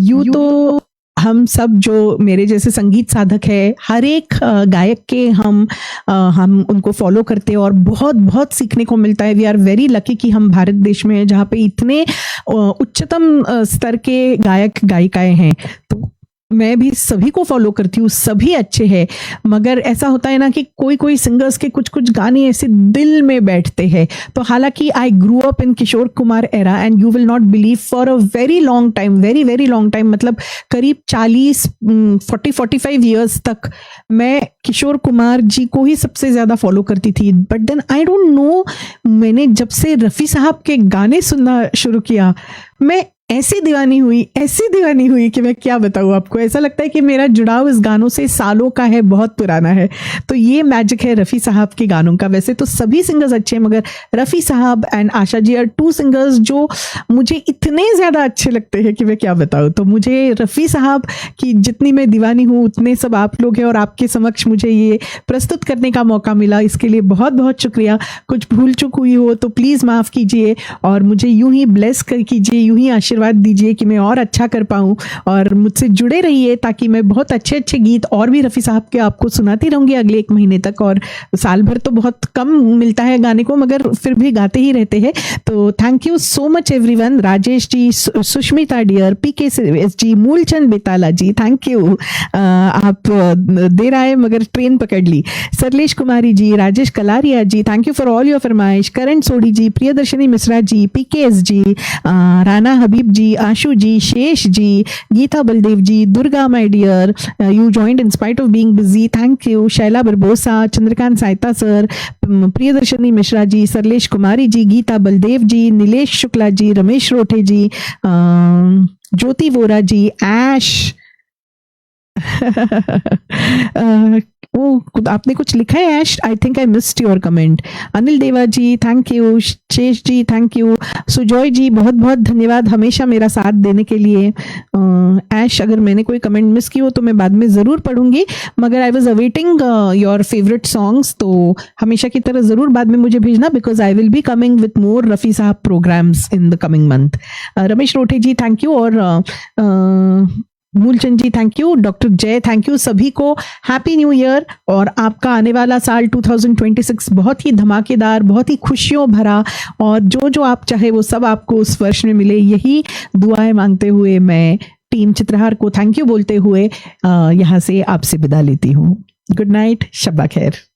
यूं तो हम सब जो मेरे जैसे संगीत साधक है, हर एक गायक के हम उनको फॉलो करते हैं और बहुत बहुत सीखने को मिलता है। वी आर वेरी लकी कि हम भारत देश में हैं जहाँ पे इतने उच्चतम स्तर के गायक गायिकाएं हैं। तो मैं भी सभी को फॉलो करती हूँ, सभी अच्छे हैं, मगर ऐसा होता है ना कि कोई कोई सिंगर्स के कुछ कुछ गाने ऐसे दिल में बैठते हैं। तो हालांकि I grew up in Kishore Kumar era and you will not believe for a very long time, very very long time, मतलब करीब 40-45 ईयर्स तक मैं किशोर कुमार जी को ही सबसे ज़्यादा फॉलो करती थी। But then I don't know, मैंने जब से रफ़ी साहब के गाने सुनना शुरू किया, मैं ऐसी दीवानी हुई कि मैं क्या बताऊँ आपको। ऐसा लगता है कि मेरा जुड़ाव इस गानों से सालों का है, बहुत पुराना है। तो ये मैजिक है रफ़ी साहब के गानों का। वैसे तो सभी सिंगर्स अच्छे हैं, मगर Rafi sahab and Asha ji are two singers जो मुझे इतने ज़्यादा अच्छे लगते हैं कि मैं क्या बताऊँ। तो मुझे रफ़ी साहब की जितनी मैं दीवानी हूँ उतने सब आप लोग हैं, और आपके समक्ष मुझे ये प्रस्तुत करने का मौका मिला, इसके लिए बहुत बहुत शुक्रिया। कुछ भूल चूक हुई हो तो प्लीज़ माफ़ कीजिए और मुझे यूं ही ब्लेस कर कीजिए, यूं ही आशीर्वाद आशीर्वाद दीजिए कि मैं और अच्छा कर पाऊँ, और मुझसे जुड़े रहिए ताकि मैं बहुत अच्छे अच्छे गीत और भी रफ़ी साहब के आपको सुनाती रहूँगी अगले 1 महीने तक। और साल भर तो बहुत कम मिलता है गाने को, मगर फिर भी गाते ही रहते हैं। तो thank you so much everyone. Rajesh ji, Sushmita dear, PK ji, Mulchand Betala ji, thank you. आप देर आए मगर ट्रेन पकड़ ली। Sarlesh Kumari ji, Rajesh Kalaria ji, thank you for all your फरमाइश। करण सोडी जी, प्रियदर्शनी मिश्रा जी, PKS ji, Rana Habib ji, Ashu ji, Shesh ji, Geeta Baldev ji, Durga my dear, you joined in spite of being busy, thank you. Shaila Barbosa, Chandrakant Sahita sir, Priyadarshini Mishra ji, Sarlesh Kumari ji, Geeta Baldev ji, Nilesh Shukla ji, Ramesh Rothe ji, Jyoti Vora ji, Ash आपने कुछ लिखा है Ash, I think I missed your comment. Anil Deva ji, thank you. Shesh ji, thank you. Sujoy ji, बहुत बहुत धन्यवाद हमेशा मेरा साथ देने के लिए। ऐश, अगर मैंने कोई कमेंट मिस की हो तो मैं बाद में ज़रूर पढ़ूंगी, मगर I was awaiting your favourite songs, तो हमेशा की तरह ज़रूर बाद में मुझे भेजना, because I will be coming with more Rafi Sahab programmes in the coming month. Ramesh Rothe ji, thank you. और Mulchand ji, thank you. Doctor Jay, thank you. सभी को हैप्पी न्यू ईयर, और आपका आने वाला साल 2026 बहुत ही धमाकेदार, बहुत ही खुशियों भरा, और जो जो आप चाहे वो सब आपको उस वर्ष में मिले, यही दुआएं मांगते हुए मैं टीम चित्रहार को थैंक यू बोलते हुए यहाँ से आपसे विदा लेती हूँ। गुड नाइट, शब्बा खैर।